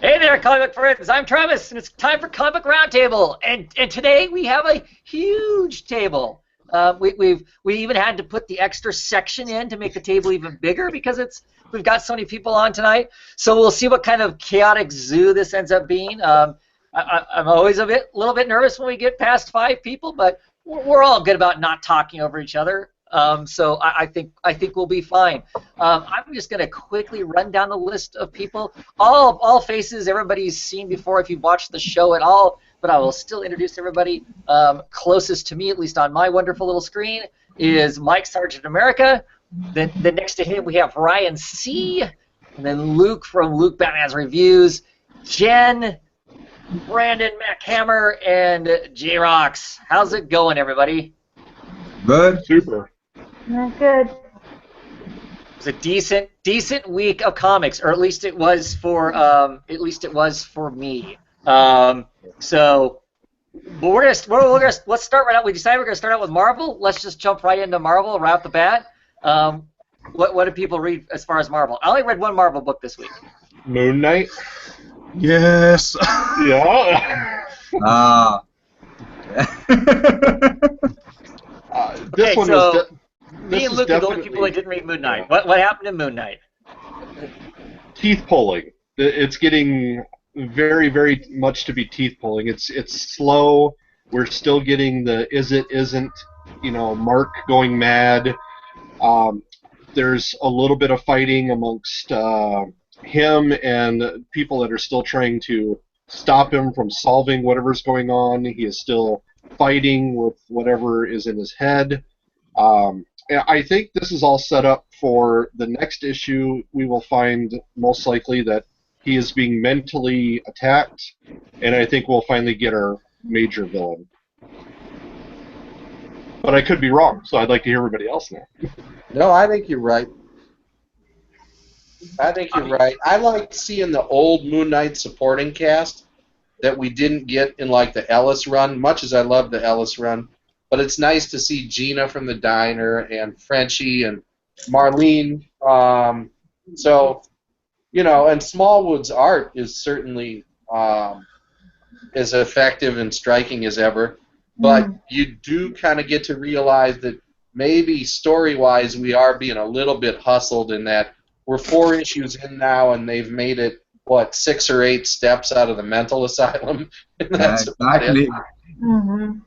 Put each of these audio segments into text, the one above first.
Hey there, comic book friends. I'm Travis, and it's time for Comic Book Roundtable. And today we have a huge table. We even had to put the extra section in to make the table even bigger because we've got so many people on tonight. So we'll see what kind of chaotic zoo this ends up being. I'm always a little bit nervous when we get past 5 people, but we're all good about not talking over each other. So I think we'll be fine. I'm just going to quickly run down the list of people. All faces everybody's seen before if you've watched the show at all, but I will still introduce everybody. Closest to me, at least on my wonderful little screen, is Mike Sergeant America. Then next to him we have Ryan C. And then Luke from Luke Batman's Reviews. Jen, Brandon McHammer, and J-Rox. How's it going, everybody? Good. Super. Not good. It was a decent week of comics, or at least it was for me. So, but let's start right out. We decided we're gonna start out with Marvel. Let's just jump right into Marvel right off the bat. What did people read as far as Marvel? I only read one Marvel book this week. Moon Knight. Yes. Yeah. This Okay, one so was. me and Luke are the only people that didn't read Moon Knight. Yeah. What happened in Moon Knight? Teeth pulling. It's getting very, very much to be teeth pulling. It's slow. We're still getting the isn't, Mark going mad. There's a little bit of fighting amongst him and people that are still trying to stop him from solving whatever's going on. He is still fighting with whatever is in his head. I think this is all set up for the next issue. We will find most likely that he is being mentally attacked, and I think we'll finally get our major villain. But I could be wrong, so I'd like to hear everybody else now. No, I think you're right. I like seeing the old Moon Knight supporting cast that we didn't get in like the Ellis run, much as I love the Ellis run. But it's nice to see Gina from the diner and Frenchie and Marlene. And Smallwood's art is certainly as effective and striking as ever. But you do kind of get to realize that maybe story-wise we are being a little bit hustled in that we're 4 issues in now and they've made it, 6 or 8 steps out of the mental asylum. And that's exactly. Mm-hmm.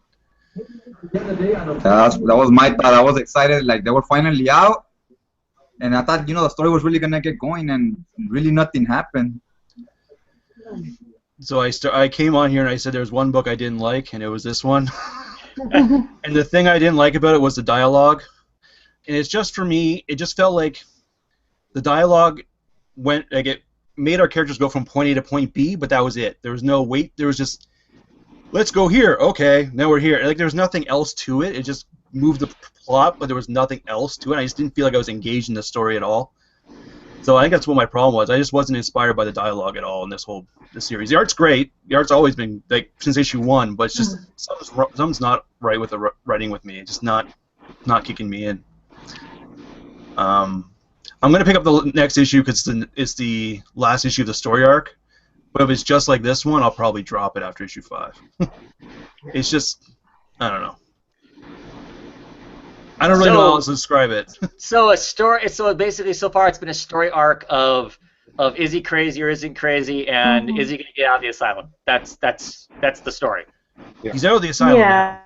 That was my thought. I was excited, like they were finally out, and I thought, the story was really gonna get going, and really nothing happened. So I came on here and I said there was one book I didn't like, and it was this one. And the thing I didn't like about it was the dialogue. And it's just, for me, it just felt like the dialogue it made our characters go from point A to point B, but that was it. There was no wait. There was just, let's go here. Okay, now we're here. Like, there was nothing else to it. It just moved the plot, but there was nothing else to it. I just didn't feel like I was engaged in the story at all. So I think that's what my problem was. I just wasn't inspired by the dialogue at all in this series. The art's great. The art's always been, like, since issue 1, but it's just something's not right with the writing with me. It's just not kicking me in. I'm going to pick up the next issue because it's the last issue of the story arc. But if it's just like this one, I'll probably drop it after issue 5. It's just, I don't know. I don't really know how else to describe it. So basically, so far it's been a story arc of is he crazy or isn't crazy, and is he going to get out of the asylum? That's the story. Yeah. He's out of the asylum. Yeah.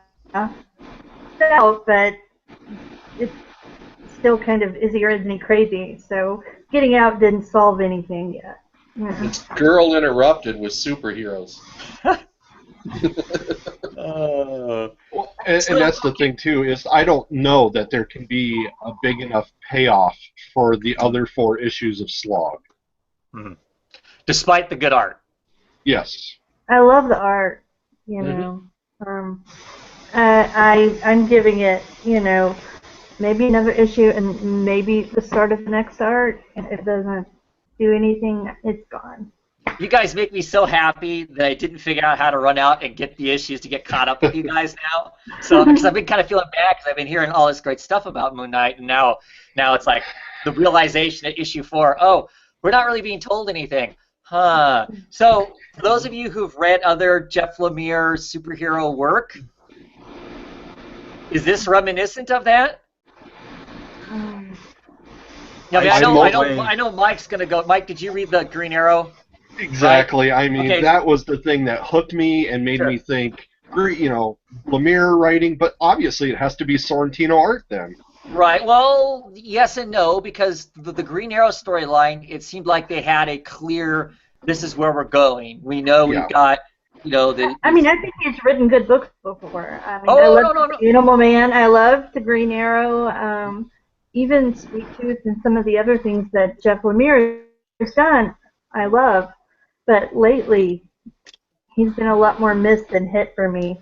No, but it's still kind of is he or isn't he crazy? So getting out didn't solve anything yet. It's Girl Interrupted with superheroes. And that's the thing too, is I don't know that there can be a big enough payoff for the other 4 issues of Slog. Despite the good art. Yes. I love the art, know. I'm giving it, maybe another issue and maybe the start of the next art. If it doesn't do anything, it's gone. You guys make me so happy that I didn't figure out how to run out and get the issues to get caught up with you guys now. So because I've been kind of feeling bad because I've been hearing all this great stuff about Moon Knight, and now it's like the realization at issue 4, oh, we're not really being told anything. Huh. So, for those of you who've read other Jeff Lemire superhero work, is this reminiscent of that? Um, I know Mike's gonna go. Mike, did you read the Green Arrow? Exactly. I mean, Okay. that was the thing that hooked me and made Sure. me think, Lemire writing, but obviously it has to be Sorrentino art then. Right. Well, yes and no, because the Green Arrow storyline, it seemed like they had a clear, this is where we're going. We know Yeah. we've got, the. I mean, I think he's written good books before. I mean, Oh, I love no. Animal Man. I love the Green Arrow. Even Sweet Tooth and some of the other things that Jeff Lemire has done, I love. But lately, he's been a lot more miss than hit for me.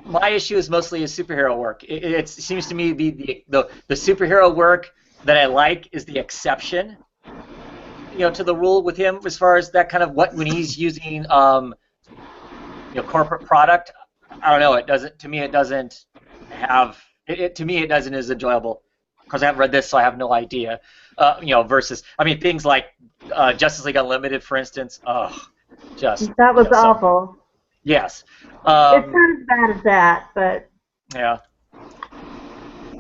My issue is mostly his superhero work. It seems to me to be the superhero work that I like is the exception, to the rule with him as far as that kind of when he's using, corporate product. I don't know. It doesn't. To me, it doesn't have. To me, it doesn't is enjoyable. Of course, I haven't read this, so I have no idea. Versus, things like Justice League Unlimited, for instance. That was awful. Yes. It's not as bad as that, but Yeah.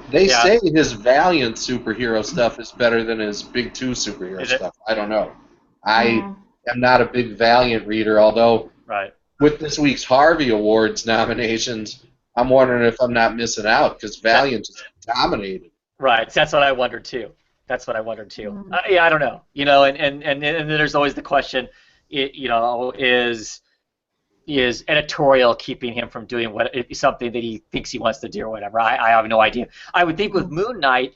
They Yeah. say his Valiant superhero stuff is better than his Big Two superhero Is it? stuff. I don't know. I am not a big Valiant reader, although Right. with this week's Harvey Awards nominations, I'm wondering if I'm not missing out because Valiant is dominated. Right. That's what I wondered too. I don't know. And then there's always the question, is editorial keeping him from doing something that he thinks he wants to do or whatever? I have no idea. I would think with Moon Knight,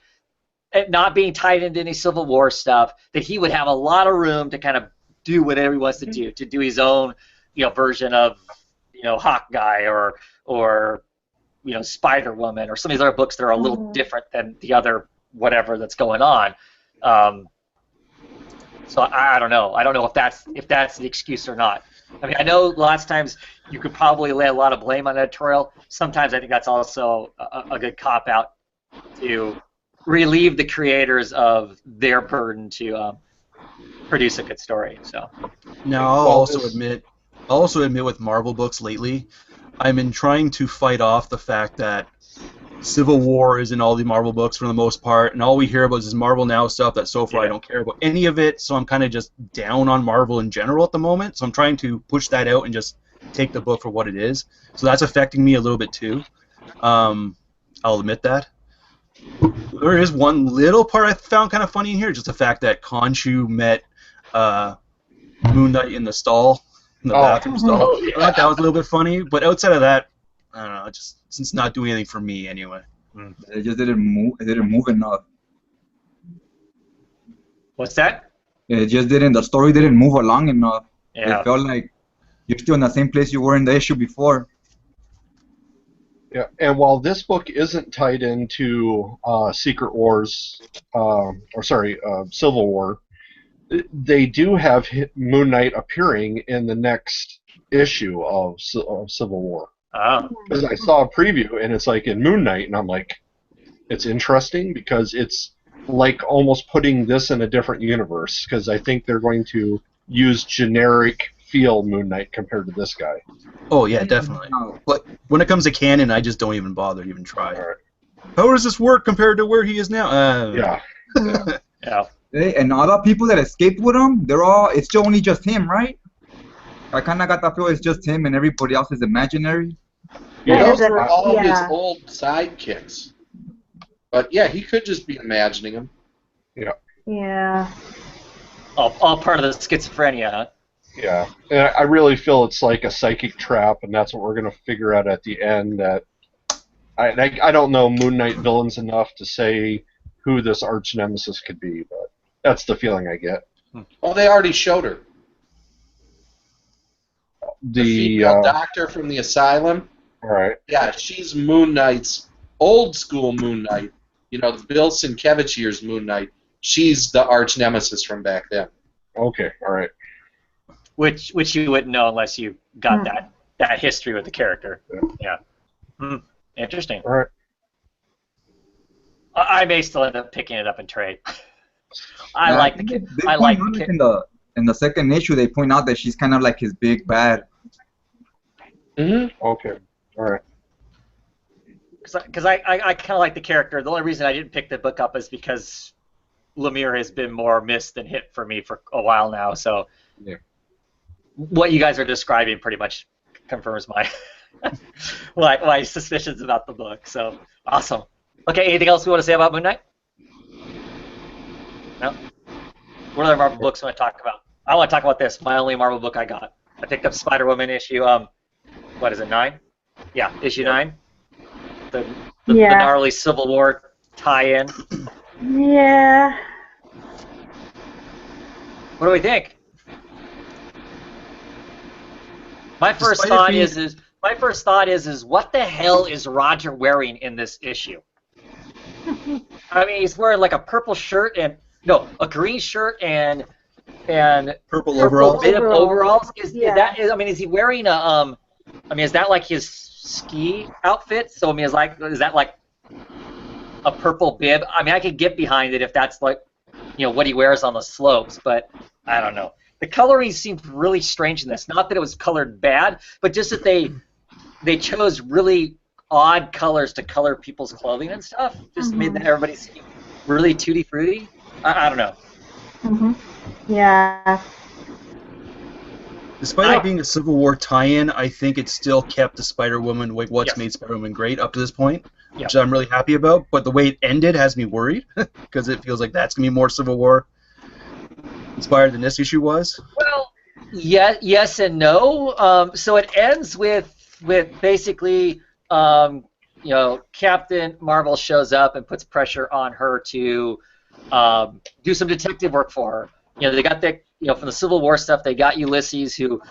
not being tied into any Civil War stuff, that he would have a lot of room to kind of do whatever he wants to do his own, version of, Hawkeye or Spider Woman or some of these other books that are a little different than the other whatever that's going on. So I don't know. I don't know if that's the excuse or not. I know lots of times you could probably lay a lot of blame on editorial. Sometimes I think that's also a good cop-out to relieve the creators of their burden to produce a good story. So. Now, I'll also admit with Marvel books lately, I've been trying to fight off the fact that Civil War is in all the Marvel books for the most part, and all we hear about is Marvel Now stuff that so far I don't care about any of it, so I'm kind of just down on Marvel in general at the moment, so I'm trying to push that out and just take the book for what it is. So that's affecting me a little bit too. I'll admit that. There is one little part I found kind of funny in here, just the fact that Khonshu met Moon Knight in the stall, in the bathroom stall. I thought that was a little bit funny, but outside of that, I don't know, it's not doing anything for me anyway. It just didn't move. It didn't move enough. What's that? It just didn't. The story didn't move along enough. Yeah. It felt like you're still in the same place you were in the issue before. Yeah, and while this book isn't tied into Secret Wars, Civil War, they do have Moon Knight appearing in the next issue of Civil War. Oh. Because I saw a preview, and it's like in Moon Knight, and I'm like, it's interesting because it's like almost putting this in a different universe, because I think they're going to use generic feel Moon Knight compared to this guy. Oh yeah, definitely. But when it comes to canon, I just don't even bother to even try. All right. How does this work compared to where he is now? Yeah. Yeah. Hey, and all the people that escaped with him, it's still only just him, right? I kind of got the feel it's just him and everybody else is imaginary. Yeah, Those those are all his yeah. old sidekicks. But yeah, he could just be imagining them. Yeah. All part of the schizophrenia, huh? Yeah, and I really feel it's like a psychic trap, and that's what we're going to figure out at the end. That I don't know Moon Knight villains enough to say who this arch nemesis could be, but that's the feeling I get. Well, they already showed her. The The female doctor from the asylum. all right, Yeah, she's Moon Knight's old school Moon Knight. You know, Bill Sienkiewicz year's Moon Knight. She's the arch nemesis from back then. okay, all right. Which you wouldn't know unless you got that history with the character. Yeah. Interesting. All right. I may still end up picking it up in trade. I like the think kid. at this I point, like the honestly, kid. in the in the second issue they point out that she's kind of like his big bad. Okay. All right. Because I kind of like the character. The only reason I didn't pick the book up is because Lemire has been more miss than hit for me for a while now. So Yeah. what you guys are describing pretty much confirms my my suspicions about the book. So awesome. Okay, anything else we want to say about Moon Knight? No? What other Marvel books want to talk about? I want to talk about this. My only Marvel book I got. I picked up Spider-Woman issue, what is it, 9? Yeah, issue 9. The gnarly Civil War tie-in. Yeah. What do we think? My first thought is what the hell is Roger wearing in this issue? I mean, he's wearing like a purple shirt and a green shirt and Purple overalls. bib overalls. Is Yeah. is he wearing a is that like his ski outfit? So I mean, is that like a purple bib? I mean, I could get behind it if that's like what he wears on the slopes, but I don't know. The coloring seemed really strange in this. Not that it was colored bad, but just that they chose really odd colors to color people's clothing and stuff. Just made that everybody seem really tutti frutti. I don't know. Yeah. Despite it being a Civil War tie-in, I think it still kept the Spider-Woman, what's made Spider-Woman great up to this point, which I'm really happy about. But the way it ended has me worried, because it feels like that's going to be more Civil War inspired than this issue was. Well, yes and no. So it ends with basically, Captain Marvel shows up and puts pressure on her to do some detective work for her. They got from the Civil War stuff. They got Ulysses, who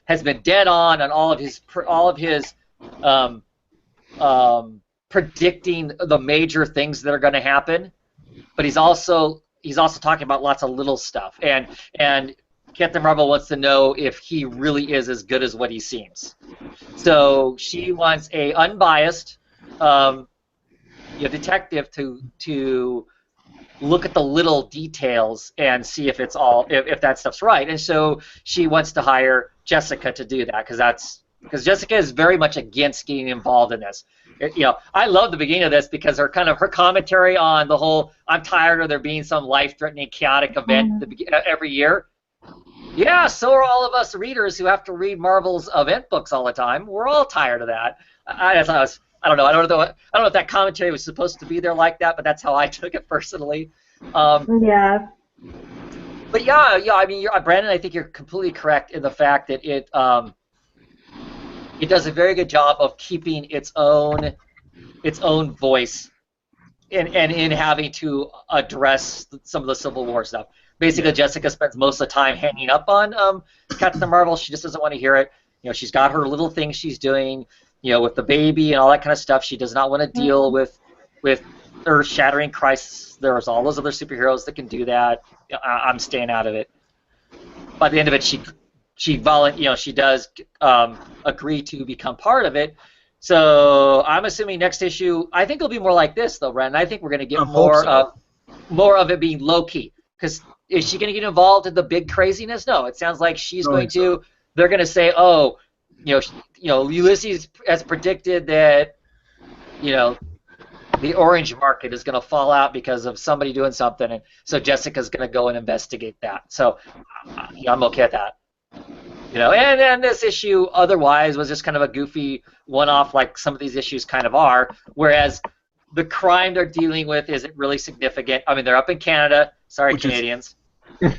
has been dead on all of his predicting the major things that are going to happen, but he's also talking about lots of little stuff. And Captain Marvel wants to know if he really is as good as what he seems. So she wants a unbiased detective to look at the little details and see if if that stuff's right. And so she wants to hire Jessica to do that because Jessica is very much against getting involved in this. I love the beginning of this because her commentary on the whole I'm tired of there being some life-threatening chaotic event every year. Yeah, so are all of us readers who have to read Marvel's event books all the time. We're all tired of that. I don't know. I don't know if that commentary was supposed to be there like that, but that's how I took it personally. Yeah. But yeah. I mean, Brandon, I think you're completely correct in the fact that it does a very good job of keeping its own voice in having to address some of the Civil War stuff. Basically, Jessica spends most of the time hanging up on Captain Marvel. She just doesn't want to hear it. She's got her little things she's doing, with the baby and all that kind of stuff. She does not want to deal with earth-shattering crisis. There's all those other superheroes that can do that. I'm staying out of it. By the end of it, she does agree to become part of it. So I'm assuming next issue, I think it'll be more like this, though, Brandon. I think we're going to get more of it being low-key. Because is she going to get involved in the big craziness? No, it sounds like she's going to. They're going to say, Ulysses has predicted that, the orange market is going to fall out because of somebody doing something, and so Jessica's going to go and investigate that. So, I'm okay with that. And then this issue otherwise was just kind of a goofy one-off, like some of these issues kind of are. Whereas the crime they're dealing with isn't really significant. I mean, they're up in Canada. Sorry, Canadians. And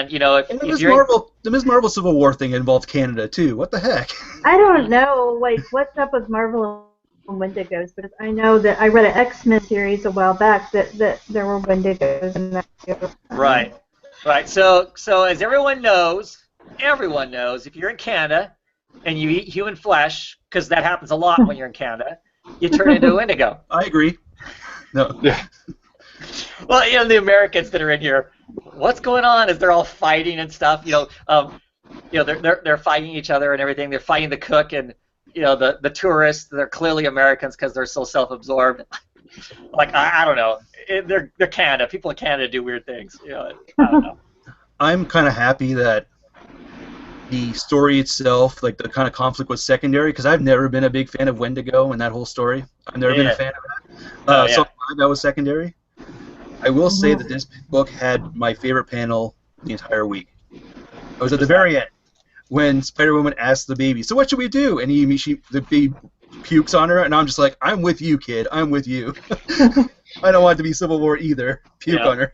the Ms. Marvel Civil War thing involved Canada too. What the heck? I don't know, what's up with Marvel and Wendigos, but I know that I read an X-Men series a while back that there were Wendigos in that too. Right. So as everyone knows, if you're in Canada and you eat human flesh, because that happens a lot when you're in Canada, you turn into a Wendigo. I agree. No. Well, the Americans that are in here, what's going on? Is they're all fighting and stuff? They're fighting each other and everything. They're fighting the cook and the tourists. They're clearly Americans because they're so self-absorbed. I don't know. They're Canada. People in Canada do weird things. I don't know. I'm kind of happy that the story itself, like the kind of conflict, was secondary, because I've never been a big fan of Wendigo and that whole story. I've never been a fan of that. So I'm glad that was secondary. I will say that this book had my favorite panel the entire week. It was at the very end when Spider-Woman asks the baby, "So what should we do?" And the baby pukes on her, and I'm just like, "I'm with you, kid. I'm with you." I don't want it to be Civil War either. Puke on her.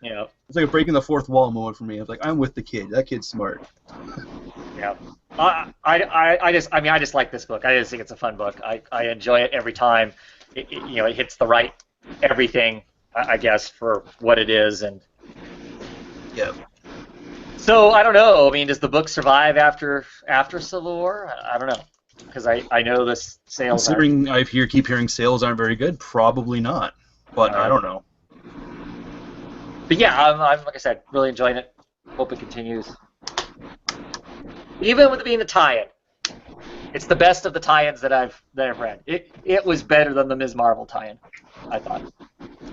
Yeah. It's like a breaking the fourth wall moment for me. I was like, I'm with the kid. That kid's smart. Yeah. I just like this book. I just think it's a fun book. I enjoy it every time. It hits the right everything, I guess, for what it is. And yeah. So I don't know. I mean, does the book survive after Civil War? I don't know, because I know the sales. Considering I keep hearing sales aren't very good, probably not. But I don't know. But yeah, I'm like I said, really enjoying it. Hope it continues. Even with it being a tie-in, it's the best of the tie-ins that I've read. It was better than the Ms. Marvel tie-in, I thought.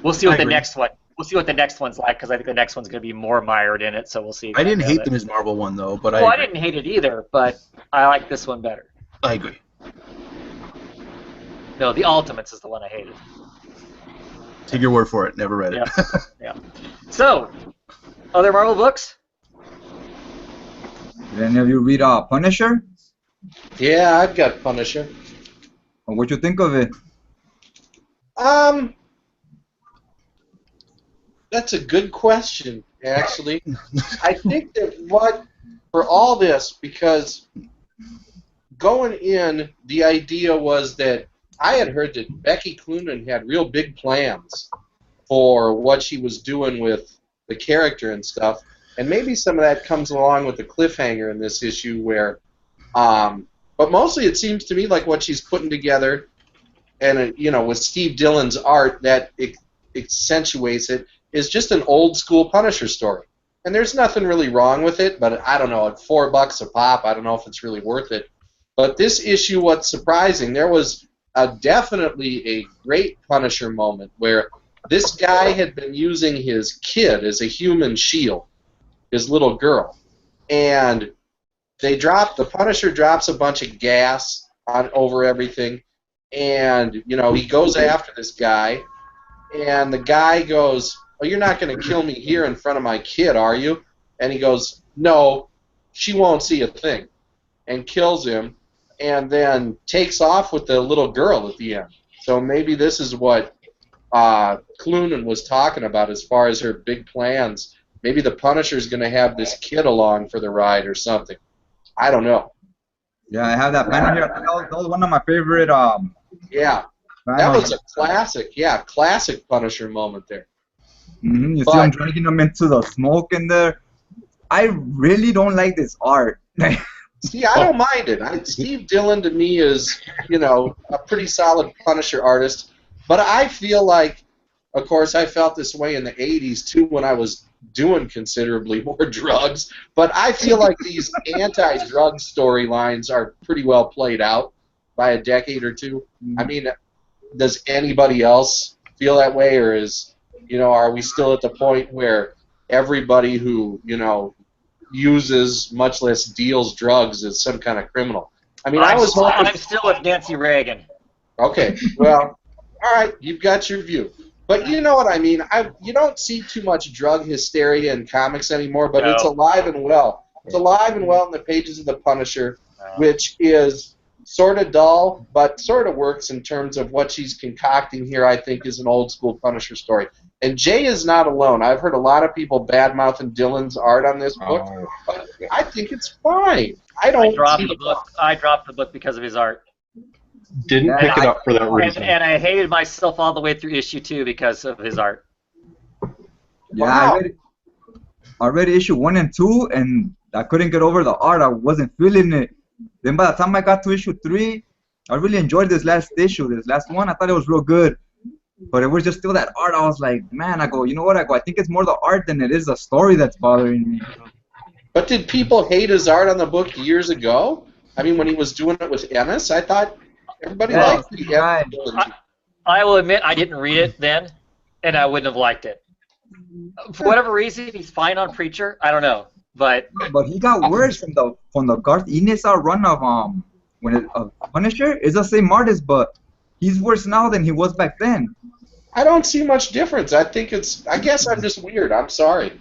We'll see what the next one. We'll see what the next one's like, because I think the next one's going to be more mired in it. So we'll see. I didn't hate the Ms. Marvel one though, but I didn't hate it either, but I like this one better. I agree. No, the Ultimates is the one I hated. Take your word for it. Never read it. Yeah. So, other Marvel books? Did any of you read Punisher? Yeah, I've got Punisher. What'd you think of it? That's a good question, actually. I think that for all this, because going in, the idea was that I had heard that Becky Cloonan had real big plans for what she was doing with the character and stuff, and maybe some of that comes along with the cliffhanger in this issue where, but mostly it seems to me like what she's putting together, and with Steve Dillon's art that accentuates it, is just an old school Punisher story. And there's nothing really wrong with it, but I don't know, at $4 a pop, I don't know if it's really worth it. But this issue, what's surprising, there was definitely a great Punisher moment where this guy had been using his kid as a human shield, his little girl, and the Punisher drops a bunch of gas over everything, and he goes after this guy, and the guy goes, "Oh, you're not going to kill me here in front of my kid, are you?" And he goes, "No, she won't see a thing," and kills him, and then takes off with the little girl at the end. So maybe this is what Cloonan was talking about as far as her big plans. Maybe the Punisher's going to have this kid along for the ride or something. I don't know. Yeah, I have that panel here. That was one of my favorite. Yeah, that was a classic. Yeah, classic Punisher moment there. You see him dragging him into the smoke in there. I really don't like this art. See, I don't mind it. Steve Dillon to me is, a pretty solid Punisher artist. But I feel like, of course, I felt this way in the 80s too when I was doing considerably more drugs. But I feel like these anti-drug storylines are pretty well played out by a decade or two. I mean, does anybody else feel that way, or are we still at the point where everybody who, uses, much less deals drugs is some kind of criminal? I mean, I'm still with Nancy Reagan. Okay, well, all right, you've got your view. But you know what I mean. You don't see too much drug hysteria in comics anymore, but it's alive and well. It's alive and well in the pages of the Punisher, which is sort of dull, but sort of works in terms of what she's concocting here, I think, is an old-school Punisher story. And Jay is not alone. I've heard a lot of people bad-mouthing Dillon's art on this book, but I think it's fine. I dropped the book because of his art. Didn't pick it up for that reason. And I hated myself all the way through issue 2 because of his art. Yeah, wow. I read issue 1 and 2, and I couldn't get over the art. I wasn't feeling it. Then by the time I got to issue 3, I really enjoyed this last issue, this last one. I thought it was real good. But it was just still that art. I was like, man, I think it's more the art than it is the story that's bothering me. But did people hate his art on the book years ago? I mean, when he was doing it with Ennis, I thought everybody liked it. I will admit I didn't read it then, and I wouldn't have liked it. For whatever reason, he's fine on Preacher. I don't know, but But he got worse from the Garth Ennis run of Punisher. It's the same artist, but he's worse now than he was back then. I don't see much difference. I guess I'm just weird. I'm sorry.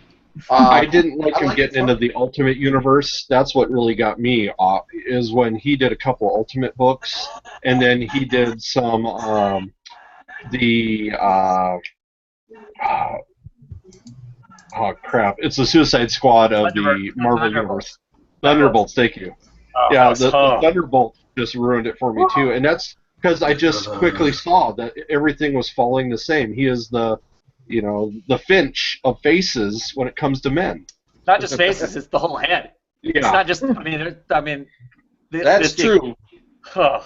I didn't like him like getting into the Ultimate Universe. That's what really got me off, is when he did a couple Ultimate books, and then he did some oh crap! It's the Suicide Squad of the Marvel Universe. Thunderbolts, thank you. Yeah, the Thunderbolt just ruined it for me too, and that's because I just quickly saw that everything was falling the same. He is the Finch of faces when it comes to men. not just faces; it's the whole head. It's Yeah, not just. That's true. Oh,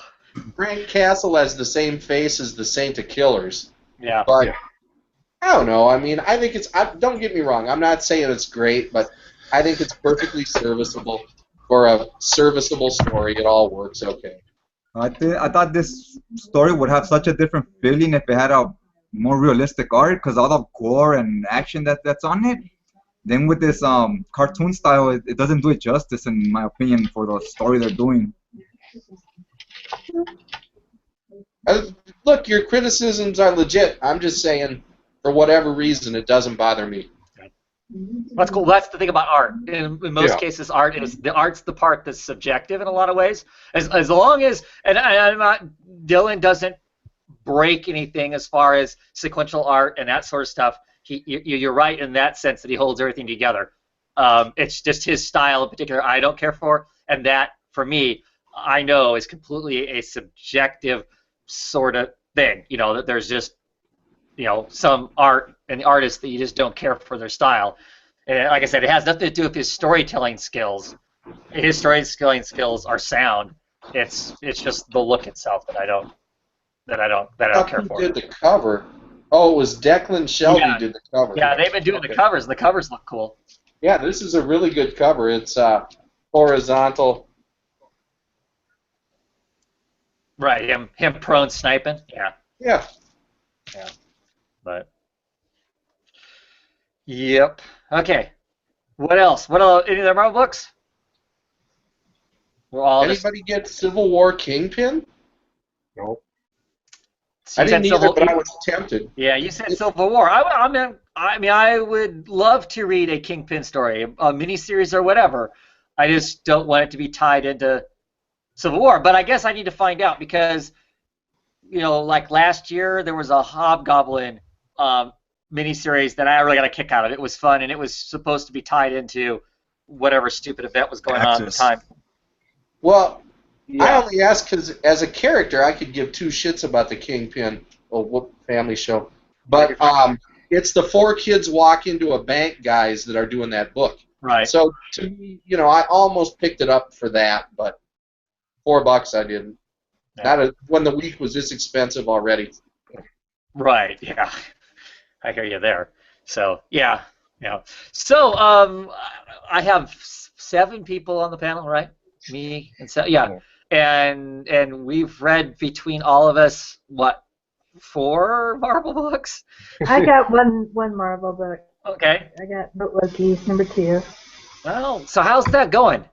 Frank Castle has the same face as the Saint of Killers. yeah. But Yeah. I don't know. I mean, I think don't get me wrong. I'm not saying it's great, but I think it's perfectly serviceable for a serviceable story. It all works okay. I thought this story would have such a different feeling if it had a more realistic art, because all the gore and action that's on it. Then with this cartoon style, it doesn't do it justice, in my opinion, for the story they're doing. Look, your criticisms are legit. I'm just saying, for whatever reason, it doesn't bother me. That's cool. That's the thing about art. In most Yeah. cases, art's the part that's subjective in a lot of ways. As long as I'm not, Dylan doesn't break anything as far as sequential art and that sort of stuff. You're right in that sense that he holds everything together. It's just his style in particular I don't care for, and that for me I know is completely a subjective sort of thing. That there's just some art and artists that you just don't care for their style. And like I said, it has nothing to do with his storytelling skills. His storytelling skills are sound. It's just the look itself that I don't care Who for. did the cover? Oh, it was Declan Shelby Yeah. did the cover. Yeah, they've been doing the covers, and the covers look cool. Yeah, this is a really good cover. It's horizontal. Right, him prone sniping. Yeah, Yeah. but yep. Okay. What else? Any other Marvel books? We're all just. Anybody get Civil War Kingpin? Nope. I didn't You said either, but I was tempted. Yeah, you said Civil War. I would love to read a Kingpin story, a miniseries or whatever. I just don't want it to be tied into Civil War. But I guess I need to find out because, like last year there was a Hobgoblin miniseries that I really got a kick out of. It was fun, and it was supposed to be tied into whatever stupid event was going on at the time. Well, I Yeah. only ask because as a character, I could give two shits about the Kingpin. Oh, whoop, family show. But it's the 4 kids walk into a bank guys that are doing that book. Right. So to me, I almost picked it up for that, but $4 I didn't. Yeah. When the week was this expensive already. Right. Yeah. I hear you there. So yeah. So I have 7 people on the panel, right? Me and and we've read between all of us 4 Marvel books? I got one Marvel book. Okay. I got Loki's number 2. Well, so how's that going?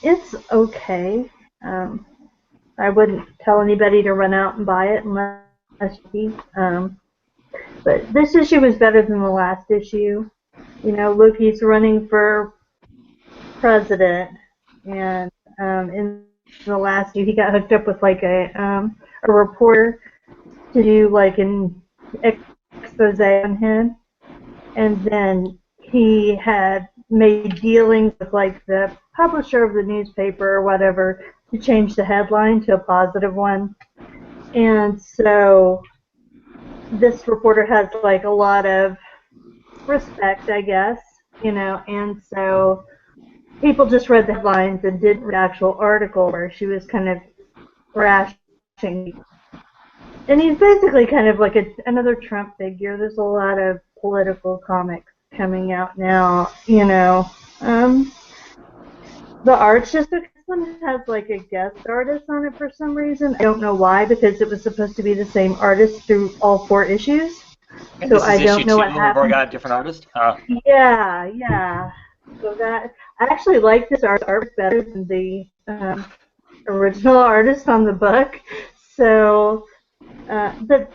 It's okay. I wouldn't tell anybody to run out and buy it unless you. But this issue was better than the last issue. Loki's running for president, and in the last issue he got hooked up with like a reporter to do like an expose on him, and then he had made dealings with like the publisher of the newspaper or whatever to change the headline to a positive one. And so this reporter has like a lot of respect, I guess, and so people just read the headlines and didn't read the actual article where she was kind of thrashing. And he's basically kind of like another Trump figure. There's a lot of political comics coming out now, The art's just this one has like a guest artist on it for some reason. I don't know why, because it was supposed to be the same artist through all 4 issues. And So this is I don't issue know 2, what we've already happened. got a different artist? Oh. Yeah. So that I actually like this art better than the original artist on the book. So, but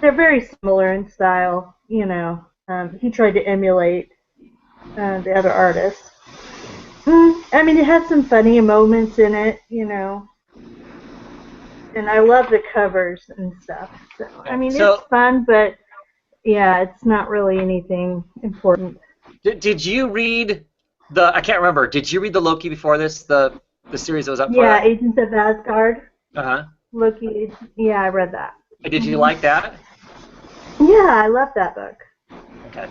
they're very similar in style. You know, he tried to emulate the other artists. I mean, it has some funny moments in it. You know, and I love the covers and stuff. So I mean, it's fun, but yeah, it's not really anything important. Did you read the? I can't remember. Did you read the Loki before this? The series that was up for Yeah, that? Agents of Asgard. Uh-huh. Loki. Yeah, I read that. Did you like that? Yeah, I love that book. Okay.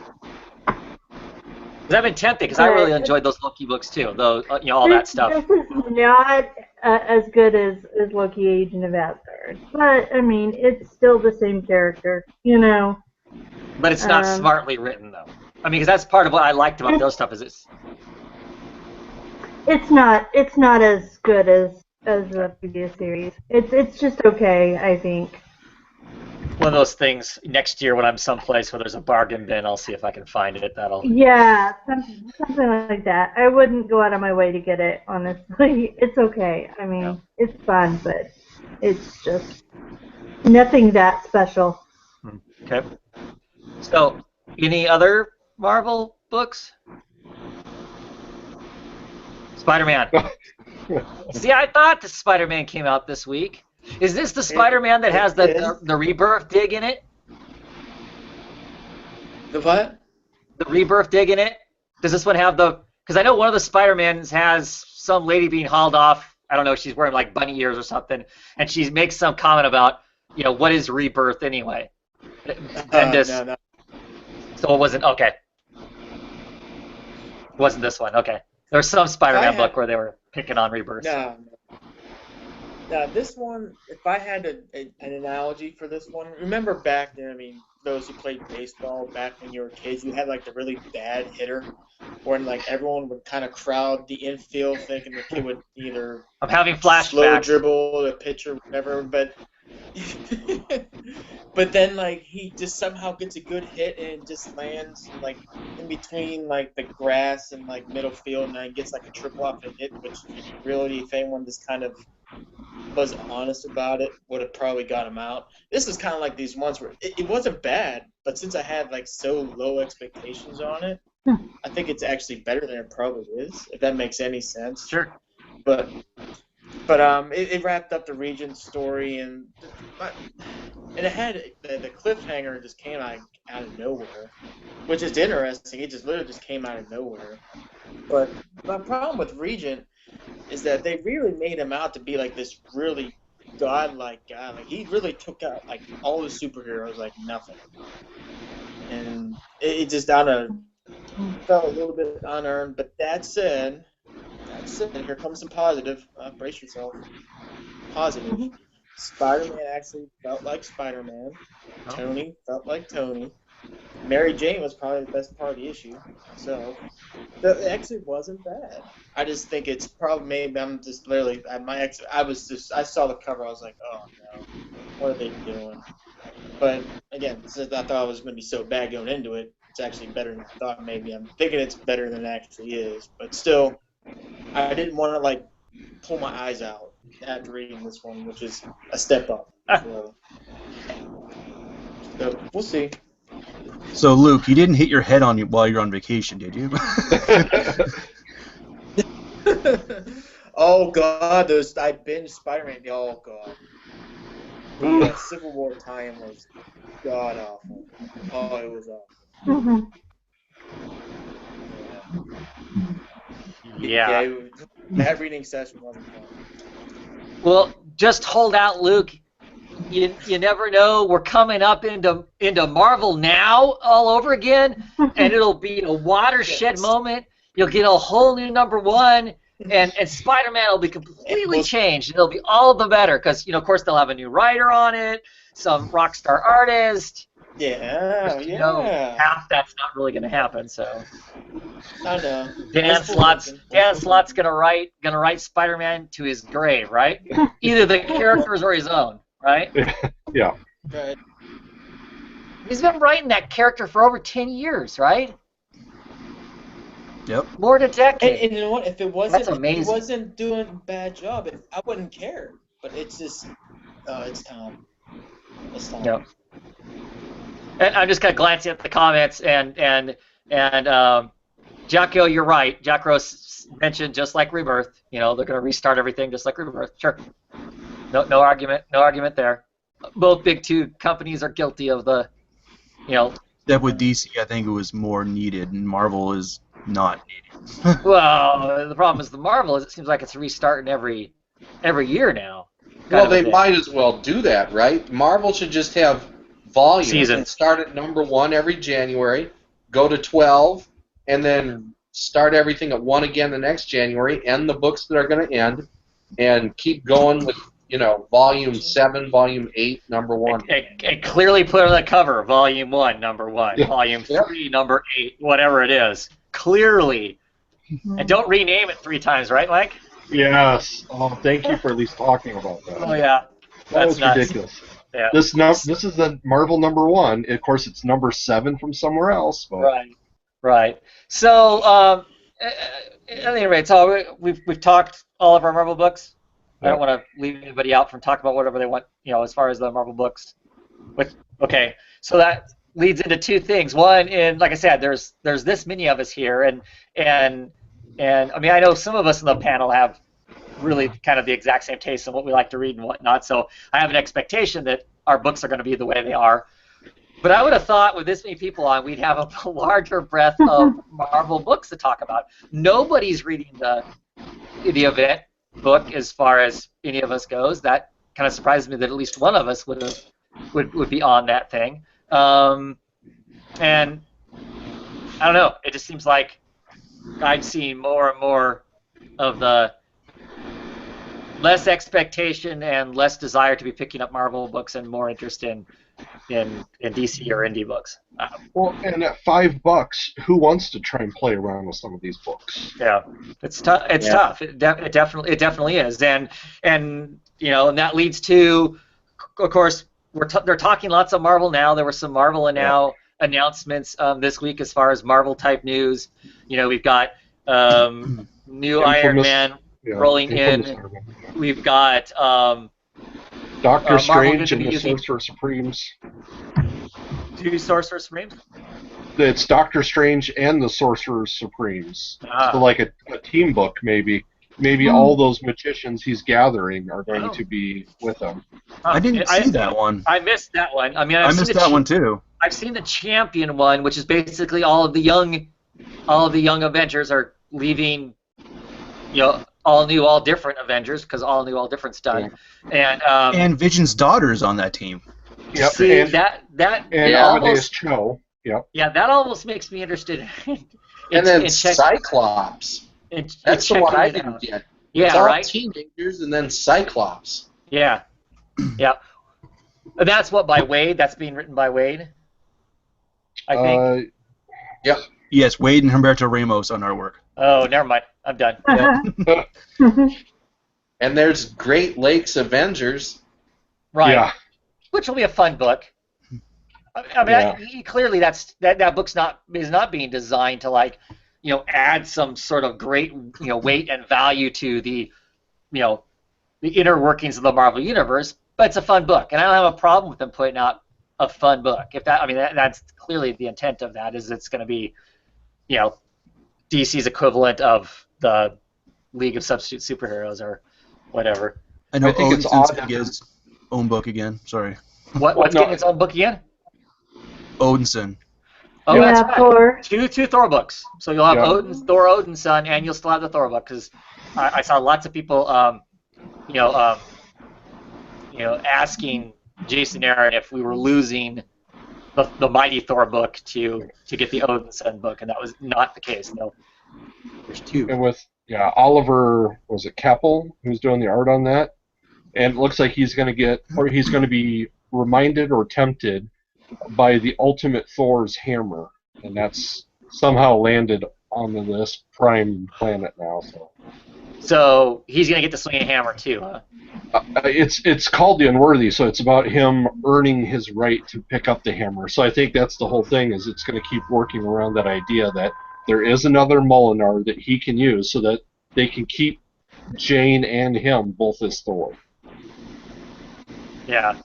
Because I've been tempted, because I really enjoyed those Loki books too, though, you know, all that stuff. This is not as good as Loki, Agent of Asgard, but I mean, it's still the same character, you know. But it's not smartly written, though. I mean, because that's part of what I liked about those stuff. It's not as good as the previous series. It's just okay, I think. One of those things. Next year, when I'm someplace where there's a bargain bin, I'll see if I can find it. Yeah, something like that. I wouldn't go out of my way to get it, honestly. It's okay. I mean, It's fun, but it's just nothing that special. Okay. So, any other Marvel books? Spider-Man. See, I thought the Spider-Man came out this week. Is this the Spider-Man that has the Rebirth dig in it? The what? The Rebirth dig in it? Does this one have the... Because I know one of the Spider-Mans has some lady being hauled off. I don't know, she's wearing like bunny ears or something. And she makes some comment about, you know, what is Rebirth anyway? No. So it wasn't... Okay. It wasn't this one. Okay. There was some Spider-Man book where they were picking on Rebirth. No. Now, this one, if I had an analogy for this one, remember back then, I mean, those who played baseball back when you were kids, you had like the really bad hitter, when like everyone would kind of crowd the infield thinking the kid would either I'm having flashbacks. slow dribble the pitcher, whatever, but but then like he just somehow gets a good hit and it just lands like in between like the grass and like middle field, and then gets like a triple off a hit, which really, if anyone just kind of was honest about it, would have probably got him out. This is kind of like these ones where it wasn't bad, but since I had like so low expectations on it, I think it's actually better than it probably is, if that makes any sense. Sure. But it wrapped up the Regent story, and it had the cliffhanger just came out of nowhere, which is interesting. It just literally just came out of nowhere. But my problem with Regent is that they really made him out to be like this really godlike guy. Like he really took out like all the superheroes like nothing, and it just felt a little bit unearned. But that said, here comes some positive. Brace yourself. Positive. Spider-Man actually felt like Spider-Man. Tony felt like Tony. Mary Jane was probably the best part of the issue. So, it actually wasn't bad. I just think it's probably maybe I'm just literally I saw the cover, I was like, oh no, what are they doing? But again, since I thought it was going to be so bad going into it, it's actually better than I thought. Maybe I'm thinking it's better than it actually is, but still, I didn't want to like pull my eyes out after reading this one, which is a step up. So we'll see. So Luke, you didn't hit your head on you while you're on vacation, did you? Oh God, I binged Spider-Man. Oh God, that Civil War time was god awful. Oh, it was awful. Yeah. That reading session wasn't fun. Well, just hold out, Luke. You never know. We're coming up into Marvel Now all over again, and it'll be a watershed moment. You'll get a whole new #1, and Spider-Man will be completely changed. It'll be all the better because, of course, they'll have a new writer on it, some rock star artist. Yeah. Half that's not really going to happen. So I know. Dan Slott's gonna write Spider-Man to his grave, right? Either the characters or his own, right? Yeah. Right. He's been writing that character for over 10 years, right? Yep. More than a decade. And you know what? If it That's wasn't, amazing. he wasn't doing a bad job, I wouldn't care. But it's just, it's Tom. It's Tom. Yep. And I'm just kind of glancing at the comments, and Jacko, you're right. Jack Rose mentioned just like Rebirth. You know, they're going to restart everything just like Rebirth. Sure. No argument there. Both big two companies are guilty of the, you know. Except with DC, I think it was more needed, and Marvel is not needed. Well, the problem is the Marvel is it seems like it's restarting every year now. Well, they might as well do that, right? Marvel should just have volumes Seasons. and start at number 1 every January, go to 12, and then start everything at 1 again the next January, end the books that are going to end, and keep going with, you know, volume 7, volume 8, number 1. And clearly put on the cover, volume 1, number 1, Yeah. volume 3, number 8, whatever it is. Clearly. And don't rename it 3 times, right, Mike? Yes. Oh, thank you for at least talking about that. Oh, yeah. That That's was nuts. ridiculous. Yeah. This is the Marvel number 1. Of course, it's number 7 from somewhere else. But Right. So, at any rate, so we've talked all of our Marvel books. I don't want to leave anybody out from talking about whatever they want, you know, as far as the Marvel books. Okay, so that leads into 2 things. One, and like I said, there's this many of us here, and I mean, I know some of us in the panel have really kind of the exact same taste in what we like to read and whatnot. So I have an expectation that our books are going to be the way they are. But I would have thought with this many people on, we'd have a larger breadth of Marvel books to talk about. Nobody's reading the event book as far as any of us goes. That kind of surprises me that at least one of us would be on that thing. And I don't know. It just seems like I've seen more and more of the less expectation and less desire to be picking up Marvel books and more interest in DC or indie books. well, and at $5, who wants to try and play around with some of these books? Yeah, it's tough. It's tough. It definitely is. And you know, and that leads to, of course, they're talking lots of Marvel now. There were some Marvel announcements this week as far as Marvel type news. You know, we've got new Iron Man rolling in. We've got Doctor Strange going to and be the using- Sorcerer Supremes. 2 Sorcerer Supremes. It's Doctor Strange and the Sorcerer Supremes. Ah. So like a team book, maybe. Maybe all those magicians he's gathering are going to be with him. I didn't see that one. I missed that one. I mean, I missed that one too. I've seen the Champion one, which is basically all of the young Avengers are leaving. You know, all new, all different Avengers, because all new, all different's done. Yeah. And Vision's daughter's on that team. Yep. see and that Amadeus almost Cho. Yep. yeah, that almost makes me interested. And then Cyclops. That's the one I didn't get. Yeah, it's all right. teenagers and then Cyclops. Yeah, yeah. And that's what by Wade. That's being written by Wade. I think. Yep. Yes, Wade and Humberto Ramos on artwork. Oh, never mind. I'm done. And there's Great Lakes Avengers. Right. Yeah. Which will be a fun book. I mean, clearly that book's is not being designed to, like, you know, add some sort of great, you know, weight and value to the, you know, the inner workings of the Marvel universe. But it's a fun book, and I don't have a problem with them putting out a fun book. If that, I mean, that's clearly the intent of that, is it's going to be, you know, DC's equivalent of the League of Substitute Superheroes or whatever. I know I think it's Odinson's odd. gonna get his own book again. Sorry, What's getting its own book again? Odinson. Oh, Yeah, that's right. Thor. Two Thor books. So you'll have Yeah. Thor Odin's son, and you'll still have the Thor book, because I saw lots of people, asking Jason Aaron if we were losing the Mighty Thor book to get the Odinson book, and that was not the case. No, there's 2. And with Oliver, was it Keppel, who's doing the art on that? And it looks like he's going to be reminded or tempted by the Ultimate Thor's hammer, and that's somehow landed on this prime planet now. So So he's gonna get to swing a hammer too, huh? It's called the Unworthy, so it's about him earning his right to pick up the hammer. So I think that's the whole thing, is it's going to keep working around that idea that there is another Molinar that he can use, so that they can keep Jane and him both as Thor. Yeah.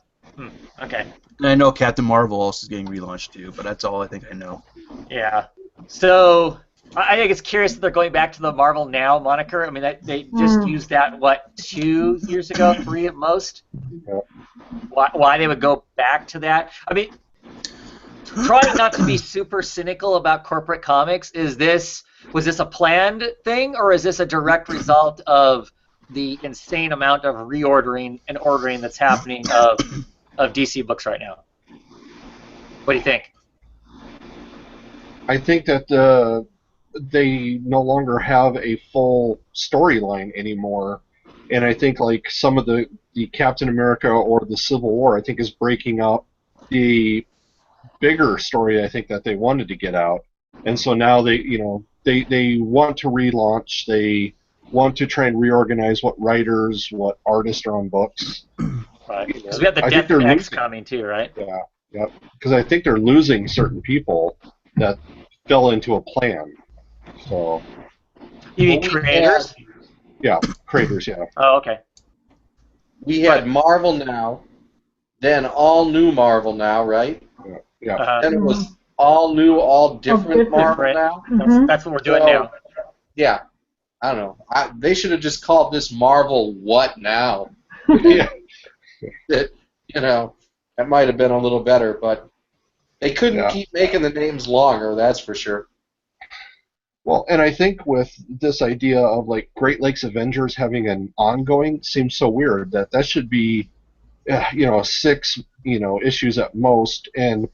Okay. And I know Captain Marvel also is getting relaunched too, but that's all I think I know. Yeah. So I think it's curious that they're going back to the Marvel Now moniker. I mean, they just used that, what, 2 years ago, 3 at most? Yeah. Why they would go back to that? I mean, trying not to be super cynical about corporate comics, was this a planned thing, or is this a direct result of the insane amount of reordering and ordering that's happening of DC books right now? What do you think? I think that they no longer have a full storyline anymore, and I think like some of the Captain America or the Civil War, I think, is breaking up the bigger story I think that they wanted to get out, and so now they want to relaunch, they want to try and reorganize what writers, what artists are on books. Right. Because we have the I think Death they're X losing. coming too, right? Yeah, because I think they're losing certain people that fell into a plan. So. You mean creators? Yeah, creators. Yeah. Oh, okay. We had Marvel Now, then all new Marvel Now, right? Yeah. Uh-huh. Then it was all new, all different different, Marvel right. Now. That's what we're doing So, now. Yeah, I don't know. They should have just called this Marvel What Now. Yeah. That might have been a little better, but they couldn't Yeah. keep making the names longer, that's for sure. Well, and I think with this idea of like Great Lakes Avengers having an ongoing seems so weird that should be, 6, issues at most. And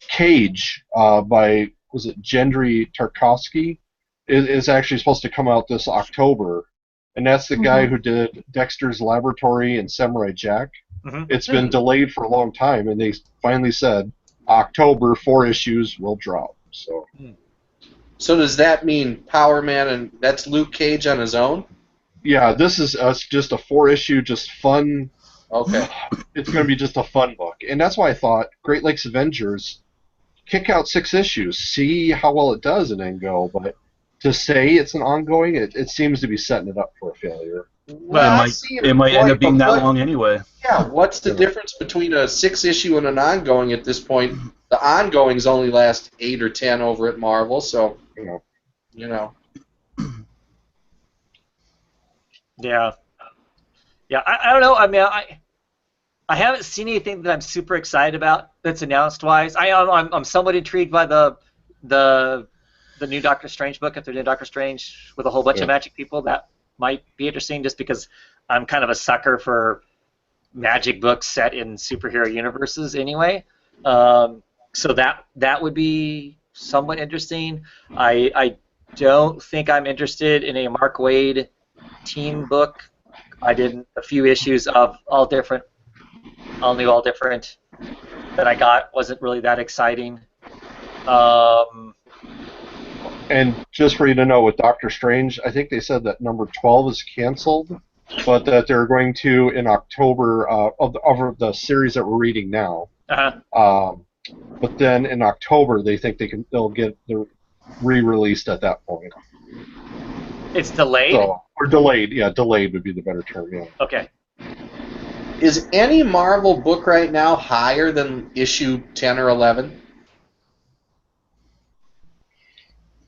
Cage by, was it Gendry Tarkovsky, is actually supposed to come out this October, and that's the guy who did Dexter's Laboratory and Samurai Jack. Mhm. It's been delayed for a long time, and they finally said October 4 issues will drop. So does that mean Power Man, and that's Luke Cage on his own? Yeah, this is just a 4-issue, just fun. Okay. It's going to be just a fun book, and that's why I thought Great Lakes Avengers, kick out 6 issues, see how well it does, and then go. But to say it's an ongoing, it seems to be setting it up for a failure. Well, It might end up being that long anyway. Yeah, what's the difference between a 6-issue and an ongoing at this point? The ongoings only last 8 or 10 over at Marvel, so Yeah. Yeah, I don't know. I mean, I haven't seen anything that I'm super excited about that's announced wise. I'm somewhat intrigued by the new Doctor Strange book. If they're doing Doctor Strange with a whole bunch of magic people, that might be interesting. Just because I'm kind of a sucker for magic books set in superhero universes anyway. So that would be somewhat interesting. I don't think I'm interested in a Mark Waid team book. I did a few issues of all different that I got. Wasn't really that exciting. And just for you to know, with Doctor Strange, I think they said that number 12 is canceled, but that they're going to in October of the series that we're reading now. Uh-huh. But then in October, they think they'll get the re-released at that point. It's delayed? Or delayed. Yeah, delayed would be the better term. Yeah. Okay. is any Marvel book right now higher than issue 10 or 11?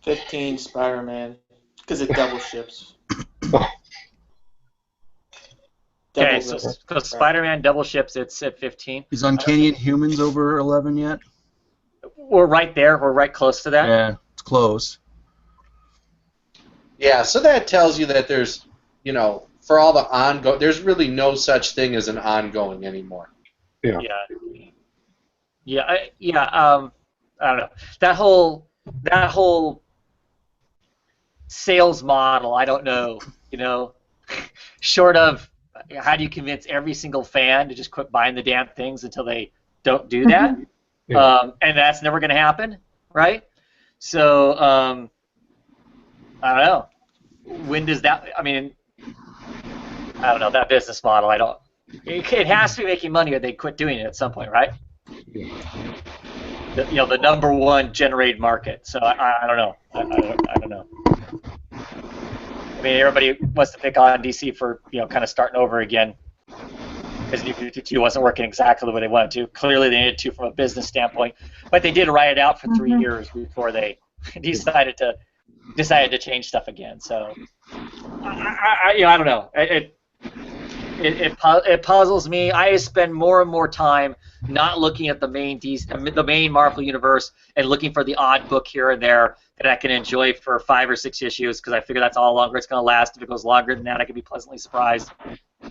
15 Spider-Man, because it double ships. Okay, so Spider-Man double ships, it's at 15. Is Uncanny Inhumans over 11 yet? We're right there. We're right close to that. Yeah, it's close. Yeah, so that tells you that there's, you know, for all the ongoing, there's really no such thing as an ongoing anymore. Yeah. I don't know. That whole sales model, I don't know, you know, short of how do you convince every single fan to just quit buying the damn things until they don't do that? Yeah. And that's never going to happen, right? So, I don't know. When does that, I mean, I don't know, that business model. I don't. It has to be making money, or they'd quit doing it at some point, right? The number one generated market. So I don't know. I don't know. I mean, everybody wants to pick on DC for kind of starting over again because New 52 wasn't working exactly the way they wanted to. Clearly, they needed to from a business standpoint, but they did ride it out for 3 years before they decided to change stuff again. So I don't know. It puzzles me. I spend more and more time not looking at the main Marvel universe and looking for the odd book here and there that I can enjoy for 5 or 6 issues because I figure that's all longer it's going to last. If it goes longer than that, I can be pleasantly surprised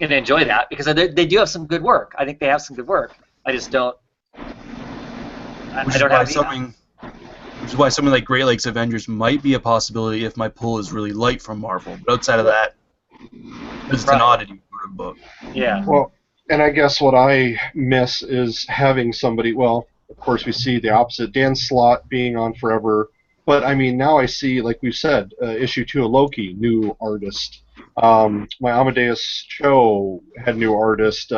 and enjoy that because they do have some good work. I think they have some good work. I just don't. I don't have which is why something like Great Lakes Avengers might be a possibility if my pull is really light from Marvel. But outside of that, it's an oddity sort of book. Yeah. Well, and I guess what I miss is having somebody. Well, of course, we see the opposite. Dan Slott being on forever. But, I mean, now I see, like we said, issue 2 of Loki, new artist. My Amadeus Cho had new artist.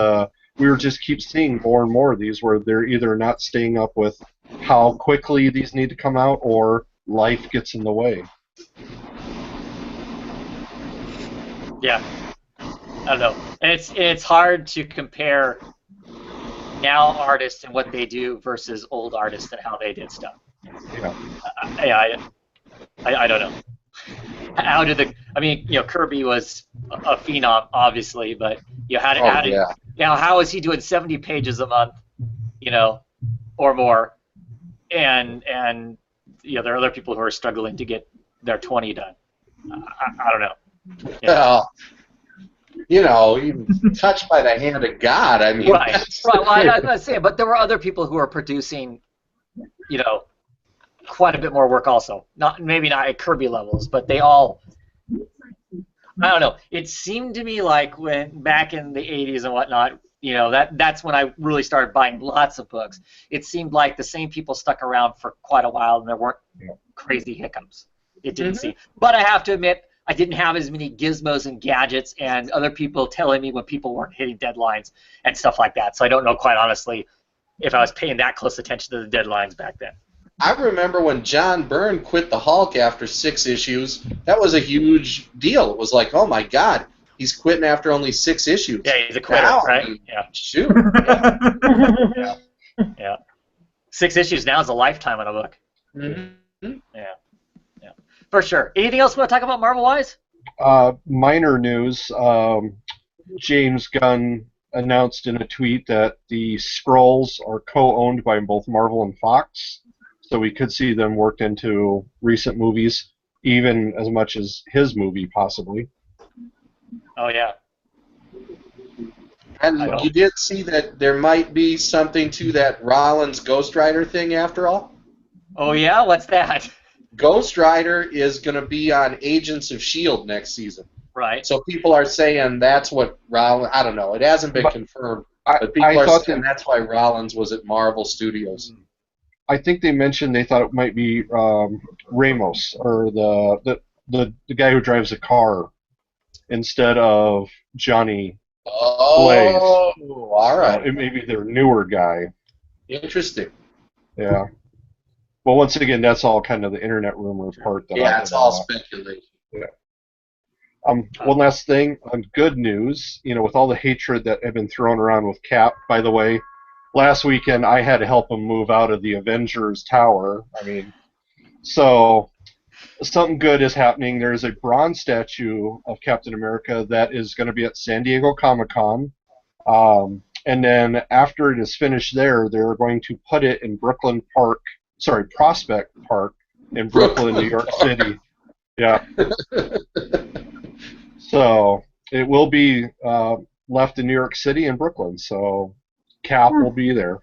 We were just keep seeing more and more of these where they're either not staying up with how quickly these need to come out or life gets in the way. Yeah. I don't know. And it's hard to compare now artists and what they do versus old artists and how they did stuff. Yeah. I don't know. How did Kirby was a phenom, obviously, but how is he doing 70 pages a month, or more, and there are other people who are struggling to get their 20 done. I don't know. Well, touched by the hand of God. I mean, right. Well, I'm not saying, but there were other people who are producing, quite a bit more work also. Maybe not at Kirby levels, but they all. I don't know. It seemed to me like when back in the 80s and whatnot, that's when I really started buying lots of books. It seemed like the same people stuck around for quite a while, and there weren't crazy hiccups. It didn't seem. But I have to admit, I didn't have as many gizmos and gadgets and other people telling me when people weren't hitting deadlines and stuff like that. So I don't know, quite honestly, if I was paying that close attention to the deadlines back then. I remember when John Byrne quit the Hulk after 6 issues. That was a huge deal. It was like, oh my God, he's quitting after only 6 issues. Yeah, he's a quitter, right? I mean, yeah. Shoot. Yeah. 6 issues now is a lifetime on a book. Mm-hmm. Yeah. For sure. Anything else we want to talk about Marvel-wise? Minor news. James Gunn announced in a tweet that the Skrulls are co-owned by both Marvel and Fox. So we could see them worked into recent movies, even as much as his movie, possibly. Oh, yeah. And you did see that there might be something to that Rollins Ghost Rider thing after all? Oh, yeah? What's that? Ghost Rider is going to be on Agents of S.H.I.E.L.D. next season. Right. So people are saying that's what Rollins... I don't know. It hasn't been confirmed. But people are saying that's why Rollins was at Marvel Studios. I think they mentioned they thought it might be Ramos, or the guy who drives a car, instead of Johnny Blaze. Oh, all right. It may be their newer guy. Interesting. Yeah. Well, once again, that's all kind of the internet rumor part. It's all speculation. Yeah. One last thing on good news, with all the hatred that had been thrown around with Cap, by the way, last weekend I had to help him move out of the Avengers Tower. So something good is happening. There's a bronze statue of Captain America that is going to be at San Diego Comic-Con. And then after it is finished there, they're going to put it in Prospect Park in Brooklyn, New York City. Yeah. So it will be left in New York City and Brooklyn. So Cap will be there.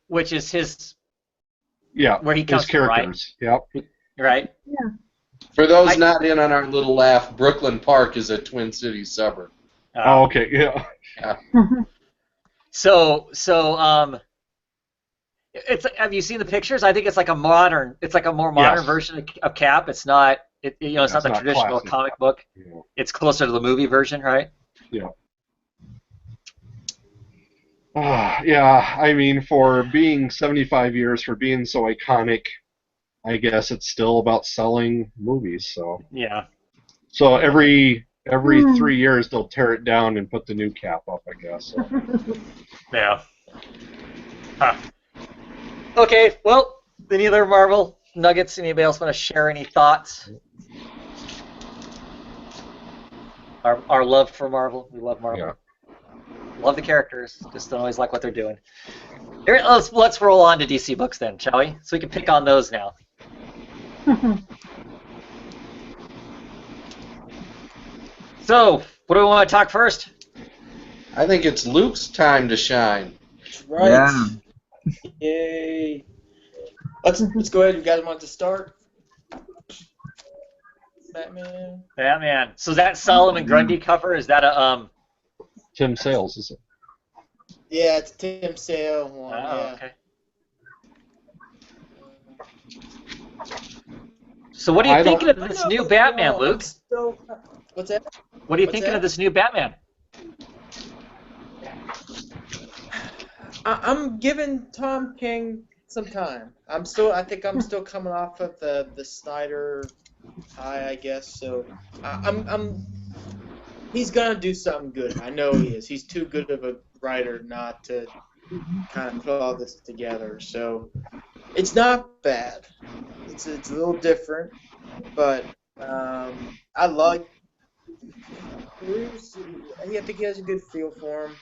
Which is his. Yeah. Where he comes his characters. From, right? Yep. Right. Yeah. For those not in on our little laugh, Brooklyn Park is a Twin Cities suburb. Oh, okay. Yeah. So it's. Have you seen the pictures? I think it's like a more modern version of Cap. It's not. It's not the traditional classic. comic book. Yeah. It's closer to the movie version, right? Yeah. Yeah, I mean, for being 75 years, for being so iconic, I guess it's still about selling movies. So Yeah. every 3 years they'll tear it down and put the new cap up, I guess. So. Yeah. Huh. Okay, well, any other Marvel nuggets? Anybody else want to share any thoughts? Our love for Marvel. We love Marvel. Yeah. Love the characters. Just don't always like what they're doing. Here, let's roll on to DC books then, shall we? So we can pick on those now. So, what do we want to talk first? I think it's Luke's time to shine. That's right. Yeah. Yay. Let's go ahead. You guys want to start? Batman. Batman. So that Solomon Grundy cover, is that a Tim Sales, is it? Yeah, it's Tim Sale one. Yeah. okay. So what are you thinking of this new Batman, Luke? What's that? What are you What's thinking that? of this new Batman? I'm giving Tom King some time. I think I'm still coming off of the Snyder high, I guess. So he's gonna do something good. I know he is. He's too good of a writer not to kind of put all this together. So it's not bad. It's a little different, but I like Bruce. I think he has a good feel for him.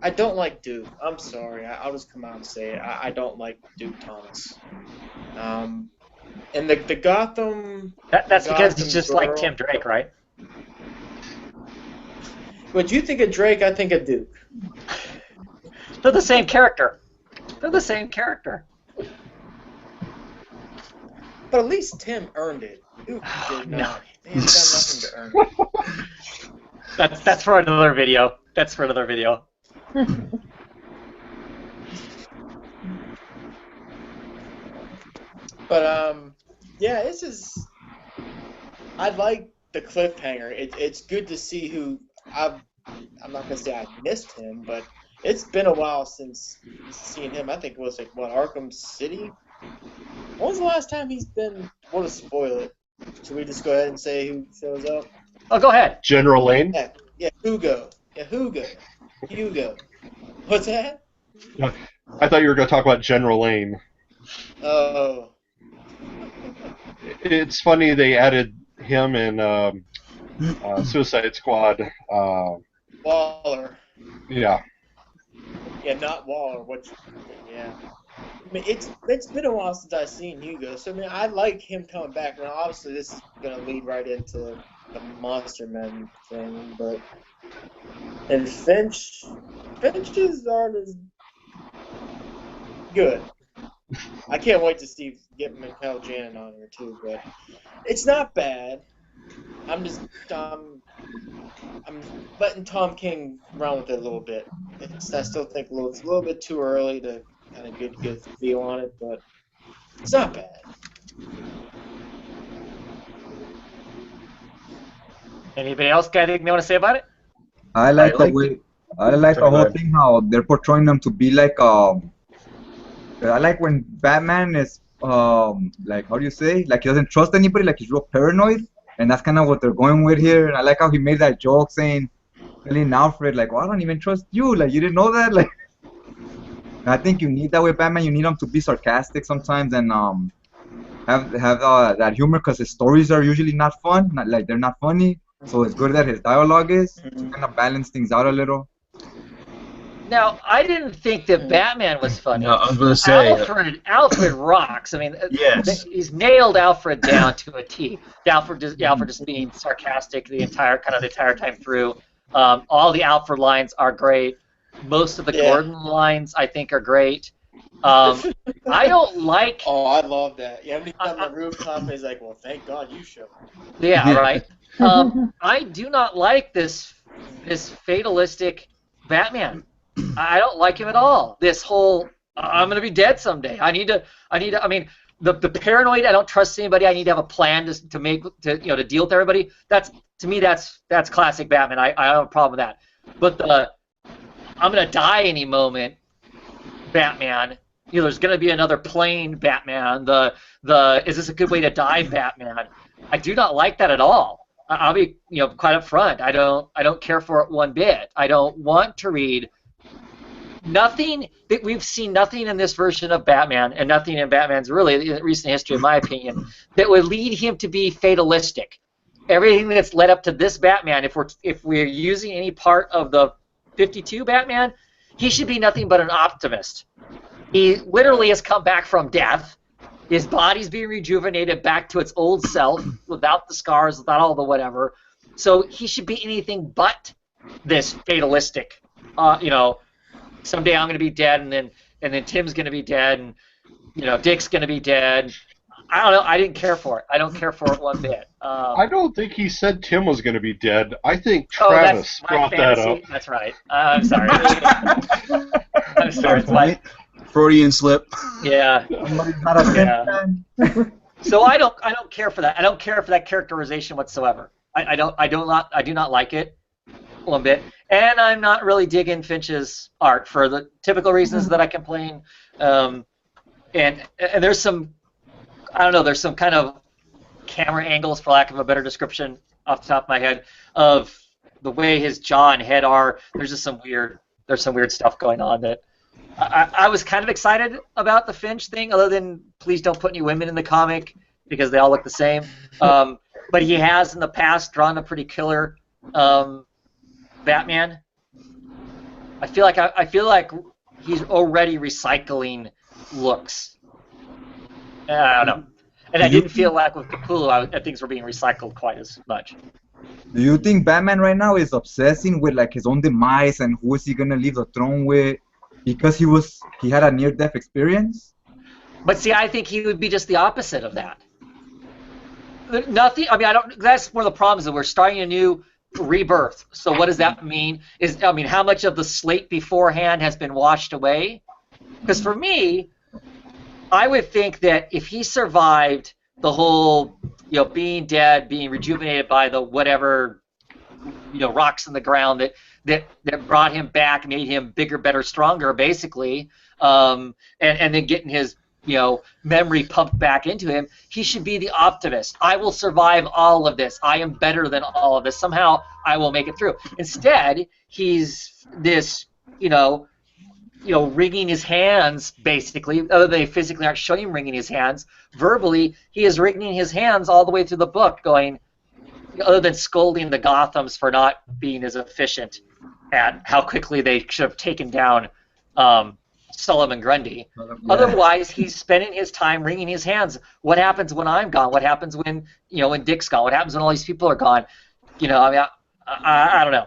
I don't like Duke. I'm sorry. I'll just come out and say it. I don't like Duke Thomas. And the Gotham. That's because he's Gotham just like girl- Tim Drake, right? What you think of Drake, I think of Duke. They're the same character. They're the same character. But at least Tim earned it. Duke did No. not. He has done nothing to earn it. That's for another video. That's for another video. But yeah, this is. I like the cliffhanger. It's good to see who I'm not gonna say I missed him, but it's been a while since seeing him. I think it was Arkham City. When was the last time he's been? We'll just spoil it. Should we just go ahead and say who shows up? Oh, go ahead. General Lane? Yeah, Hugo. Yeah, Hugo. What's that? I thought you were going to talk about General Lane. Oh. It's funny they added him in Suicide Squad. Waller. Yeah. Yeah, not Waller. Yeah. I mean, it's been a while since I've seen Hugo, so I mean, I like him coming back. Now, obviously, this is gonna lead right into the Monster Men thing, but Finch's art is good. I can't wait to get Michael Janin on here too, but it's not bad. I'm letting Tom King run with it a little bit. I still think it's a little bit too early to kind of get a good feel on it, but it's not bad. Anybody else got anything they want to say about it? I like the Sorry, whole go thing how they're portraying them to be like I like when Batman is like, how do you say, like he doesn't trust anybody, like he's real paranoid, and that's kind of what they're going with here. And I like how he made that joke telling Alfred like, well, I don't even trust you, like you didn't know that, like. I think you need that with Batman. You need him to be sarcastic sometimes and have that humor, because his stories are usually not fun, they're not funny. So it's good that his dialogue is to kind of balance things out a little. Now, I didn't think that Batman was funny. No, I was going to say. Alfred rocks. I mean, Yes. he's nailed Alfred down to a T. Alfred just being sarcastic the entire time through. All the Alfred lines are great. Most of the Gordon lines, I think, are great. I don't like. Oh, I love that. Yeah, when he's on the rooftop, he's like, "Well, thank God you showed up." Yeah, right. I do not like this fatalistic Batman. I don't like him at all. This whole I'm gonna be dead someday. I mean, the paranoid. I don't trust anybody. I need to have a plan to deal with everybody. To me that's classic Batman. I don't have a problem with that. But the I'm gonna die any moment Batman. There's gonna be another plane Batman. The is this a good way to die Batman? I do not like that at all. I'll be quite upfront. I don't care for it one bit. I don't want to read nothing that we've seen nothing in this version of Batman and nothing in Batman's really recent history, in my opinion, that would lead him to be fatalistic. Everything that's led up to this Batman, if we're using any part of the 52 Batman, he should be nothing but an optimist. He literally has come back from death. His body's being rejuvenated back to its old self without the scars, without all the whatever. So he should be anything but this fatalistic. Someday I'm going to be dead, and then Tim's going to be dead, and Dick's going to be dead. I don't know. I didn't care for it. I don't care for it one bit. I don't think he said Tim was going to be dead. I think Travis brought that up. That's right. I'm sorry. I'm sorry. It's my Freudian slip. Yeah. Yeah. So I don't care for that. I don't care for that characterization whatsoever. I do not like it one bit. And I'm not really digging Finch's art for the typical reasons that I complain. And there's some, I don't know, there's some kind of camera angles, for lack of a better description, off the top of my head, of the way his jaw and head are. There's some weird stuff going on that I was kind of excited about the Finch thing, other than please don't put any women in the comic because they all look the same. But he has in the past drawn a pretty killer Batman. I feel like he's already recycling looks. I don't know. And I didn't feel like with Capullo things were being recycled quite as much. Do you think Batman right now is obsessing with like his own demise and who is he gonna leave the throne with because he had a near-death experience? But see, I think he would be just the opposite of that. Nothing. I mean, that's one of the problems that we're starting a new rebirth. So what does that mean? How much of the slate beforehand has been washed away? Because for me, I would think that if he survived the whole, being dead, being rejuvenated by the whatever, rocks in the ground that brought him back, made him bigger, better, stronger, basically, and then getting his memory pumped back into him, he should be the optimist. I will survive all of this. I am better than all of this. Somehow I will make it through. Instead, he's this, wringing his hands, basically, other than they physically aren't showing him wringing his hands. Verbally, he is wringing his hands all the way through the book, going, other than scolding the Gothams for not being as efficient at how quickly they should have taken down Solomon Grundy. Yeah. Otherwise, he's spending his time wringing his hands. What happens when I'm gone? What happens when when Dick's gone? What happens when all these people are gone? I don't know.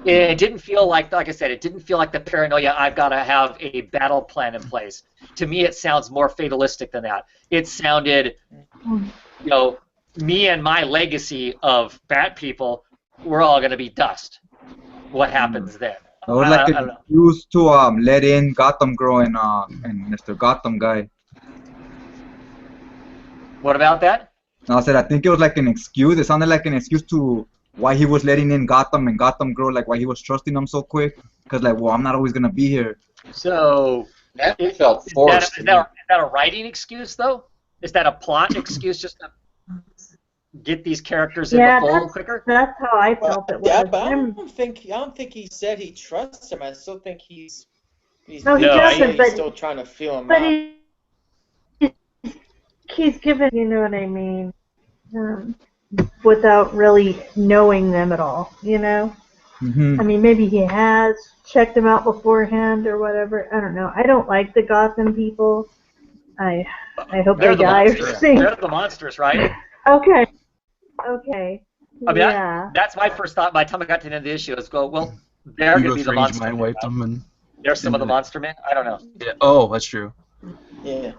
It didn't feel like I said, it didn't feel like the paranoia. I've got to have a battle plan in place. To me, it sounds more fatalistic than that. It sounded, me and my legacy of bad people, we're all going to be dust. What happens then? I would like an excuse to let in Gotham Girl and Mr. Gotham guy. What about that? No, I said I think it was like an excuse. It sounded like an excuse to why he was letting in Gotham and Gotham Girl, like why he was trusting them so quick. Because I'm not always gonna be here. So that felt forced. Is that a writing excuse though? Is that a plot excuse just to get these characters in the fold quicker? That's how I felt it was. Yeah, but I don't think he said he trusts him. I still think he's no, he doesn't, but still trying to feel him but out. He's given, you know what I mean, without really knowing them at all, Mm-hmm. I mean, maybe he has checked them out beforehand or whatever. I don't know. I don't like the Gotham people. I hope they die or something. They're the monsters, right? Okay. I mean, yeah. That's my first thought. By the time I got to the end of the issue, is they're going to be the monster men. Wipe them and they're some of the monster men. I don't know. Yeah. Oh, that's true. Yeah.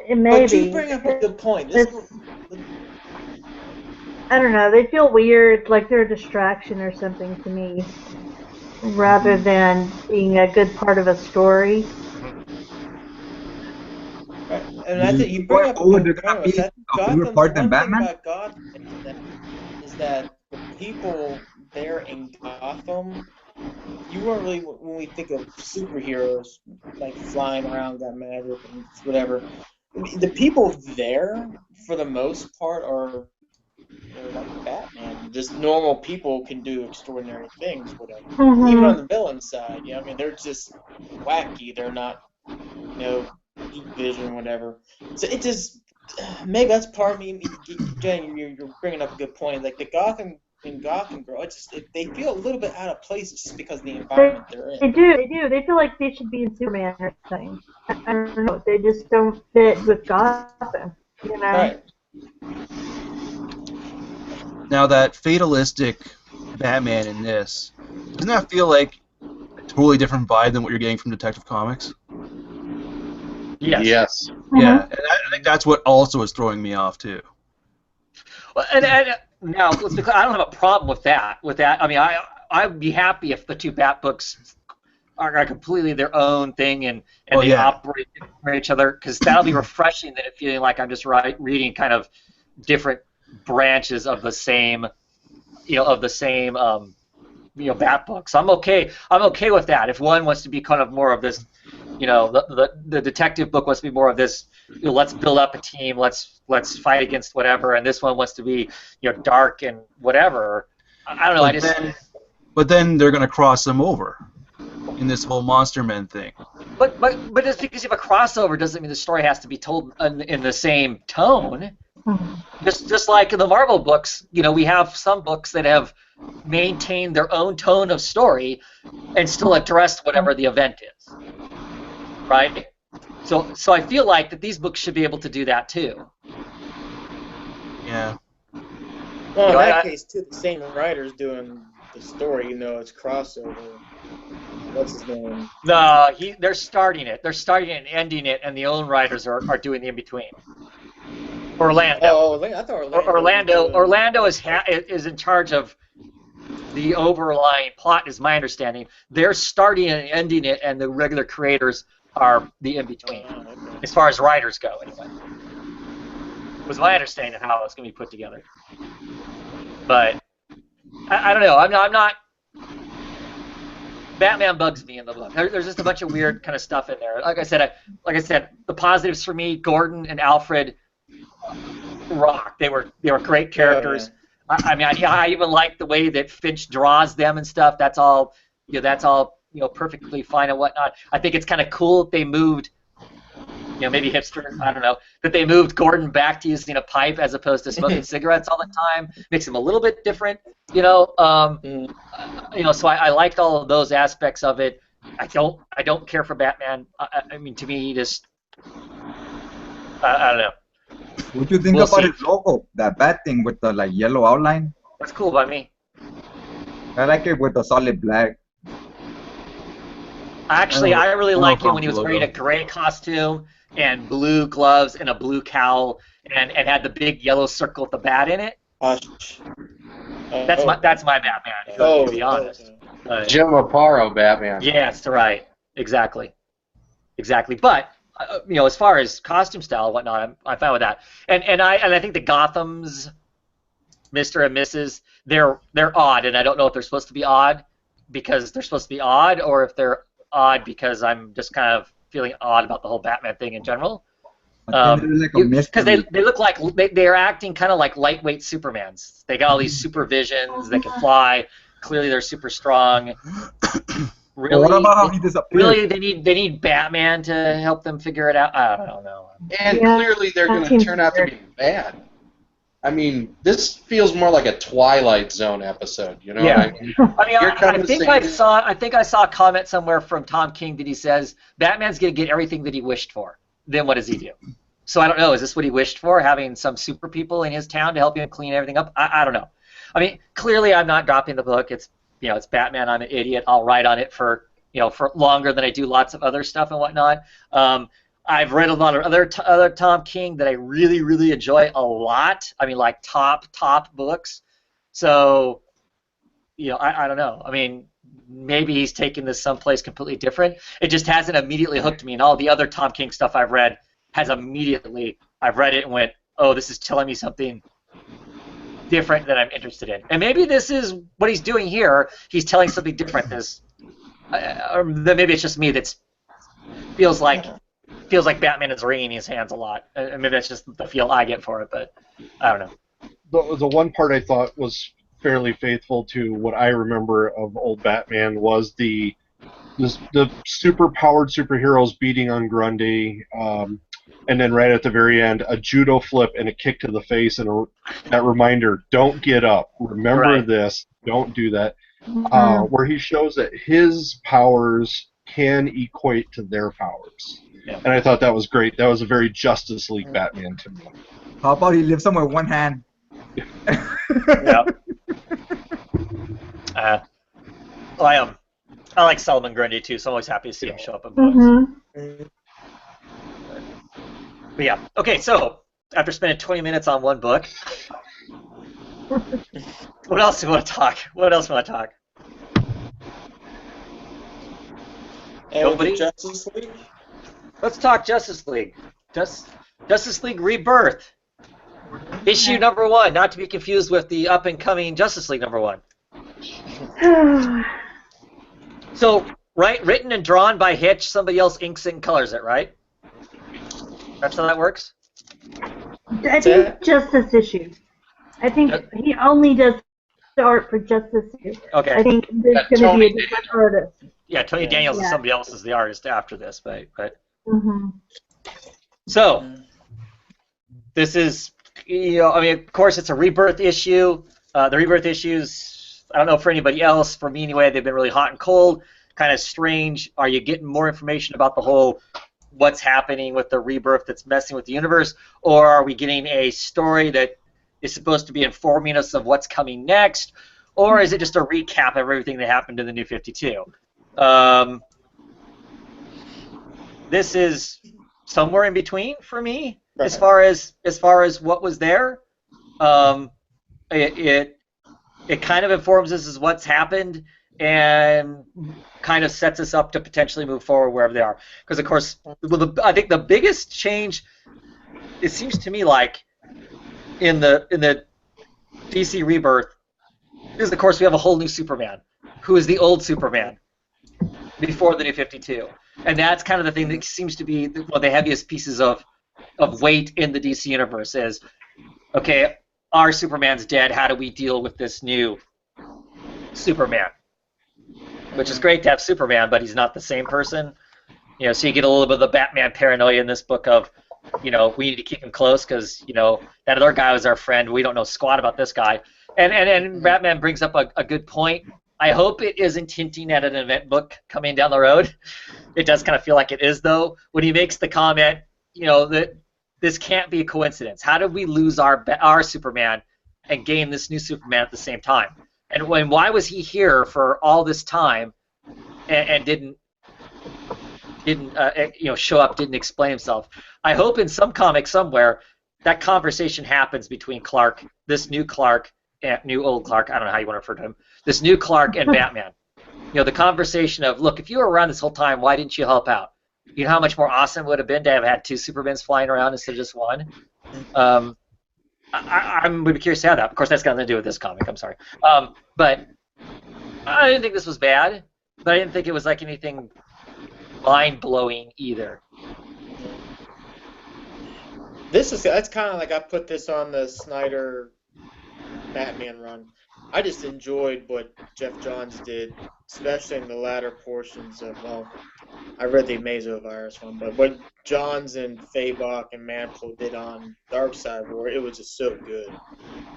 Maybe. But you bring up a good point. I don't know. They feel weird, like they're a distraction or something to me, rather than being a good part of a story. And I think you bring up a Oh, good they're gonna point. be That a bigger Gotham's part than one thing Batman? about Gotham is that the people there in Gotham, you weren't really, when we think of superheroes like flying around, got magic and whatever. The people there, for the most part, they're like Batman. Just normal people can do extraordinary things, whatever. Mhm. Even on the villain side, I mean, they're just wacky. They're not, heat vision, whatever. So it just, maybe that's part of me. Jen, you're bringing up a good point. Like the Gotham Girl, they feel a little bit out of place just because of the environment they're in. They do. They feel like they should be in Superman or something. I don't know. They just don't fit with Gotham. Right. Now that fatalistic Batman in this, doesn't that feel like a totally different vibe than what you're getting from Detective Comics? Yes. Yes. Yeah, and I think that's what also is throwing me off too. Well, and now let's be clear, I don't have a problem with that. I mean, I'd be happy if the two Bat books are completely their own thing and they operate for each other, because that'll be refreshing than it feeling like I'm just reading kind of different branches of the same, Bat book. So I'm okay with that. If one wants to be kind of more of this, the detective book wants to be more of this, let's build up a team, let's fight against whatever, and this one wants to be, dark and whatever. I don't know. But then they're gonna cross them over in this whole Monster Men thing. But just because you have a crossover doesn't mean the story has to be told in the same tone. Just like in the Marvel books, we have some books that have maintained their own tone of story and still addressed whatever the event is, right? So I feel like that these books should be able to do that too. Yeah. Well, in that case, too, the same writer's doing the story, it's crossover. What's his name? No, they're starting it. They're starting it and ending it, and the own writers are doing the in between. Orlando. Oh, I thought Orlando is in charge of the overlying plot, is my understanding. They're starting and ending it, and the regular creators are the in between, as far as writers go, anyway. Was my understanding of how it's going to be put together. But I don't know. I'm not. Batman bugs me in the book. There's just a bunch of weird kind of stuff in there. Like I said, the positives for me, Gordon and Alfred rock. They were great characters. I mean, I even like the way that Finch draws them and stuff. That's all perfectly fine and whatnot. I think it's kind of cool that they moved, maybe hipster, I don't know, that they moved Gordon back to using a pipe as opposed to smoking cigarettes all the time. Makes him a little bit different, So I liked all of those aspects of it. I don't care for Batman. I mean, to me, he just, I don't know. What do you think about his logo? That bat thing with the yellow outline? That's cool by me. I like it with the solid black. Actually, I really like it when he was wearing a gray costume and blue gloves and a blue cowl and had the big yellow circle with the bat in it. That's my Batman, to be honest. Jim Aparo Batman. Yes, right. Exactly. But as far as costume style and whatnot, I'm fine with that. And I think the Gotham's Mr. and Mrs. they're odd, and I don't know if they're supposed to be odd because they're supposed to be odd, or if they're odd because I'm just kind of feeling odd about the whole Batman thing in general. Because they look like they're acting kind of like lightweight Supermans. They got all these supervisions. They can fly. Clearly, they're super strong. Really, what about how he disappeared? Really, they need Batman to help them figure it out. I don't know. And clearly, they're going to turn out to be bad. I mean, this feels more like a Twilight Zone episode. You know what I mean? I think I saw a comment somewhere from Tom King that he says Batman's going to get everything that he wished for. Then what does he do? So I don't know. Is this what he wished for? Having some super people in his town to help him clean everything up? I don't know. I mean, clearly I'm not dropping the book. It's it's Batman. I'm an idiot. I'll write on it for longer than I do lots of other stuff and whatnot. I've read a lot of other Tom King that I really, really enjoy a lot. I mean, like top books. So, I don't know. I mean, maybe he's taking this someplace completely different. It just hasn't immediately hooked me, and all the other Tom King stuff I've read has immediately, I've read it and went, oh, this is telling me something different that I'm interested in. And maybe this is what he's doing here. He's telling something different. Or maybe it's just me that feels like Batman is wringing his hands a lot. Maybe that's just the feel I get for it, but I don't know. The one part I thought was fairly faithful to what I remember of old Batman was the super-powered superheroes beating on Grundy, and then right at the very end, a judo flip and a kick to the face, and that reminder, don't get up. Remember this. Don't do that. Where he shows that his powers can equate to their powers. Yeah. And I thought that was great. That was a very Justice League Batman to me. How about he lives somewhere with one hand? Yeah. I like Solomon Grundy too, so I'm always happy to see him show up in books. But yeah. Okay, so after spending 20 minutes on one book, what else do you want to talk? And with Nobody? the Justice League? Let's talk Justice League. Justice League Rebirth. Issue number 1, not to be confused with the up-and-coming Justice League number 1. So, right, written and drawn by Hitch, somebody else inks it and colors it, right? That's how that works? I think just this issue. I think he only does the art for just this issue. Okay. I think there's going to be a different artist. Yeah, Tony Daniels is somebody else is the artist after this, but So, this is, of course it's a Rebirth issue. The Rebirth issues, I don't know for anybody else, for me anyway, they've been really hot and cold, kind of strange. Are you getting more information about the whole what's happening with the Rebirth that's messing with the universe, or are we getting a story that is supposed to be informing us of what's coming next, or is it just a recap of everything that happened in the New 52? This is somewhere in between for me, as far as what was there. It kind of informs us as what's happened and kind of sets us up to potentially move forward wherever they are. Because of course, I think the biggest change, it seems to me like in the DC Rebirth, is of course we have a whole new Superman, who is the old Superman before the New 52. And that's kind of the thing that seems to be one of the heaviest pieces of weight in the DC universe is, okay, our Superman's dead, how do we deal with this new Superman? Which is great to have Superman, but he's not the same person. So you get a little bit of the Batman paranoia in this book of, we need to keep him close because, that other guy was our friend. We don't know squat about this guy. And Batman brings up a good point. I hope it isn't hinting at an event book coming down the road. It does kind of feel like it is, though, when he makes the comment, that this can't be a coincidence. How did we lose our Superman and gain this new Superman at the same time? And why was he here for all this time and didn't show up, didn't explain himself? I hope in some comic somewhere that conversation happens between Clark, this new Clark, and new old Clark, I don't know how you want to refer to him, this new Clark and Batman. The conversation of, look, if you were around this whole time, why didn't you help out? You know how much more awesome it would have been to have had 2 Supermans flying around instead of just one? I'm really curious to have that. Of course, that's got nothing to do with this comic. I'm sorry. But I didn't think this was bad, but I didn't think it was like anything mind-blowing either. That's kind of like I put this on the Snyder Batman run. I just enjoyed what Jeff Johns did, especially in the latter portions of, I read the Mesovirus one, but what Johns and Fabok and Mantle did on Darkseid War, it was just so good.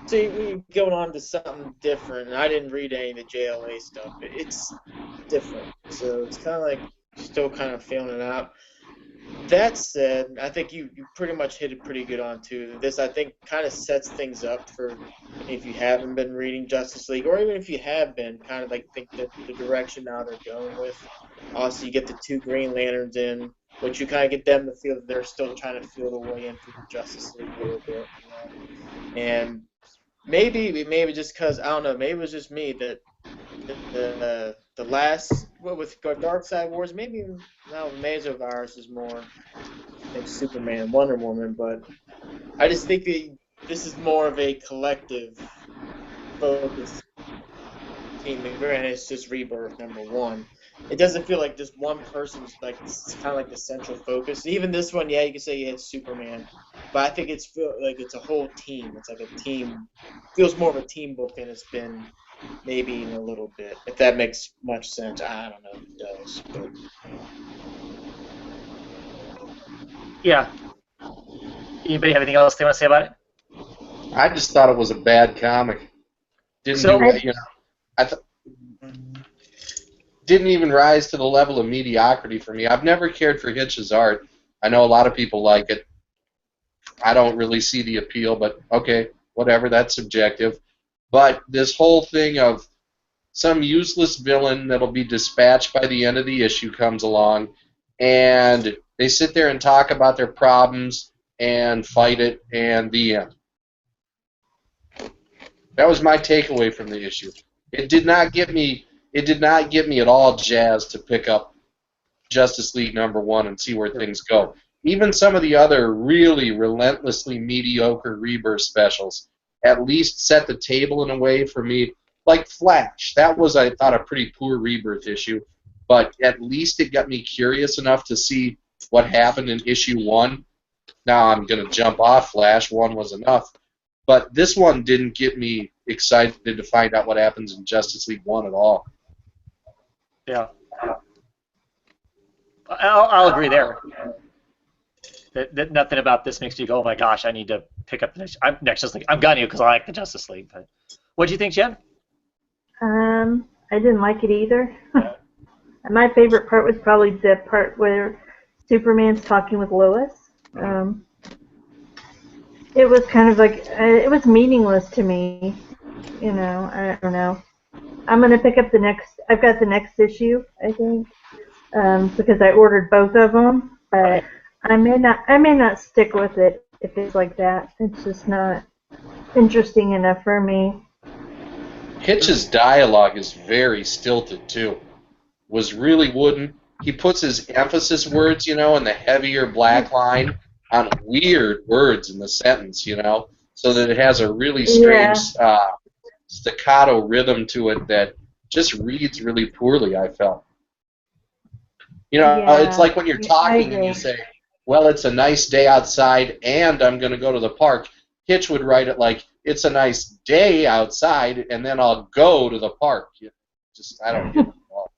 See, we going on to something different, and I didn't read any of the JLA stuff. It's different, so it's kind of like still kind of feeling it out. That said, I think you pretty much hit it pretty good on too. This, I think, kind of sets things up for if you haven't been reading Justice League, or even if you have been, kind of like think that the direction now they're going with. Also, you get the 2 Green Lanterns in, which you kind of get them to feel that they're still trying to feel their way into the Justice League a little bit. And maybe just because, I don't know, maybe it was just me that the last, with Darkseid Wars, maybe now Mesovirus is more like Superman and Wonder Woman, but I just think that this is more of a collective focus team. And granted, it's just Rebirth #1. It doesn't feel like just one person's like kind of like the central focus. Even this one, yeah, you can say it's Superman, but I think it's feel like it's a whole team. It's like a team. Feels more of a team book than it's been maybe in a little bit. If that makes much sense, I don't know if it does. But Yeah. Anybody have anything else they want to say about it? I just thought it was a bad comic. Didn't So- do, you know, didn't even rise to the level of mediocrity for me. I've never cared for Hitch's art. I know a lot of people like it. I don't really see the appeal, but okay, whatever, that's subjective. But this whole thing of some useless villain that'll be dispatched by the end of the issue comes along, and they sit there and talk about their problems and fight it, and the end. That was my takeaway from the issue. It did not get me at all jazzed to pick up Justice League #1 and see where things go. Even some of the other really relentlessly mediocre Rebirth specials at least set the table in a way for me, like Flash. That was, I thought, a pretty poor Rebirth issue, but at least it got me curious enough to see what happened in issue 1. Now I'm going to jump off Flash. 1 was enough. But this one didn't get me excited to find out what happens in Justice League 1 at all. Yeah. I'll agree there. That nothing about this makes you go, oh my gosh, I need to pick up the next Justice League. I'm gunning you because I like the Justice League. But what do you think, Jen? I didn't like it either. My favorite part was probably the part where Superman's talking with Lois. It was kind of like, it was meaningless to me. You know, I don't know. I'm going to pick up I've got the next issue, I think, because I ordered both of them, but I may not stick with it if it's like that. It's just not interesting enough for me. Hitch's dialogue is very stilted, too. Was really wooden. He puts his emphasis words, you know, in the heavier black line on weird words in the sentence, you know, so that it has a really strange staccato rhythm to it that just reads really poorly, I felt. You know, it's like when you're talking and you say, well, it's a nice day outside and I'm going to go to the park. Hitch would write it like, it's a nice day outside and then I'll go to the park. I don't get it at all.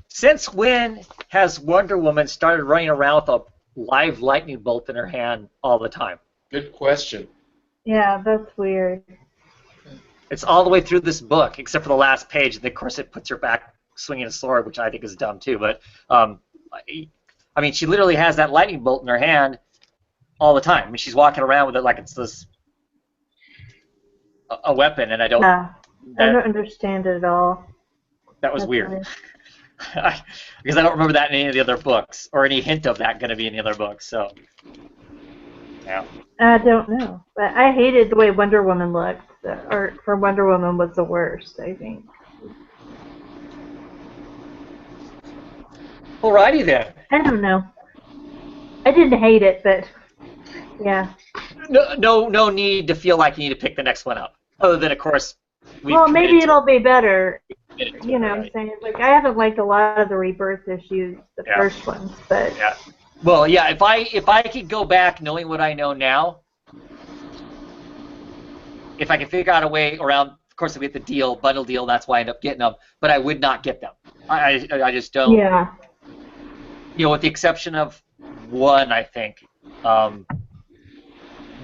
Since when has Wonder Woman started running around with a live lightning bolt in her hand all the time? Good question. Yeah, that's weird. It's all the way through this book, except for the last page, and of course it puts her back swinging a sword, which I think is dumb too. But I mean, she literally has that lightning bolt in her hand all the time. I mean, she's walking around with it like it's a weapon, and I don't. I don't understand it at all. That was That's weird. weird. Because I don't remember that in any of the other books, or any hint of that going to be in the other books. So, yeah. I don't know, but I hated the way Wonder Woman looked. The art for Wonder Woman was the worst, I think. Alrighty then. I don't know. I didn't hate it, but yeah. No need to feel like you need to pick the next one up. Other than, of course, Well, maybe it'll be better. You know what I'm right? saying? Like, I haven't liked a lot of the Rebirth issues, the first ones, but Yeah. Well, yeah. If I could go back, knowing what I know now, if I could figure out a way around, of course, we get the deal, bundle deal. That's why I end up getting them. But I would not get them. I just don't. yeah. You know, with the exception of one, I think,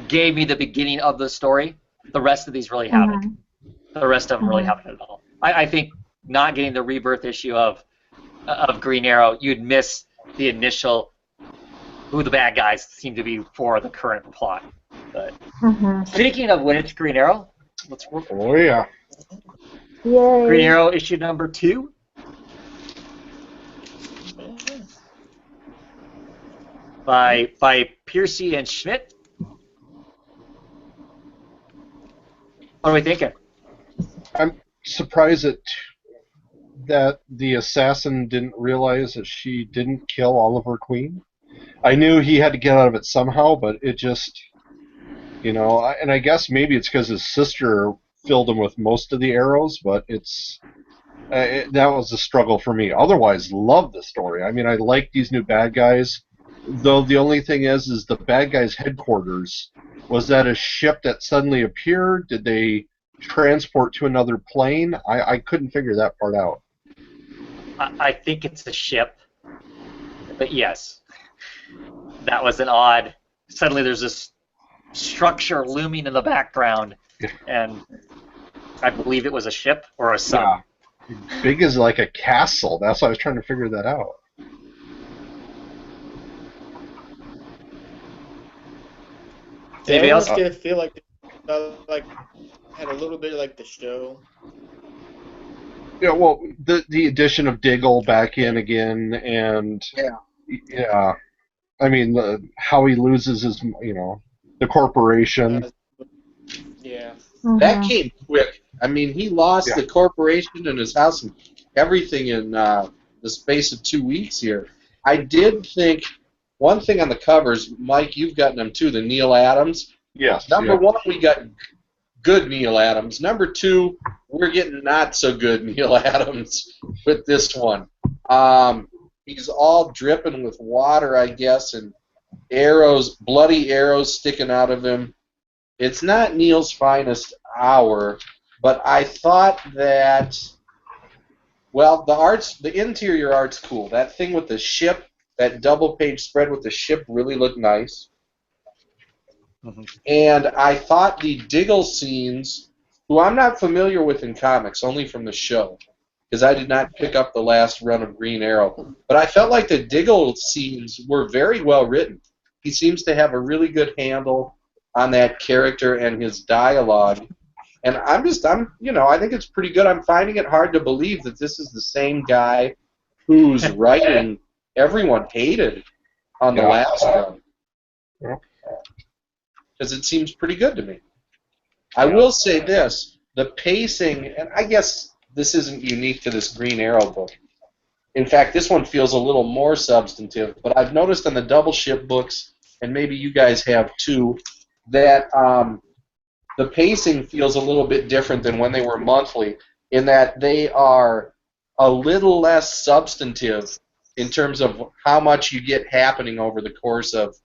gave me the beginning of the story. The rest of these really haven't. The rest of them really haven't at all. I think not getting the Rebirth issue of Green Arrow, you'd miss the initial who the bad guys seem to be for the current plot. But speaking of when it's Green Arrow, Oh, yeah. Yay. Green Arrow issue number 2. By Piercy and Schmidt. What are we thinking? I'm surprised that the assassin didn't realize that she didn't kill Oliver Queen. I knew he had to get out of it somehow, but it just, and I guess maybe it's because his sister filled him with most of the arrows, but that was a struggle for me. Otherwise, love the story. I mean, I like these new bad guys, though the only thing is the bad guys' headquarters, was that a ship that suddenly appeared? Did they transport to another plane? I couldn't figure that part out. I think it's a ship, but yes, that was an odd. Suddenly, there's this structure looming in the background, and I believe it was a ship or a sun. Yeah. Big as like a castle. That's why I was trying to figure that out. Anybody else? Did it feel like had a little bit like the show? Yeah, well, the addition of Diggle back in again, and yeah, I mean how he loses his, the corporation. Yeah. That came quick. I mean, he lost the corporation and his house and everything in the space of 2 weeks here. I did think one thing on the covers, Mike, you've gotten them too, the Neil Adams. Yes. Number one, we got good Neil Adams. Number two, we're getting not so good Neil Adams with this one. He's all dripping with water, I guess, and arrows, bloody arrows sticking out of him. It's not Neil's finest hour, but I thought that, well, the interior art's cool. That thing with the ship, that double-page spread with the ship really looked nice. Mm-hmm. And I thought the Diggle scenes, who I'm not familiar with in comics, only from the show, because I did not pick up the last run of Green Arrow, but I felt like the Diggle scenes were very well written. He seems to have a really good handle on that character and his dialogue. And I think it's pretty good. I'm finding it hard to believe that this is the same guy whose writing everyone hated on the last run. Because it seems pretty good to me. I will say this, the pacing, and I guess this isn't unique to this Green Arrow book. In fact, this one feels a little more substantive, but I've noticed on the double ship books, and maybe you guys have too, that the pacing feels a little bit different than when they were monthly, in that they are a little less substantive in terms of how much you get happening over the course of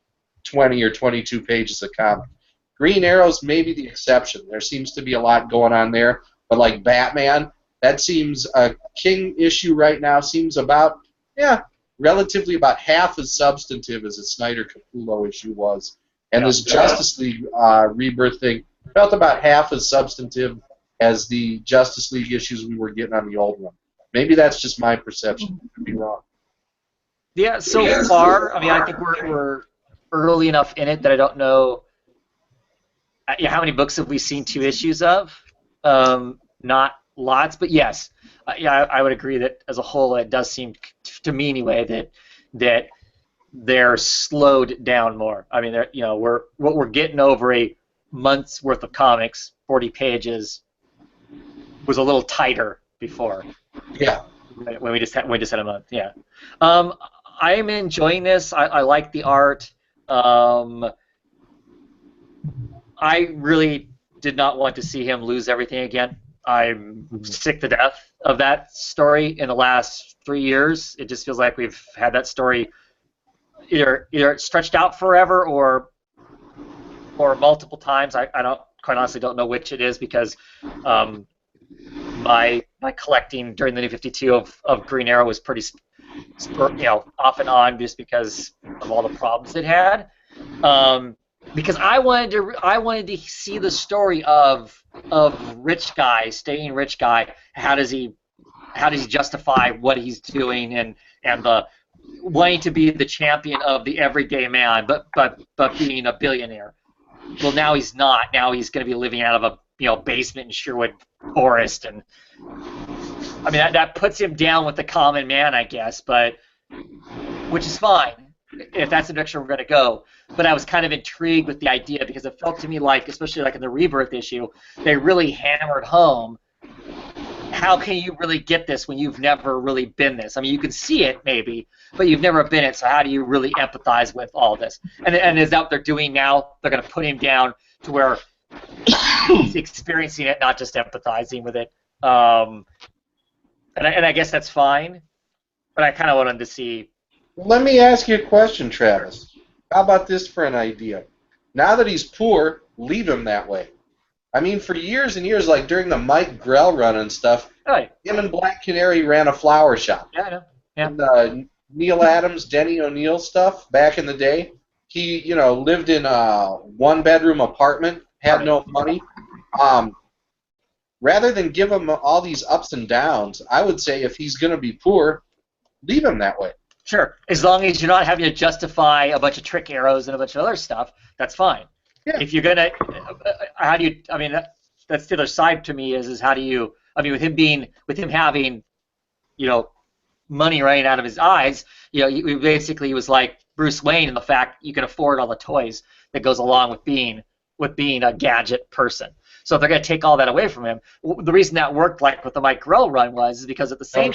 20 or 22 pages of comic. Green Arrow's maybe the exception. There seems to be a lot going on there, but like Batman, that seems a King issue right now seems about, relatively about half as substantive as a Snyder Capullo issue was. And this Justice League Rebirth thing felt about half as substantive as the Justice League issues we were getting on the old one. Maybe that's just my perception. I could be wrong. Yeah, so far, I mean, I think we're early enough in it that I don't know how many books have we seen 2 issues of. Not lots, but yes, I would agree that as a whole, it does seem to me anyway that they're slowed down more. I mean, we're getting over a month's worth of comics, 40 pages, was a little tighter before. Yeah. When we just had a month. Yeah. I am enjoying this. I like the art. I really did not want to see him lose everything again. I'm sick to death of that story in the last 3 years. It just feels like we've had that story either stretched out forever or multiple times. I don't quite honestly don't know which it is because my collecting during the New 52 of Green Arrow was pretty off and on just because of all the problems it had. Because I wanted to see the story of rich guy staying rich guy. How does he justify what he's doing and the wanting to be the champion of the everyday man, but being a billionaire. Well, now he's not. Now he's going to be living out of a basement in Sherwood Forest, and I mean that puts him down with the common man, I guess, but which is fine if that's the direction we're going to go. But I was kind of intrigued with the idea because it felt to me like, especially like in the Rebirth issue, they really hammered home how can you really get this when you've never really been this? I mean, you can see it maybe, but you've never been it. So how do you really empathize with all this? And is that what they're doing now? They're going to put him down to where he's experiencing it, not just empathizing with it. And I guess that's fine, but I kind of wanted to see. Let me ask you a question, Travis. How about this for an idea? Now that he's poor, leave him that way. I mean, for years and years, like during the Mike Grell run and stuff, Right. him and Black Canary ran a flower shop. Yeah, I know. Yeah. And Neil Adams, Denny O'Neil stuff back in the day, he, lived in a one-bedroom apartment, had no money. Rather than give him all these ups and downs, I would say if he's going to be poor, leave him that way. Sure. As long as you're not having to justify a bunch of trick arrows and a bunch of other stuff, that's fine. Yeah. If you're gonna, how do you? I mean, that's the other side to me is how do you? I mean, with him having, money running out of his eyes, he basically was like Bruce Wayne in the fact you can afford all the toys that goes along with being a gadget person. So if they're going to take all that away from him, the reason that worked like with the Mike Grell run was because at the same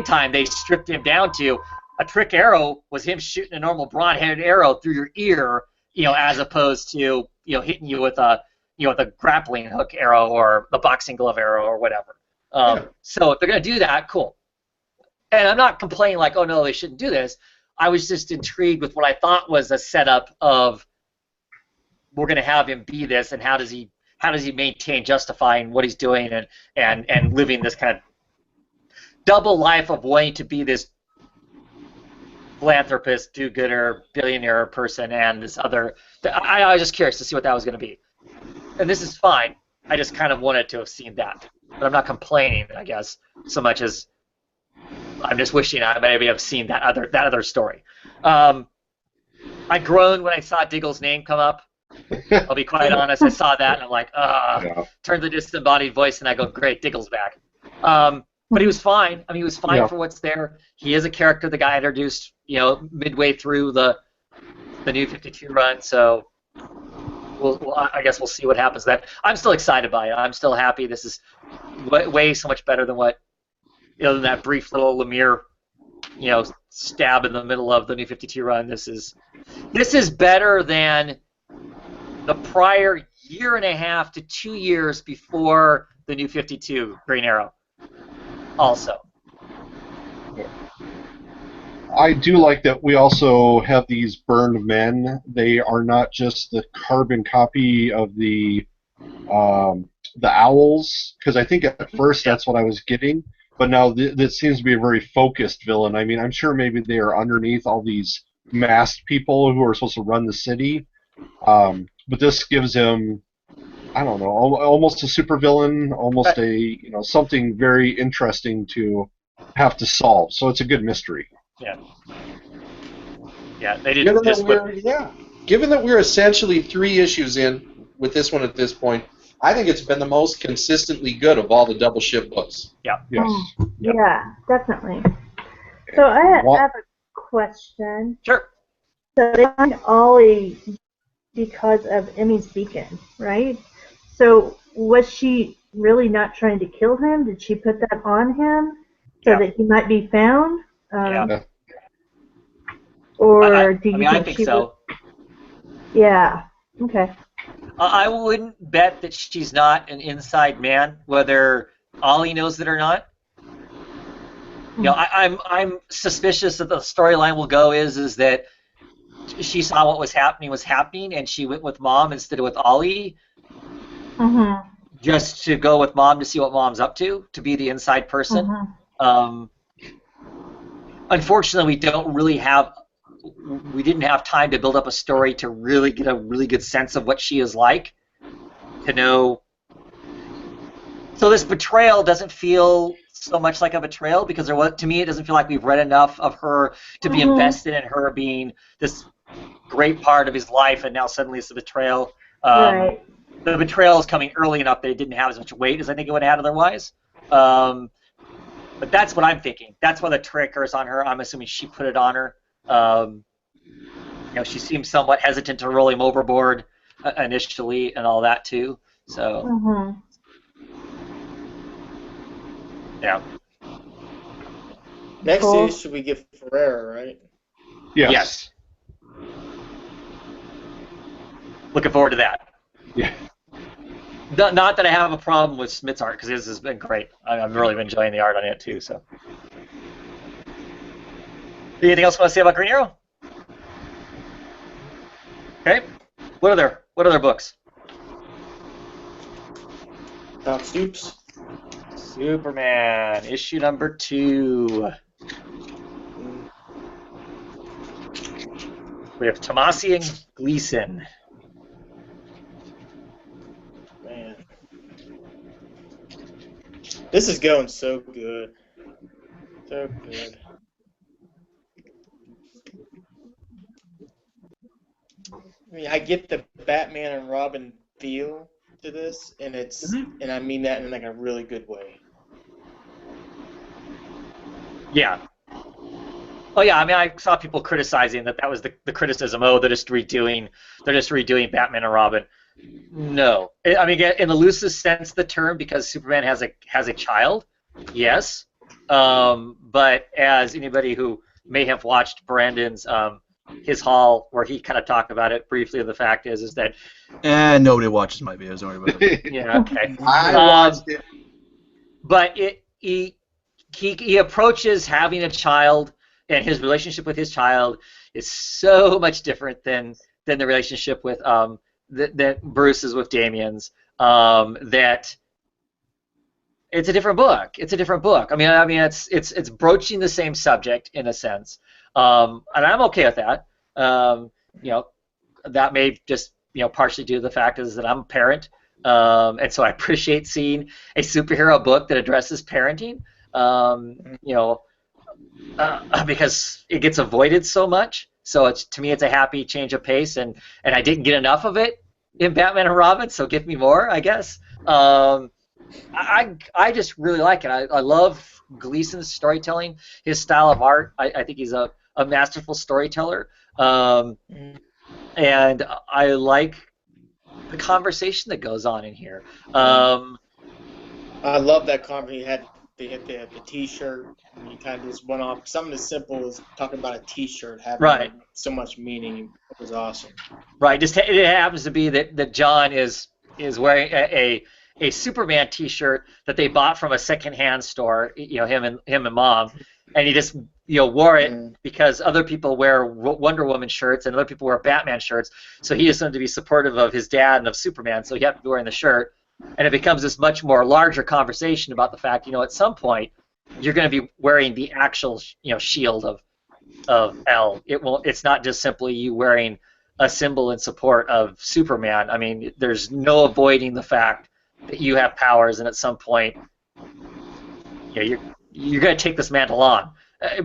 time they stripped him down to a trick arrow was him shooting a normal broad-headed arrow through your ear, as opposed to hitting you with a grappling hook arrow or the boxing glove arrow or whatever. So if they're going to do that, cool. And I'm not complaining like, oh no, they shouldn't do this. I was just intrigued with what I thought was a setup of we're going to have him be this, and how does he maintain justifying what he's doing and living this kind of double life of wanting to be this philanthropist, do-gooder, billionaire person, and this other. I was just curious to see what that was going to be, and this is fine. I just kind of wanted to have seen that, but I'm not complaining, I guess, so much as I'm just wishing I maybe have seen that other story. I groaned when I saw Diggle's name come up. I'll be quite honest. I saw that and I'm like, turn the disembodied voice and I go, great, Diggle's back. But he was fine. I mean, he was fine for what's there. He is a character the guy introduced, midway through the New 52 run. So I guess we'll see what happens then. I'm still excited by it. I'm still happy. This is way so much better than than that brief little Lemire, stab in the middle of the New 52 run. This is better than the prior year and a half to 2 years before the New 52 Green Arrow. Also, I do like that we also have these burned men. They are not just the carbon copy of the owls, because I think at first that's what I was getting, but now this seems to be a very focused villain. I mean, I'm sure maybe they are underneath all these masked people who are supposed to run the city. But this gives him, I don't know, almost a supervillain, almost a something very interesting to have to solve. So it's a good mystery. Yeah. Yeah, they didn't. Given that we're essentially 3 issues in with this one at this point, I think it's been the most consistently good of all the double ship books. Yeah. Yes. Yep. Yeah, definitely. So I have a question. Sure. So they find Ollie because of Emmy's beacon, right? So was she really not trying to kill him? Did she put that on him so that he might be found? Or do you think I think she so. Yeah. Okay. I wouldn't bet that she's not an inside man, whether Ollie knows it or not. I'm suspicious that the storyline will go is that she saw what was happening, and she went with Mom instead of with Ollie, just to go with Mom to see what Mom's up to be the inside person. Unfortunately, we didn't have time to build up a story to really get a really good sense of what she is like, to know. So this betrayal doesn't feel so much like a betrayal, because to me it doesn't feel like we've read enough of her to be invested in her being this great part of his life, and now suddenly it's a betrayal. Right. The betrayal is coming early enough that it didn't have as much weight as I think it would have had otherwise. But that's what I'm thinking. That's why the trigger is on her. I'm assuming she put it on her. She seems somewhat hesitant to roll him overboard initially and all that too. So. Yeah. Next Cool. issue we get Ferrera, right? Yes. Looking forward to that. Yeah. Not that I have a problem with Smith's art, because his has been great. I've really been enjoying the art on it too. So, anything else you want to say about Green Arrow? Okay. What other books? Doc Stoops. Superman, issue number 2. We have Tomasi and Gleason. Man. This is going so good. So good. I mean, I get the Batman and Robin feel to this, and and I mean that in like a really good way. Yeah. Oh yeah, I mean, I saw people criticizing that was the criticism. Oh, they're just redoing Batman and Robin. No, I mean, in the loosest sense of the term, because Superman has a child. Yes, but as anybody who may have watched Brandon's his haul, where he kind of talked about it briefly, the fact is that. And nobody watches my videos. Don't worry about it. Yeah. Okay. I watched it. But he approaches having a child, and his relationship with his child is so much different than the relationship with that Bruce is with Damian's. That it's a different book. It's a different book. I mean, it's broaching the same subject in a sense, and I'm okay with that. That may just partially due to the fact is that I'm a parent, and so I appreciate seeing a superhero book that addresses parenting. Because it gets avoided so much. So to me, it's a happy change of pace, and I didn't get enough of it in Batman and Robin, so give me more, I guess. I just really like it. I love Gleason's storytelling, his style of art. I think he's a masterful storyteller, and I like the conversation that goes on in here. I love that conversation. They had the T-shirt, and you kind of just went off. Something as simple as talking about a T-shirt having so much meaning. It was awesome. Right. Just it happens to be that John is wearing a Superman T-shirt that they bought from a secondhand store. Him and Mom, and he just wore it because other people wear Wonder Woman shirts and other people wear Batman shirts. So he just wanted to be supportive of his dad and of Superman. So he happened to be wearing the shirt. And it becomes this much more larger conversation about the fact, at some point, you're going to be wearing the actual, shield of L. It's not just simply you wearing a symbol in support of Superman. I mean, there's no avoiding the fact that you have powers, and at some point, you're going to take this mantle on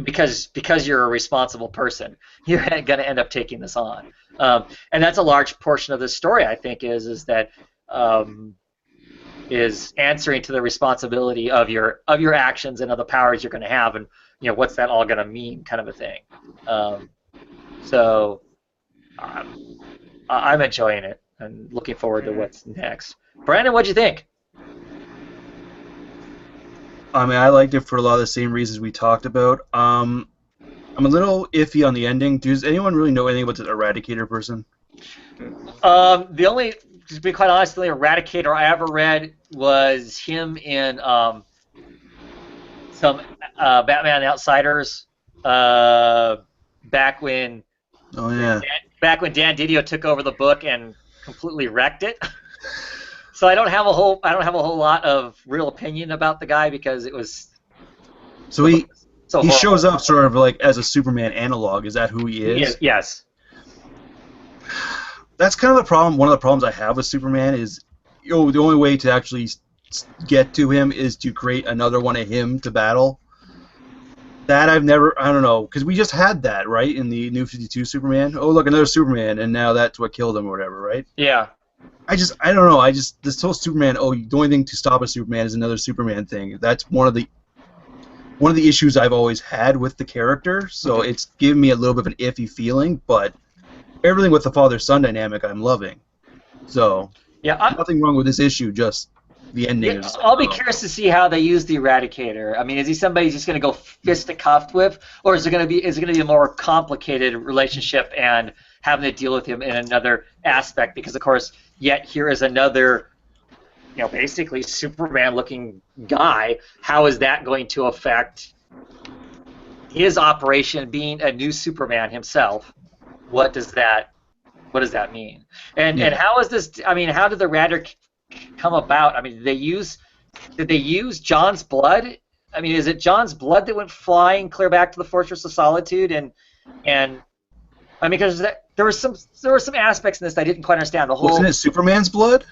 because you're a responsible person. You're going to end up taking this on, and that's a large portion of this story. I think is that. Is answering to the responsibility of your actions and of the powers you're going to have, and what's that all going to mean, kind of a thing. So I'm enjoying it and looking forward to what's next. Brandon, what'd you think? I mean, I liked it for a lot of the same reasons we talked about. I'm a little iffy on the ending. Does anyone really know anything about the Eradicator person? To be quite honest, the only Eradicator I ever read was him in some Batman Outsiders back when Dan Didio took over the book and completely wrecked it. So I don't have a whole lot of real opinion about the guy because it was. So he shows up sort of like as a Superman analog. Is that who he is? Yes. That's kind of the problem. One of the problems I have with Superman is, the only way to actually get to him is to create another one of him to battle. That I don't know, because we just had that, right, in the New 52 Superman. Oh, look, another Superman, and now that's what killed him or whatever, right? Yeah. I don't know. This whole Superman. Oh, the only thing to stop a Superman is another Superman thing. That's one of the issues I've always had with the character. So it's given me a little bit of an iffy feeling, but. Everything with the father-son dynamic I'm loving. So, yeah, nothing wrong with this issue, just the ending Yeah, is. I'll be curious to see how they use the Eradicator. I mean, is he somebody who's just going to go fisticuffed with, or is it going to be a more complicated relationship and having to deal with him in another aspect? Because of course, yet here is another, basically Superman-looking guy. How is that going to affect his operation, being a new Superman himself? What does that mean? And how is this? I mean, how did the Eradicator come about? I mean, did they use John's blood? I mean, is it John's blood that went flying clear back to the Fortress of Solitude? And I mean, because there were some aspects in this I didn't quite understand. The whole Wasn't it Superman's blood?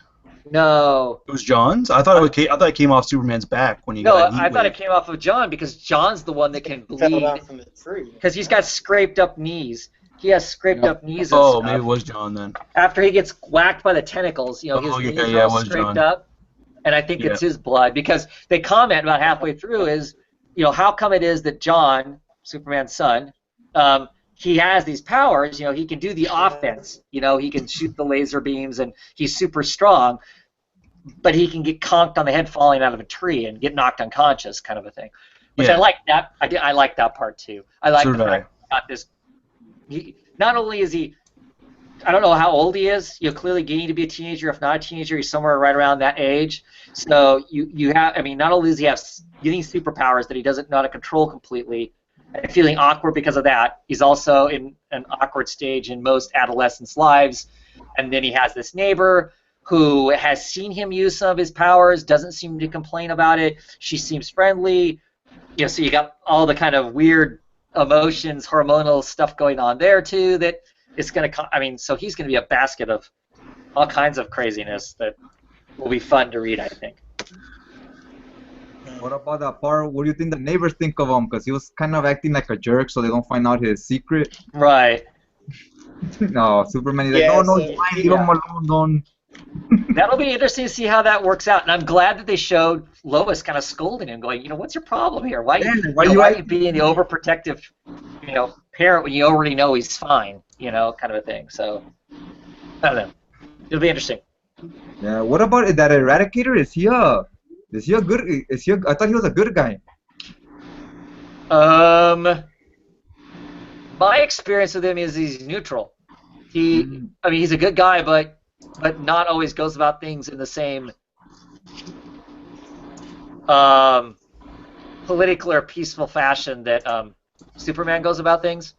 No. It was John's. I thought it came off Superman's back when he No, got I thought it came off of John because John's the one that can Fell bleed down from the tree. because he's got scraped up knees. He has scraped up knees and Oh, stuff. maybe it was John then. After he gets whacked by the tentacles, his Oh, knees yeah, are it all was scraped John. up. And I think it's his blood because they comment about halfway through is, how come it is that John, Superman's son, he has these powers, he can do the offense, he can shoot the laser beams and he's super strong, but he can get conked on the head falling out of a tree and get knocked unconscious kind of a thing. Which I like that. I like that part too. I like the fact he's got this. Not only is he, I don't know how old he is. Clearly getting to be a teenager. If not a teenager, he's somewhere right around that age. So you have, I mean, not only does he have getting superpowers that he doesn't know how to control completely, and feeling awkward because of that, he's also in an awkward stage in most adolescents' lives. And then he has this neighbor who has seen him use some of his powers, doesn't seem to complain about it. She seems friendly. So you got all the kind of weird emotions, hormonal stuff going on there too. That it's going to. I mean, so he's going to be a basket of all kinds of craziness that will be fun to read, I think. What about that part? What do you think the neighbors think of him? Because he was kind of acting like a jerk, so they don't find out his secret. Right. No, Superman is like, Yeah, no, so- it's fine, leave him alone, don't. That'll be interesting to see how that works out. And I'm glad that they showed Lois kind of scolding him, going, what's your problem here? Why are you being the overprotective, parent when you already know he's fine, kind of a thing. So, I don't know. It'll be interesting. Yeah. What about that Eradicator? Is he a good? I thought he was a good guy. My experience with him is he's neutral. He's a good guy, but not always goes about things in the same political or peaceful fashion that Superman goes about things.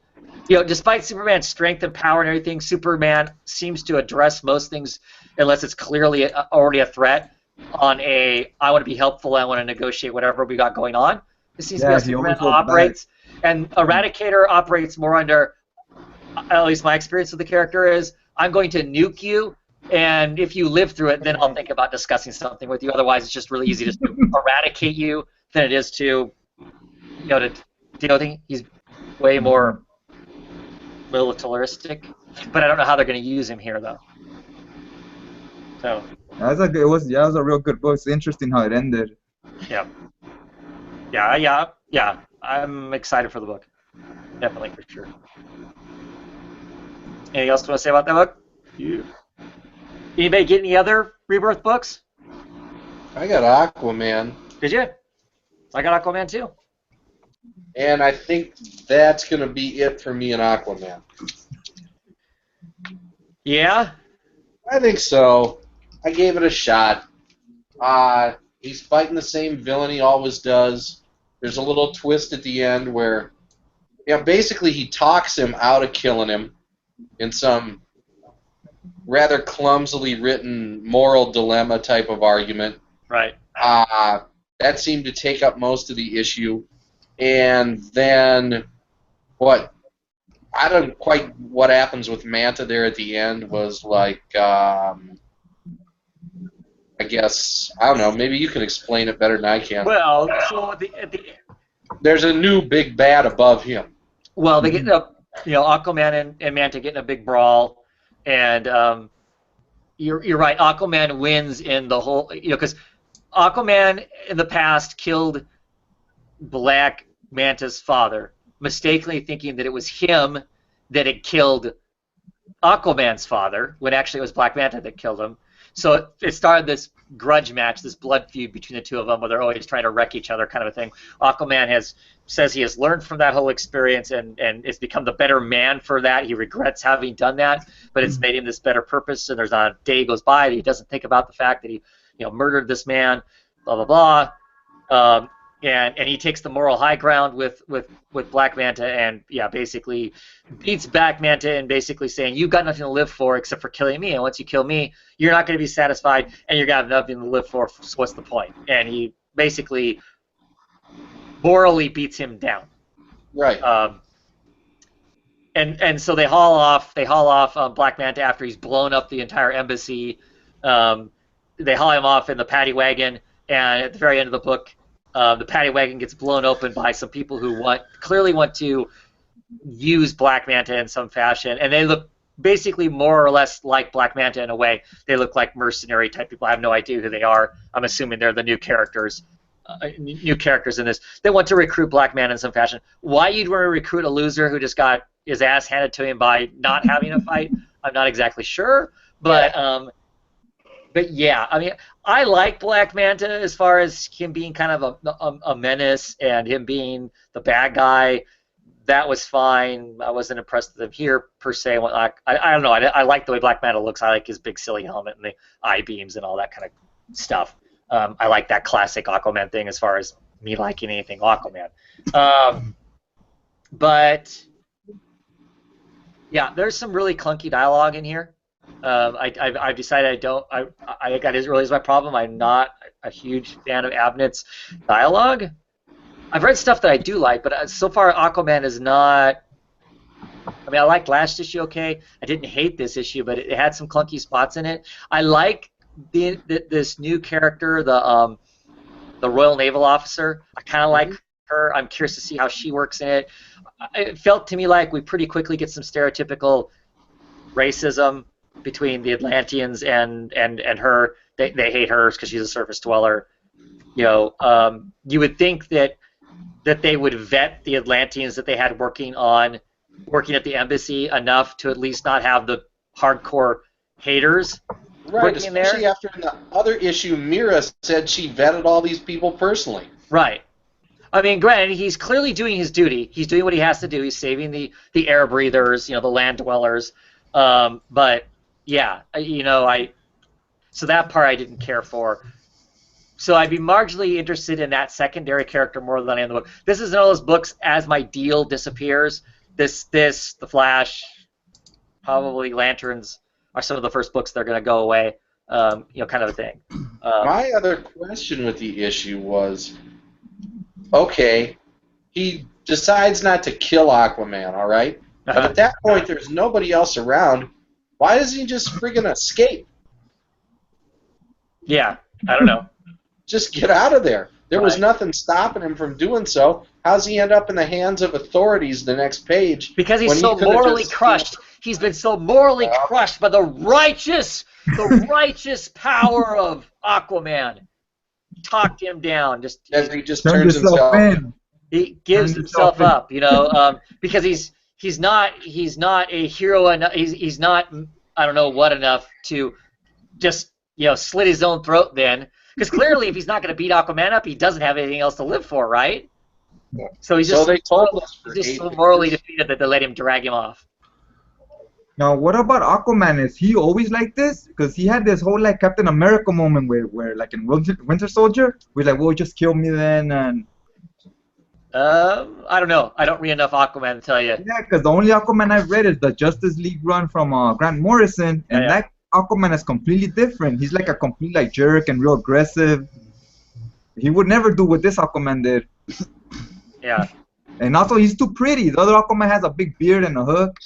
Despite Superman's strength and power and everything, Superman seems to address most things, unless it's clearly already a threat, on I want to be helpful, I want to negotiate whatever we got going on. It seems to be how Superman operates. And Eradicator operates more under, at least my experience with the character is, I'm going to nuke you, and if you live through it, then I'll think about discussing something with you. Otherwise, it's just really easy just to eradicate you than it is to, to deal with things. He's way more militaristic, but I don't know how they're going to use him here, though. So. It was a real good book. It's interesting how it ended. Yeah. I'm excited for the book. Definitely, for sure. Anything else you want to say about that book? Yeah. Anybody get any other Rebirth books? I got Aquaman. Did you? I got Aquaman too. And I think that's going to be it for me in Aquaman. Yeah? I think so. I gave it a shot. He's fighting the same villain he always does. There's a little twist at the end where, basically he talks him out of killing him in some rather clumsily written moral dilemma type of argument. Right. That seemed to take up most of the issue. And then what happens with Manta there at the end was like, I guess, I don't know, maybe you can explain it better than I can. Well, so there's a new big bad above him. Well, they get Aquaman and Manta get in a big brawl, and you're right. Aquaman wins in the whole, because Aquaman in the past killed Black Manta's father, mistakenly thinking that it was him that had killed Aquaman's father, when actually it was Black Manta that killed him. So it started this grudge match, this blood feud between the two of them, where they're always trying to wreck each other, kind of a thing. Aquaman says he has learned from that whole experience and has become the better man for that. He regrets having done that, but it's made him this better purpose. And there's not a day goes by that he doesn't think about the fact that he, murdered this man, blah blah blah. And he takes the moral high ground with Black Manta, and basically beats Black Manta and basically saying, you've got nothing to live for except for killing me, and once you kill me, you're not going to be satisfied, and you're going to have nothing to live for, so what's the point? And he basically morally beats him down. Right. And so they haul off Black Manta after he's blown up the entire embassy. They haul him off in the paddy wagon, and at the very end of the book, the paddy wagon gets blown open by some people who clearly want to use Black Manta in some fashion, and they look basically more or less like Black Manta in a way. They look like mercenary type people. I have no idea who they are. I'm assuming they're the new characters in this. They want to recruit Black Manta in some fashion. Why you'd want to recruit a loser who just got his ass handed to him by not having a fight, I'm not exactly sure, but yeah, I mean, I like Black Manta as far as him being kind of a menace and him being the bad guy. That was fine. I wasn't impressed with him here per se. I don't know. I like the way Black Manta looks. I like his big silly helmet and the eye beams and all that kind of stuff. I like that classic Aquaman thing as far as me liking anything Aquaman. But yeah, there's some really clunky dialogue in here. I've decided I got Israel is my problem. I'm not a huge fan of Abnett's dialogue. I've read stuff that I do like, but so far Aquaman is not. I mean, I liked last issue, okay. I didn't hate this issue, but it had some clunky spots in it. I like this new character, the Royal Naval Officer. I kind of like her. I'm curious to see how she works in it. It felt to me like we pretty quickly get some stereotypical racism between the Atlanteans and her. They hate her because she's a surface dweller. You would think that they would vet the Atlanteans that they had working at the embassy enough to at least not have the hardcore haters working in there. Especially after in the other issue, Mira said she vetted all these people personally. Right. I mean, granted, he's clearly doing his duty. He's doing what he has to do. He's saving the air breathers, the land dwellers. But yeah, so that part I didn't care for. So I'd be marginally interested in that secondary character more than I am the book. This is one of those books, as my deal disappears, The Flash, probably Lanterns are some of the first books that are going to go away, kind of a thing. My other question with the issue was, okay, he decides not to kill Aquaman, all right? But at that point, there's nobody else around. Why doesn't he just friggin' escape? Yeah, I don't know. Just get out of there. There was nothing stopping him from doing so. How's he end up in the hands of authorities the next page? Because he's so morally crushed. He's been so morally crushed by the righteous power of Aquaman. Talked him down. He just turns himself in. He gives himself up, because he's not a hero enough. He's not, I don't know what enough to just slit his own throat then. Because clearly, if he's not going to beat Aquaman up, he doesn't have anything else to live for, right? Yeah. So he's just so morally defeated that they let him drag him off. Now, what about Aquaman? Is he always like this? Because he had this whole Captain America moment where like in Winter Soldier, we're like, well, just kill me then. And I don't know. I don't read enough Aquaman to tell you. Yeah, because the only Aquaman I've read is the Justice League run from Grant Morrison, and that Aquaman is completely different. He's like a complete jerk and real aggressive. He would never do what this Aquaman did. Yeah. And also, he's too pretty. The other Aquaman has a big beard and a hook.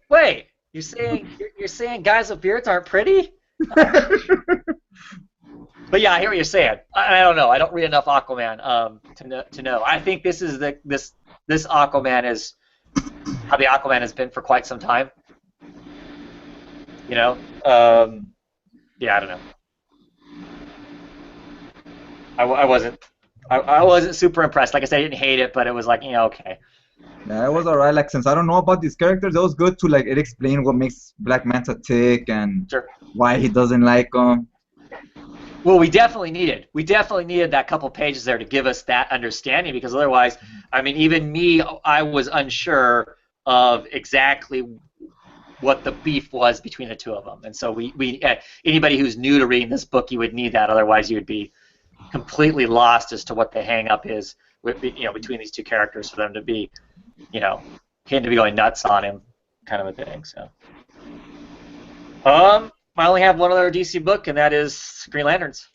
Wait. You're saying guys with beards aren't pretty? But yeah, I hear what you're saying. I don't know. I don't read enough Aquaman to know. I think this is this Aquaman is how the Aquaman has been for quite some time. Yeah, I don't know. I wasn't super impressed. Like I said, I didn't hate it, but it was like, okay. Yeah, it was alright. Like, since I don't know about these characters, it was good to like it explain what makes Black Manta tick and Sure. why he doesn't like them. Well, we definitely needed that couple pages there to give us that understanding, because otherwise, I mean, even me, I was unsure of exactly what the beef was between the two of them, and so we anybody who's new to reading this book, you would need that. Otherwise, you would be completely lost as to what the hang-up is with, between these two characters for them to be, him to be going nuts on him, kind of a thing. So, I only have one other DC book, and that is Green Lanterns.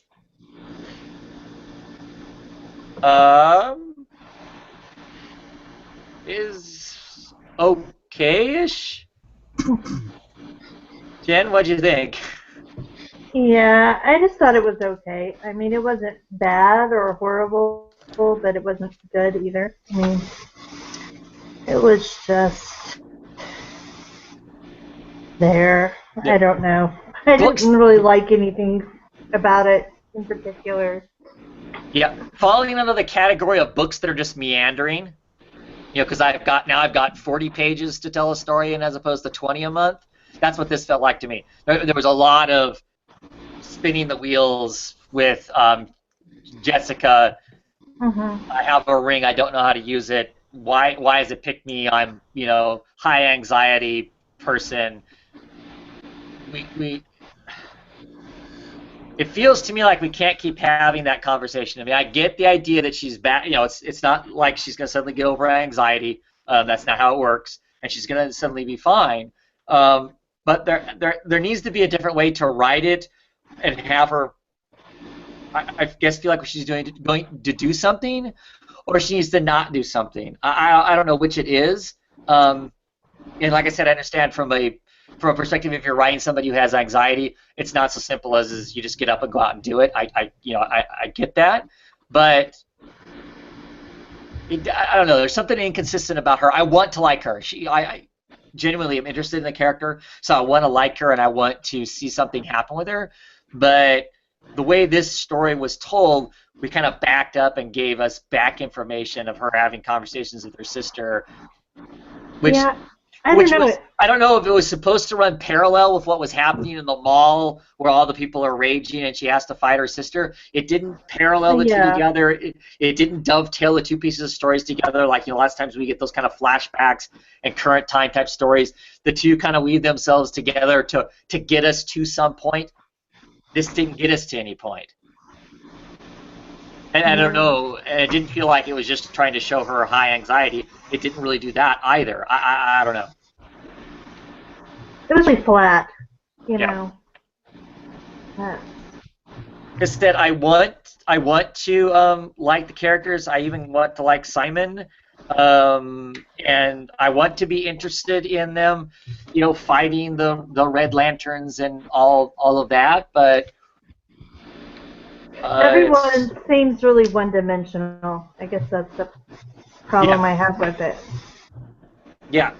Is okay-ish. Jen, what'd you think? Yeah, I just thought it was okay. I mean, it wasn't bad or horrible, but it wasn't good either. I mean, it was just there. Yeah. I don't know. I Books- didn't really like anything about it in particular. Yeah, falling under the category of books that are just meandering. Because I've got 40 pages to tell a story in as opposed to 20 a month. That's what this felt like to me. There was a lot of spinning the wheels with Jessica. Mm-hmm. I have a ring. I don't know how to use it. Why does it pick me? I'm high anxiety person. It feels to me like we can't keep having that conversation. I mean, I get the idea that she's back. It's not like she's going to suddenly get over anxiety. That's not how it works, and she's going to suddenly be fine. But there needs to be a different way to write it and have her. I guess feel like she's going to do something, or she needs to not do something. I don't know which it is. And like I said, I understand from a perspective, if you're writing somebody who has anxiety, it's not so simple as you just get up and go out and do it. I get that, but I don't know. There's something inconsistent about her. I want to like her. I genuinely am interested in the character, so I want to like her and I want to see something happen with her. But the way this story was told, we kind of backed up and gave us back information of her having conversations with her sister, which. Yeah. I don't know if it was supposed to run parallel with what was happening in the mall where all the people are raging and she has to fight her sister. It didn't parallel the two together. It didn't dovetail the two pieces of stories together like lots of times we get those kind of flashbacks and current time type stories. The two kind of weave themselves together to get us to some point. This didn't get us to any point. And I don't know, and it didn't feel like it was just trying to show her high anxiety. It didn't really do that either. I don't know. It was really flat, know. Instead, I want to like the characters. I even want to like Simon, and I want to be interested in them, fighting the Red Lanterns and all of that. But everyone seems really one-dimensional. I guess that's the problem I have with it. Yeah.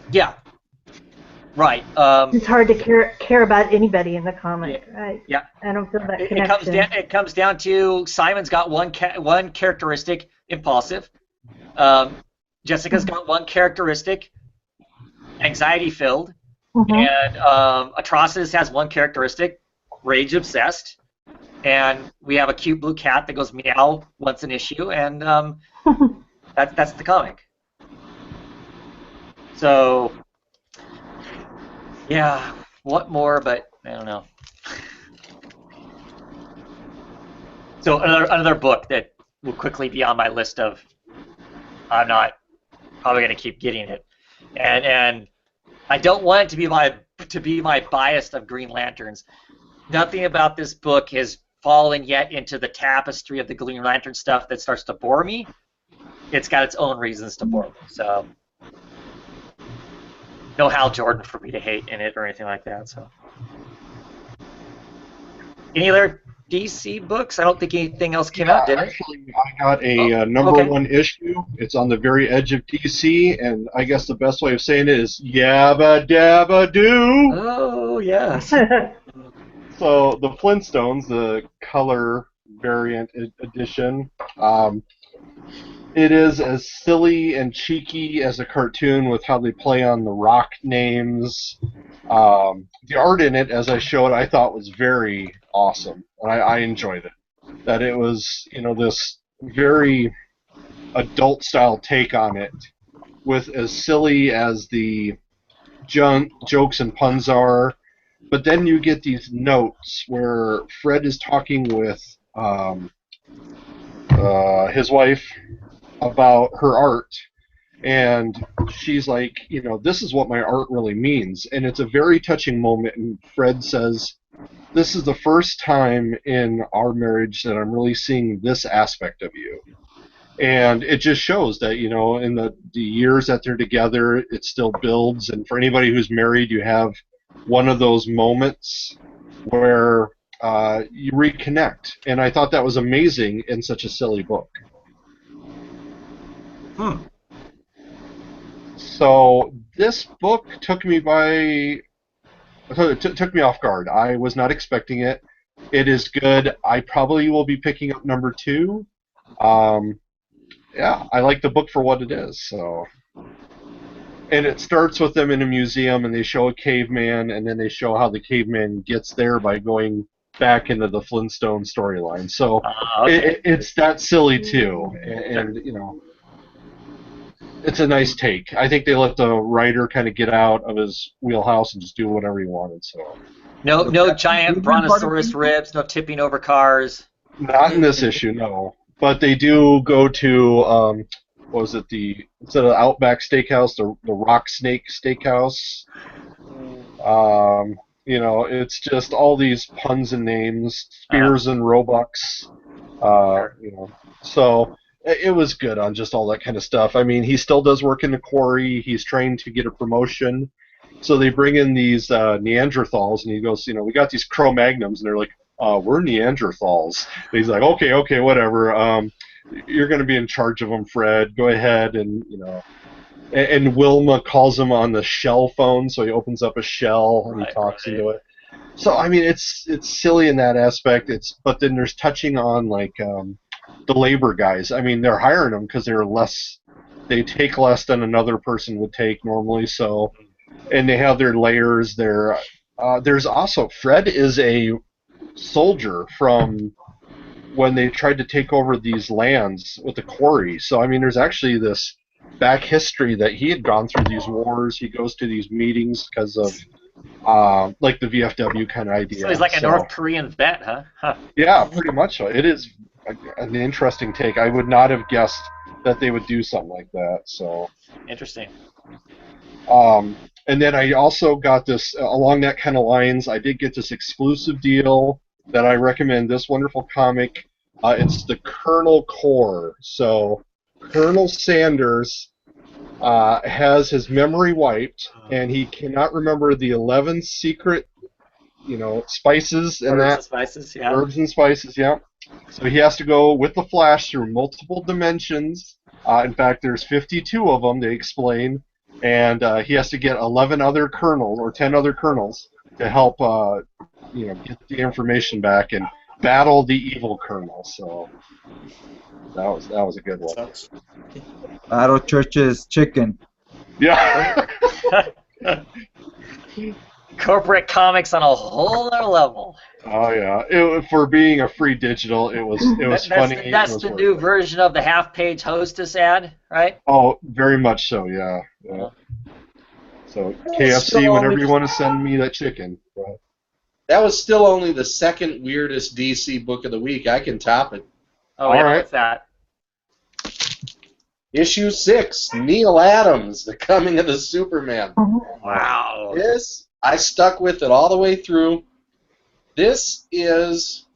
Right. It's hard to care about anybody in the comic. Yeah. I don't feel that connection. It comes down to Simon's got one characteristic, impulsive. Jessica's got one characteristic, anxiety-filled. Mm-hmm. And Atrocitus has one characteristic, rage-obsessed. And we have a cute blue cat that goes meow once an issue, and that's the comic. So, yeah, what more? But I don't know. So another book that will quickly be on my list of. I'm not probably going to keep getting it, and I don't want it to be my bias of Green Lanterns. Nothing about this book has fallen yet into the tapestry of the Green Lantern stuff that starts to bore me. It's got its own reasons to bore me. So, no Hal Jordan for me to hate in it or anything like that. So, any other DC books? I don't think anything else came out, did it? Actually, I got a number one issue. It's on the very edge of DC, and I guess the best way of saying it is yabba dabba doo. Oh yes. So the Flintstones, the color variant edition, It is as silly and cheeky as a cartoon with how they play on the rock names. The art in it, as I showed, I thought was very awesome, and I enjoyed it. That it was, this very adult-style take on it, with as silly as the jokes and puns are, but then you get these notes where Fred is talking with his wife about her art, and she's like, this is what my art really means, and it's a very touching moment, and Fred says, this is the first time in our marriage that I'm really seeing this aspect of you. And it just shows that, in the years that they're together, it still builds. And for anybody who's married, you have one of those moments where you reconnect. And I thought that was amazing in such a silly book. So this book took me took me off guard. I was not expecting it. It is good. I probably will be picking up number 2. Yeah, I like the book for what it is. So, and it starts with them in a museum, and they show a caveman, and then they show how the caveman gets there by going back into the Flintstone storyline. So it's that silly too, and it's a nice take. I think they let the writer kind of get out of his wheelhouse and just do whatever he wanted. So no giant brontosaurus ribs, no tipping over cars. Not in this issue, no. But they do go to what was it, instead of Outback Steakhouse, the Rock Snake Steakhouse. It's just all these puns and names, Spears and Roebucks. So it was good on just all that kind of stuff. I mean, he still does work in the quarry. He's trying to get a promotion. So they bring in these Neanderthals, and he goes, we got these Cro-Magnums, and they're like, we're Neanderthals. And he's like, okay, whatever. You're going to be in charge of them, Fred. Go ahead, and and Wilma calls him on the shell phone, so he opens up a shell and he talks into it. So I mean, it's silly in that aspect. But then there's touching on like the labor guys. I mean, they're hiring them because they take less than another person would take normally. So, and they have their layers. There's also Fred is a soldier from when they tried to take over these lands with the quarry. So I mean, there's actually this back history that he had gone through these wars. He goes to these meetings because of like the VFW kind of idea. So he's like a North Korean vet, huh? Yeah, pretty much so. It is an interesting take. I would not have guessed that they would do something like that. So interesting. And then I also got this, along that kind of lines, I did get this exclusive deal that I recommend, this wonderful comic. It's the Colonel Corps. So Colonel Sanders has his memory wiped, and he cannot remember the 11 secret, spices and Herbs and spices, yeah. Herbs and spices, yeah. So he has to go with the Flash through multiple dimensions. In fact, there's 52 of them, they explain. And he has to get 11 other colonels or 10 other colonels to help, get the information back and battle the evil colonel. So that was a good one. Battle Church's chicken. Yeah. Corporate comics on a whole other level. Oh yeah. For being a free digital, it was funny. That's the new version of the half-page Hostess ad, right? Oh, very much so. Yeah. So KFC, whenever you want to send me that chicken. That was still only the second weirdest DC book of the week. I can top it. Oh, yeah, what's that? Issue 6, Neil Adams, The Coming of the Superman. Wow. This, I stuck with it all the way through. This is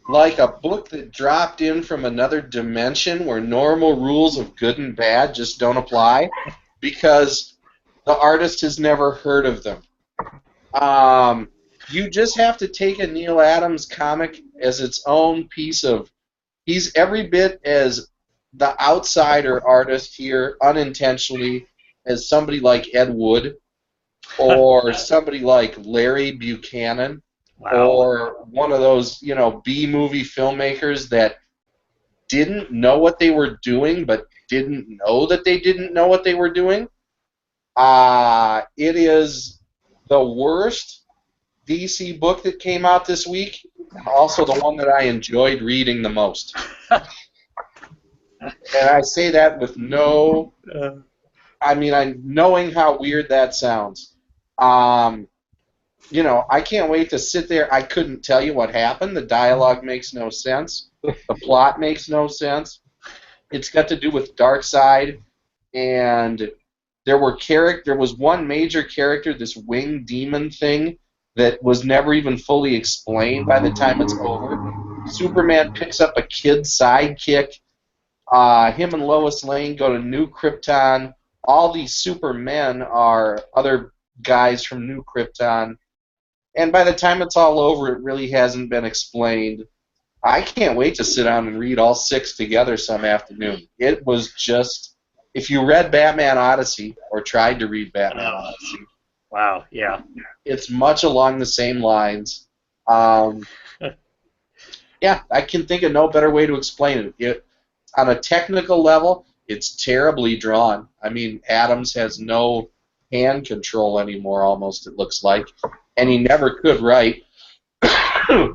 like a book that dropped in from another dimension where normal rules of good and bad just don't apply because the artist has never heard of them. You just have to take a Neil Adams comic as its own piece of... He's every bit as the outsider artist here, unintentionally, as somebody like Ed Wood or somebody like Larry Buchanan. Wow. Or one of those, B-movie filmmakers that didn't know what they were doing, but didn't know that they didn't know what they were doing. It is the worst DC book that came out this week, and also the one that I enjoyed reading the most. And I say that with no, knowing how weird that sounds. You know, I can't wait to sit there. I couldn't tell you what happened. The dialogue makes no sense. The plot makes no sense. It's got to do with Darkseid, and there was one major character, this winged demon thing, that was never even fully explained by the time it's over. Superman picks up a kid's sidekick. Him and Lois Lane go to New Krypton. All these Supermen are other guys from New Krypton. And by the time it's all over, it really hasn't been explained. I can't wait to sit down and read all 6 together some afternoon. It was just, if you read Batman Odyssey, or tried to read Batman Odyssey, wow, yeah. it's much along the same lines. Yeah, I can think of no better way to explain it. On a technical level, it's terribly drawn. I mean, Adams has no hand control anymore, almost, it looks like. And he never could write.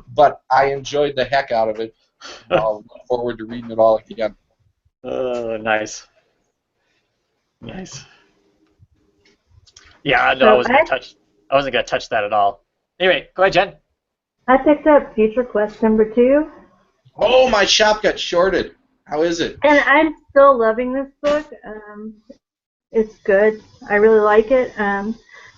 But I enjoyed the heck out of it. I'll look forward to reading it all again. Nice. Nice. Yeah, no, I wasn't gonna touch that at all. Anyway, go ahead, Jen. I picked up Future Quest #2. Oh, my shop got shorted. How is it? And I'm still loving this book. It's good. I really like it.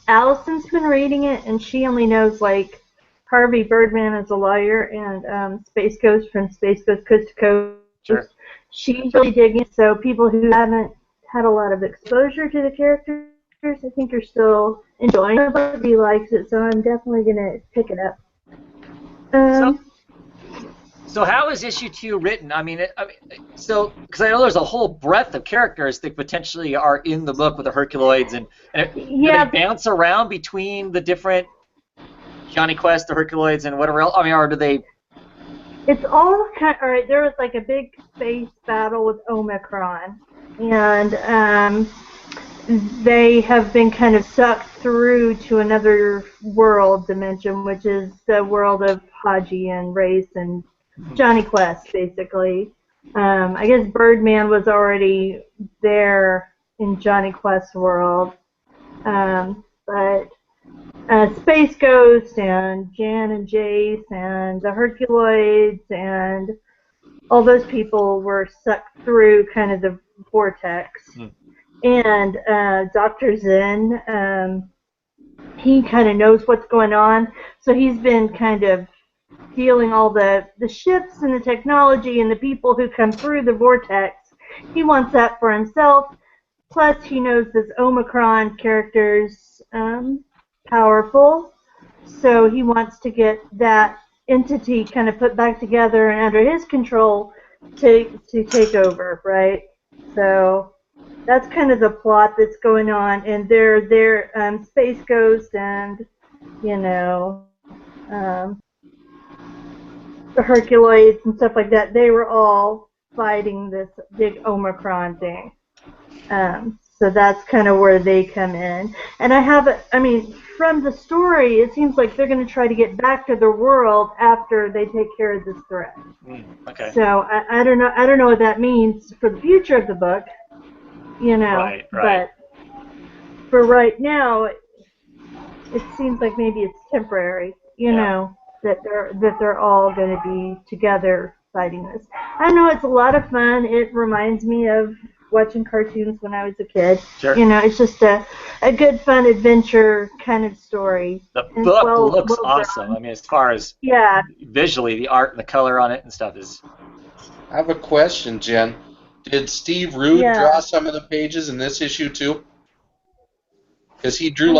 Allison's been reading it, and she only knows, like, Harvey Birdman is a lawyer, and Space Ghost from Space Ghost Coast to Coast. Sure. She's really digging it, so people who haven't had a lot of exposure to the characters, I think, are still enjoying it, but he likes it, so I'm definitely going to pick it up. So how is issue 2 written? Because I know there's a whole breadth of characters that potentially are in the book with the Herculoids, and do they bounce around between the different Johnny Quest, the Herculoids, and whatever else? Or do they? It's all kind. All right, there was like a big space battle with Omicron, and they have been kind of sucked through to another world dimension, which is the world of Haji and Race and Johnny Quest, basically. I guess Birdman was already there in Johnny Quest's world, but Space Ghost and Jan and Jace and the Herculoids and all those people were sucked through kind of the vortex. And Dr. Zen, he kind of knows what's going on, so he's been kind of stealing all the ships and the technology and the people who come through the vortex. He wants that for himself. Plus, he knows this Omicron character's powerful, so he wants to get that entity kind of put back together and under his control to take over, right? So that's kind of the plot that's going on, and they're Space Ghost and, you know, the Herculoids and stuff like that, they were all fighting this big Omicron thing. So that's kind of where they come in. And from the story, it seems like they're going to try to get back to their world after they take care of this threat. Okay. So I don't know what that means for the future of the book, you know. Right. But for right now, it seems like maybe it's temporary, you know, that they're all going to be together fighting this. I know it's a lot of fun. It reminds me of watching cartoons when I was a kid. Sure. You know, it's just a good, fun adventure kind of story. The book looks awesome. I mean, as far as visually, the art and the color on it and stuff is. I have a question, Jen. Did Steve Rude draw some of the pages in this issue too? Because he drew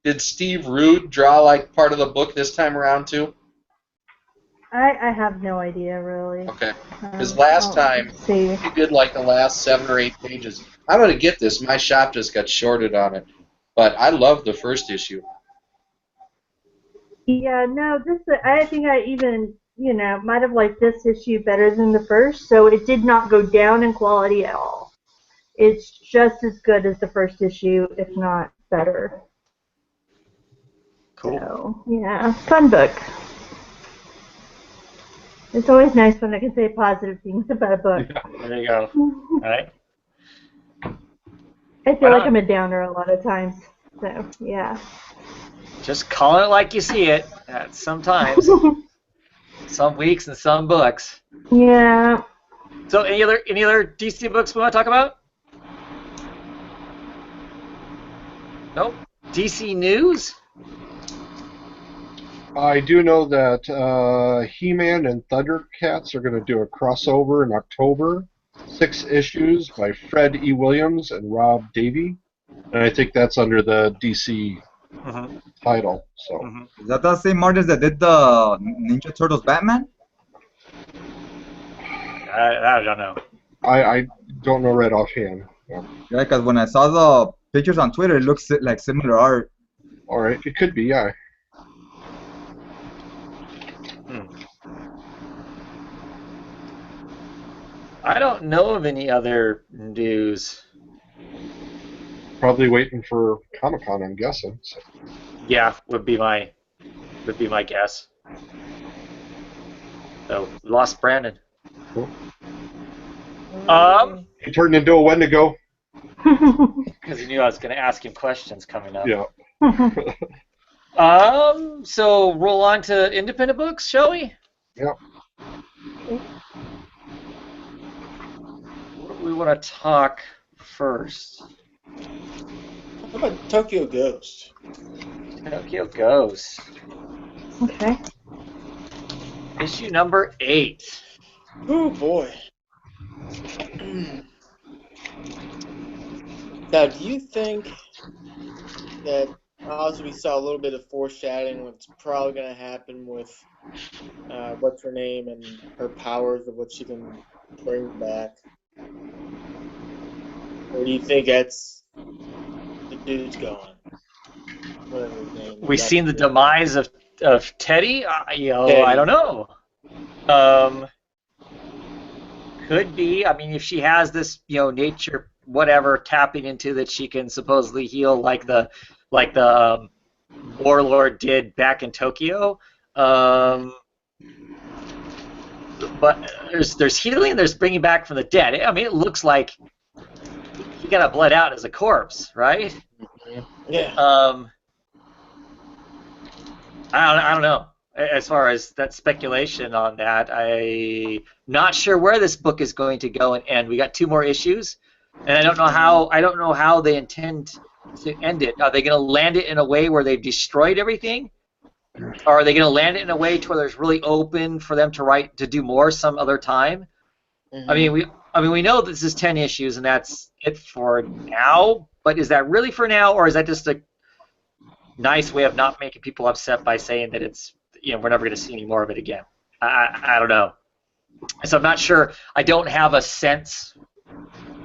Did Steve Rude draw like part of the book this time around too? I have no idea, really. Okay. Because last time, he did like the last 7 or 8 pages. I'm going to get this. My shop just got shorted on it. But I love the first issue. Yeah, no, I think I even might have liked this issue better than the first, so it did not go down in quality at all. It's just as good as the first issue, if not better. Cool. So, yeah, fun book. It's always nice when I can say positive things about a book. There you go. All right. I feel like I'm a downer a lot of times. So, yeah. Just call it like you see it. Sometimes. Some weeks and some books. Yeah. So any other DC books we want to talk about? Nope. DC News? I do know that He-Man and Thundercats are going to do a crossover in October. 6 issues by Fred E. Williams and Rob Davey. And I think that's under the DC title. So Is that the same artist that did the Ninja Turtles Batman? I don't know. I don't know right offhand. Yeah. Yeah, because when I saw the pictures on Twitter, it looks like similar art. All right, it could be, yeah. I don't know of any other news. Probably waiting for Comic-Con, I'm guessing. So. Yeah, would be my guess. So lost Brandon. Cool. He turned into a Wendigo. Because he knew I was going to ask him questions coming up. Yeah. So roll on to independent books, shall we? Yeah. What do we want to talk first? How about Tokyo Ghost? Tokyo Ghost. Okay. Issue number 8. Oh boy. Now, do you think that also we saw a little bit of foreshadowing what's probably going to happen with what's her name and her powers of what she can bring back? Or do you think that's the dude's gone? Whatever his name is. We've seen the demise of Teddy. Teddy. I don't know. Could be. I mean, if she has this, nature, whatever, tapping into that, she can supposedly heal like the Warlord did back in Tokyo. But there's healing. There's bringing back from the dead. I mean, it looks like he got bled out as a corpse, right? Yeah. I don't know. As far as that speculation on that, I'm not sure where this book is going to go and end. We got 2 more issues, and I don't know how they intend to end it. Are they going to land it in a way where they've destroyed everything, or are they going to land it in a way to where there's really open for them to do more some other time? I mean, we know this is 10 issues and that's it for now. But is that really for now, or is that just a nice way of not making people upset by saying that it's we're never going to see any more of it again? I don't know. So I'm not sure. I don't have a sense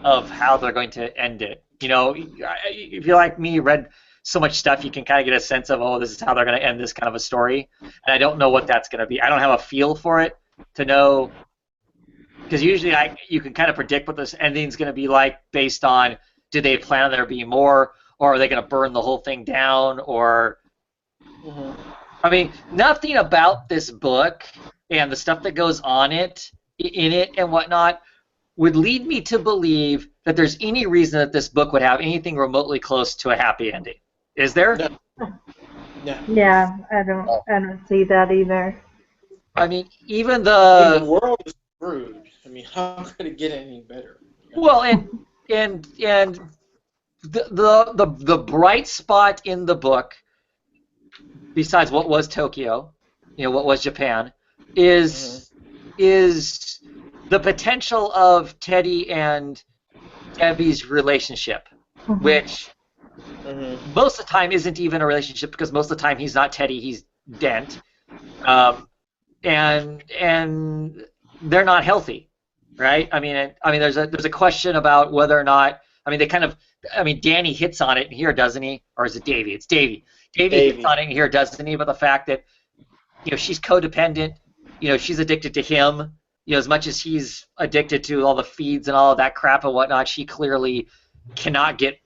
of how they're going to end it. If you're like me, read so much stuff, you can kind of get a sense of, this is how they're going to end this kind of a story. And I don't know what that's going to be. I don't have a feel for it to know, because usually you can kind of predict what this ending's going to be like based on, do they plan on there being more, or are they going to burn the whole thing down, or... I mean, nothing about this book and the stuff that goes on in it and whatnot would lead me to believe that there's any reason that this book would have anything remotely close to a happy ending. Is there? No. Yeah, I don't see that either. I mean, even the world is screwed. I mean, how could it get any better? Well, and the bright spot in the book, besides what was Tokyo, what was Japan, is the potential of Teddy and Debbie's relationship, which most of the time isn't even a relationship, because most of the time he's not Teddy, he's Dent, and they're not healthy, right? I mean, there's a question about whether or not. I mean, Danny hits on it here, doesn't he? Or is it Davey? It's Davey. Davey hits on it here, doesn't he? But the fact that she's codependent, she's addicted to him. As much as he's addicted to all the feeds and all of that crap and whatnot, she clearly cannot get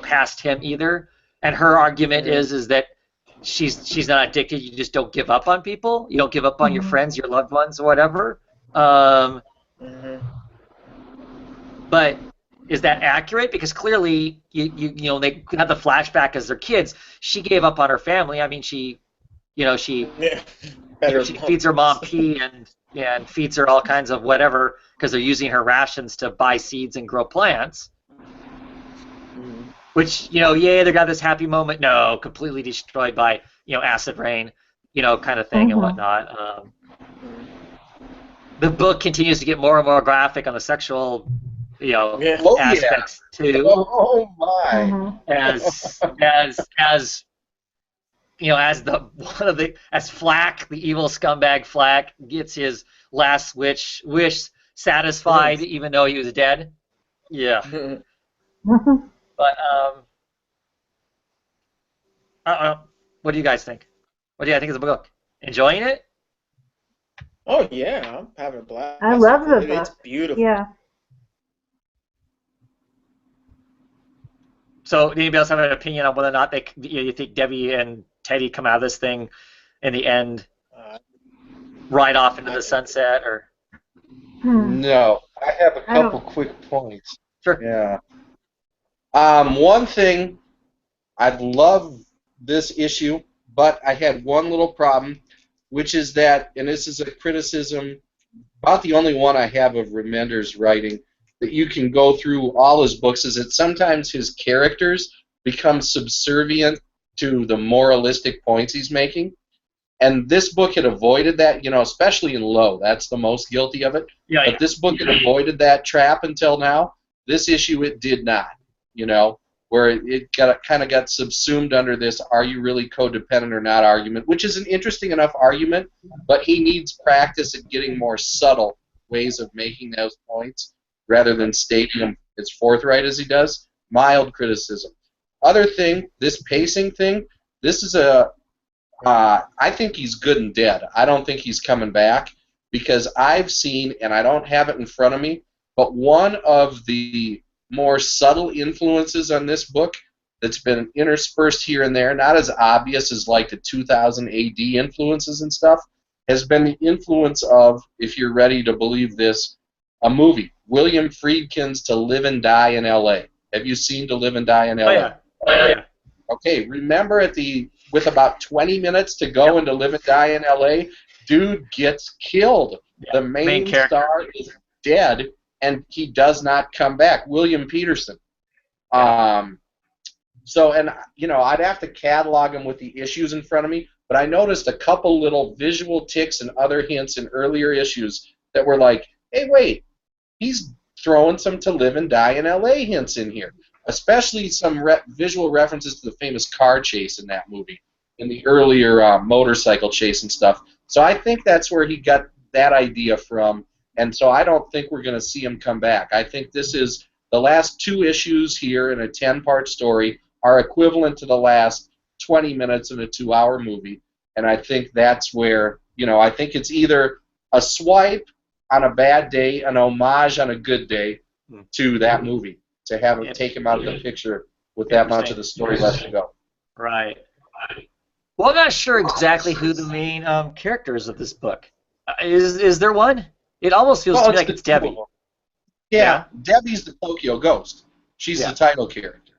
past him either. And her argument is that she's not addicted. You just don't give up on people. You don't give up on your friends, your loved ones, or whatever. But is that accurate? Because clearly, they have the flashback as their kids. She gave up on her family. I mean, she feeds her mom pee and feeds her all kinds of whatever because they're using her rations to buy seeds and grow plants. Which, they got this happy moment. No, completely destroyed by, acid rain, kind of thing and whatnot. The book continues to get more and more graphic on the sexual, aspects too. Oh my! As Flack, the evil scumbag Flack, gets his last wish satisfied, even though he was dead. Yeah. But what do you guys think? What do you think of the book? Enjoying it? Oh yeah, I'm having a blast. I love the book. It's beautiful. Yeah. So, anybody else have an opinion on whether or not you think Debbie and Teddy come out of this thing in the end, right off into the sunset, or? No, I have a couple quick points. Sure. Yeah. One thing, I love this issue, but I had one little problem, which is that, and this is a criticism, about the only one I have of Remender's writing, that you can go through all his books, is that sometimes his characters become subservient to the moralistic points he's making. And this book had avoided that, especially in Low. That's the most guilty of it. Yeah, but this book had avoided that trap until now. This issue, it did not. Where it kind of got subsumed under this "are you really codependent or not" argument, which is an interesting enough argument, but he needs practice at getting more subtle ways of making those points rather than stating them as forthright as he does. Mild criticism. Other thing, this pacing thing, this is I think he's good and dead. I don't think he's coming back, because I've seen, and I don't have it in front of me, but one of the more subtle influences on this book that's been interspersed here and there, not as obvious as like the 2000 AD influences and stuff, has been the influence of, if you're ready to believe this, a movie, William Friedkin's To Live and Die in L.A. Have you seen To Live and Die in L.A.? Oh, yeah. Okay, remember with about 20 minutes to go into Live and Die in L.A., dude gets killed. Yeah. The main star is dead, and he does not come back. William Peterson. I'd have to catalog him with the issues in front of me, but I noticed a couple little visual ticks and other hints in earlier issues that were like, hey, wait, he's throwing some To Live and Die in L.A. hints in here, especially some visual references to the famous car chase in that movie, in the earlier motorcycle chase and stuff. So I think that's where he got that idea from. And so I don't think we're going to see him come back. I think this is the last 2 issues here in a 10-part story are equivalent to the last 20 minutes in a 2-hour movie. And I think that's where, I think it's either a swipe on a bad day, an homage on a good day to that movie, to have him take him out of the picture with that much of the story left to go. Right. Well, I'm not sure exactly who the main characters of this book. Is there one? It almost feels to me like it's Debbie. Yeah, Debbie's the Tokyo Ghost. She's the title character,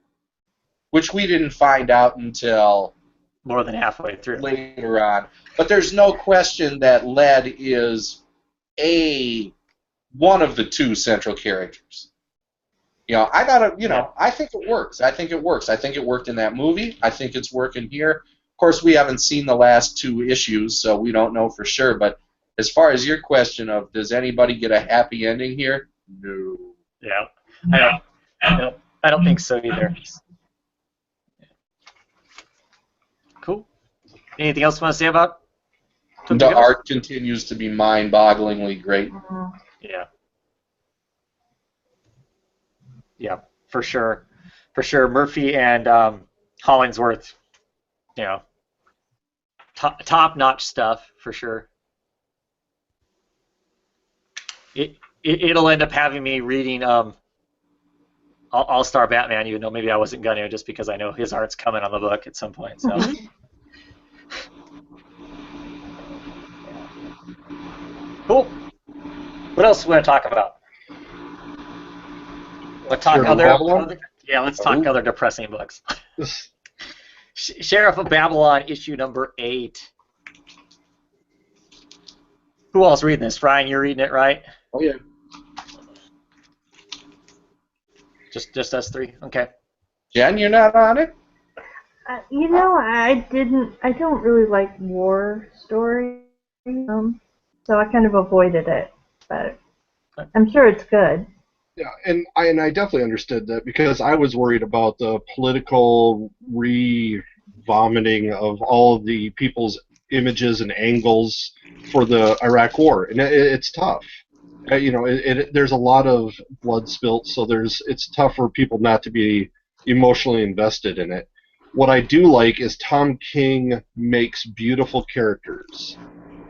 which we didn't find out until more than halfway through later on. But there's no question that Led is one of the 2 central characters. I think it works. I think it works. I think it worked in that movie. I think it's working here. Of course, we haven't seen the last 2 issues, so we don't know for sure. But as far as your question of does anybody get a happy ending here? No. Yeah, I don't think so either. Cool. Anything else you want to say about? The art continues to be mind-bogglingly great. Yeah. Yeah, for sure. Murphy and Hollingsworth, top-notch stuff for sure. it'll end up having me reading All-Star Batman, even though maybe I wasn't going to, just because I know his art's coming on the book at some point. So. Cool. What else do we want to talk about? Let's talk let's talk other depressing books. Sheriff of Babylon, issue number 8. Who else reading this? Ryan, you're reading it, right? Oh yeah. Just us three? Okay. Jen, you're not on it? You know, I don't really like war stories, so I kind of avoided it, but I'm sure it's good. Yeah, and I definitely understood that because I was worried about the political re-vomiting of all of the people's images and angles for the Iraq War, and it's tough. There's a lot of blood spilt, so it's tough for people not to be emotionally invested in it. What I do like is Tom King makes beautiful characters.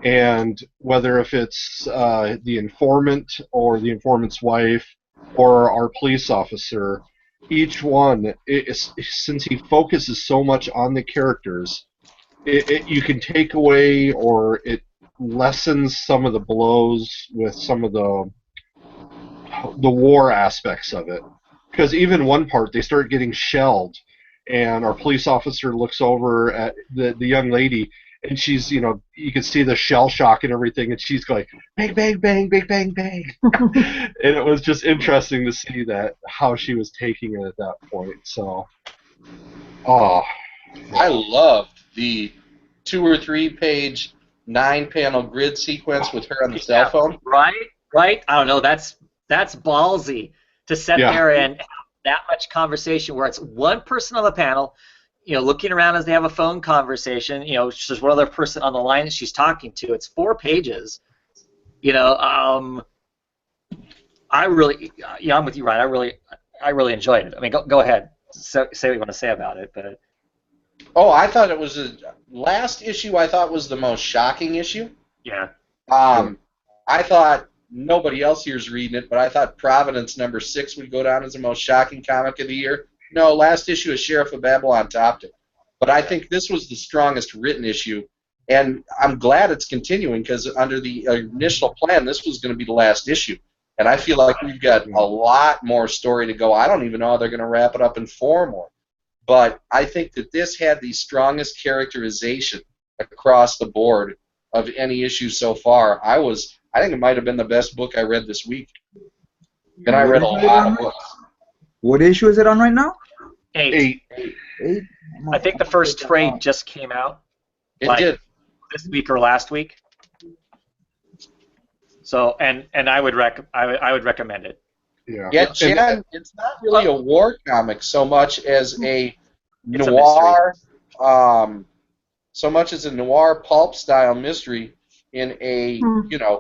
And whether if it's the informant or the informant's wife or our police officer, each one, since he focuses so much on the characters, you can take away or it lessens some of the blows with some of the war aspects of it. Because even one part, they start getting shelled, and our police officer looks over at the young lady, and she's, you can see the shell shock and everything, and she's going, bang, bang, bang, bang, bang, bang. And it was just interesting to see how she was taking it at that point. So, I loved the 2 or 3 page 9-panel grid sequence with her on the cell phone. Right. I don't know. That's ballsy to sit there and have that much conversation where it's one person on the panel, looking around as they have a phone conversation. There's one other person on the line that she's talking to. It's 4 pages. I'm with you, Ryan. I really enjoyed it. I mean, go ahead. Say what you want to say about it, but. Oh, I thought it was last issue. I thought was the most shocking issue. Yeah. I thought nobody else here's reading it, but I thought Providence number 6 would go down as the most shocking comic of the year. No, last issue of Sheriff of Babylon topped it. But I think this was the strongest written issue, and I'm glad it's continuing because under the initial plan, this was going to be the last issue. And I feel like we've got a lot more story to go. I don't even know how they're going to wrap it up in 4 more. But I think that this had the strongest characterization across the board of any issue so far. I think it might have been the best book I read this week. And I read a lot of books. What issue is it on right now? 8. I think the first trade just came out. It did. This week or last week. So and I would recommend it. Yeah, Jen, it's not really a war comic so much as a noir, so much as a noir pulp style mystery in a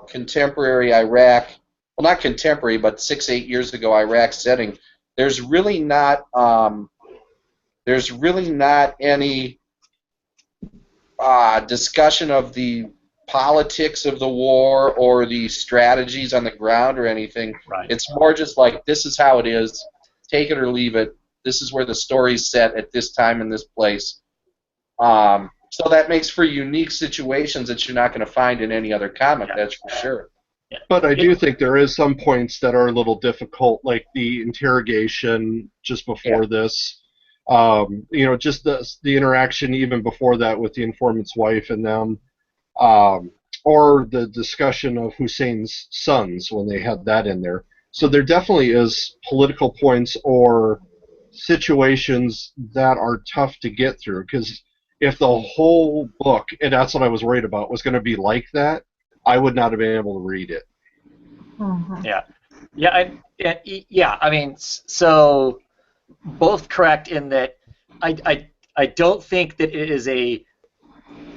contemporary Iraq, well, not contemporary, but 6-8 years ago Iraq setting. There's really not any discussion of the politics of the war or the strategies on the ground or anything. Right. It's more just like, this is how it is, take it or leave it, this is where the story's set at this time in this place. So that makes for unique situations that you're not going to find in any other comic, that's for sure. Yeah. But I do think there is some points that are a little difficult, like the interrogation just before this. Just the interaction even before that with the informant's wife and them. Or the discussion of Hussein's sons when they had that in there. So there definitely is political points or situations that are tough to get through, because if the whole book, and that's what I was worried about, was going to be like that, I would not have been able to read it. Mm-hmm. I mean, so both correct in that I don't think that it is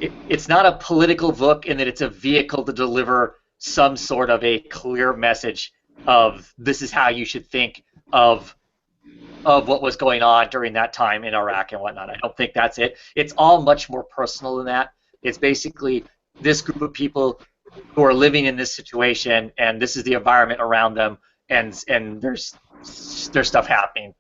it's not a political book in that it's a vehicle to deliver some sort of a clear message of this is how you should think of what was going on during that time in Iraq and whatnot. I don't think that's it. It's all much more personal than that. It's basically this group of people who are living in this situation, and this is the environment around them, and there's stuff happening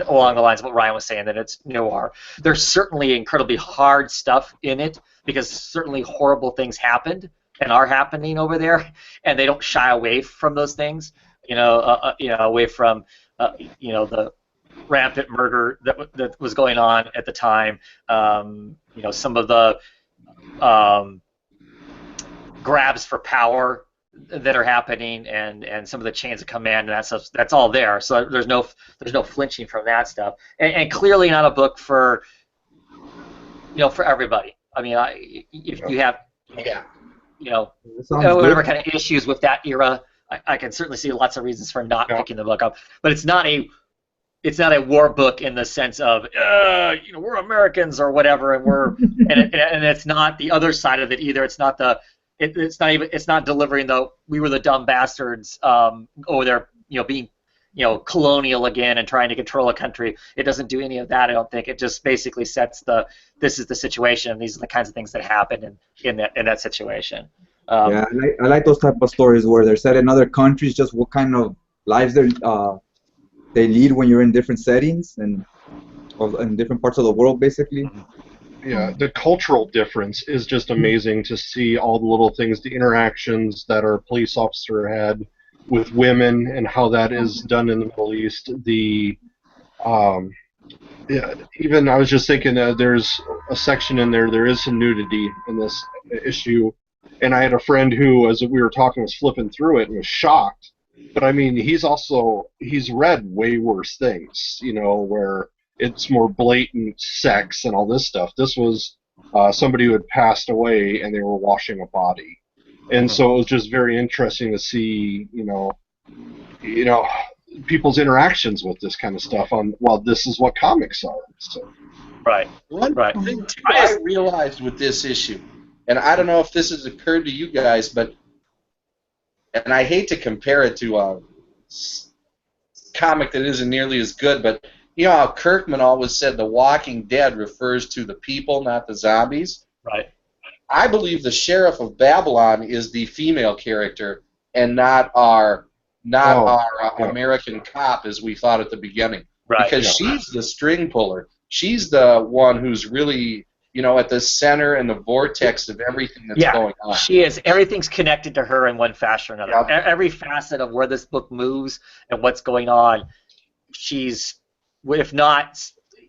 along the lines of what Ryan was saying, that it's noir. There's certainly incredibly hard stuff in it, because certainly horrible things happened and are happening over there, and they don't shy away from those things. Away from the rampant murder that was going on at the time. Some of the grabs for power that are happening, and some of the chains of command, and that stuff. That's all there. So there's no flinching from that stuff, and clearly not a book for everybody. I mean, if you have whatever kind of issues with that era, I can certainly see lots of reasons for not picking the book up. But it's not a war book in the sense of we're Americans or whatever, and and it's not the other side of it either. It's not it's not delivering we were the dumb bastards over there being colonial again and trying to control a country. It doesn't do any of that, I don't think. It just basically sets this is the situation, and these are the kinds of things that happen in that situation. I like those type of stories where they're set in other countries, just what kind of lives they lead when you're in different settings and in different parts of the world, basically. Yeah, the cultural difference is just amazing to see, all the little things, the interactions that our police officer had with women and how that is done in the Middle East. Even I was just thinking there's a section in there is some nudity in this issue. And I had a friend who, as we were talking, was flipping through it and was shocked. But I mean, he's read way worse things, where it's more blatant sex and all this stuff. This was somebody who had passed away and they were washing a body. And so it was just very interesting to see, people's interactions with this kind of stuff this is what comics are. So. Right. One thing too I realized with this issue, and I don't know if this has occurred to you guys, and I hate to compare it to a comic that isn't nearly as good, but you know how Kirkman always said The Walking Dead refers to the people, not the zombies? Right. I believe the Sheriff of Babylon is the female character and not our American cop as we thought at the beginning. Right. Because she's the string puller. She's the one who's really, at the center and the vortex of everything that's going on. She is. Everything's connected to her in one fashion or another. Yep. Every facet of where this book moves and what's going on, she's, if not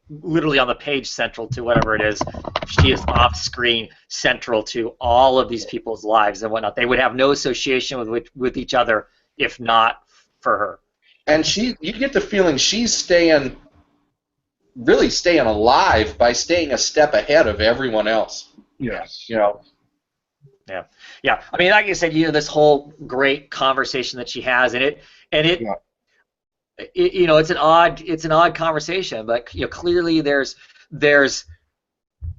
literally on the page central to whatever it is, she is off screen central to all of these people's lives and whatnot. They would have no association with each other if not for her. And you get the feeling she's really staying alive by staying a step ahead of everyone else. Yes. Yeah. I mean, like I said, this whole great conversation that she has, it's an odd conversation, but clearly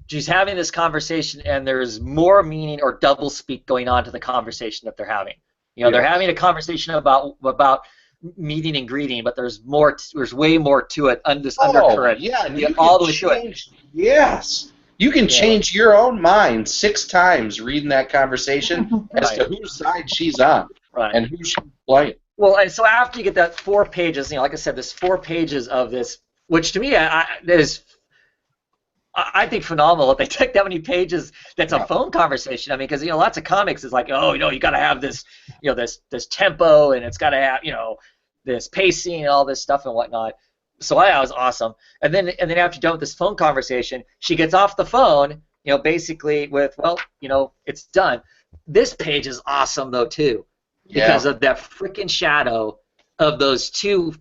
she's having this conversation, and there's more meaning or double speak going on to the conversation that they're having. They're having a conversation about meeting and greeting, but there's way more to it. Undercurrent. Yeah, and all the way to it. Yes. You can change your own mind 6 times reading that conversation as to whose side she's on and who she's playing. Well, and so after you get that 4 pages, like I said, there's 4 pages of this, which to me is, I think, phenomenal. If they took that many pages, that's a phone conversation. I mean, because lots of comics is like, you got to have this, this tempo, and it's got to have, this pacing and all this stuff and whatnot. So I thought it was awesome. And then after you're done with this phone conversation, she gets off the phone, basically with, it's done. This page is awesome though too. Because of that freaking shadow of those two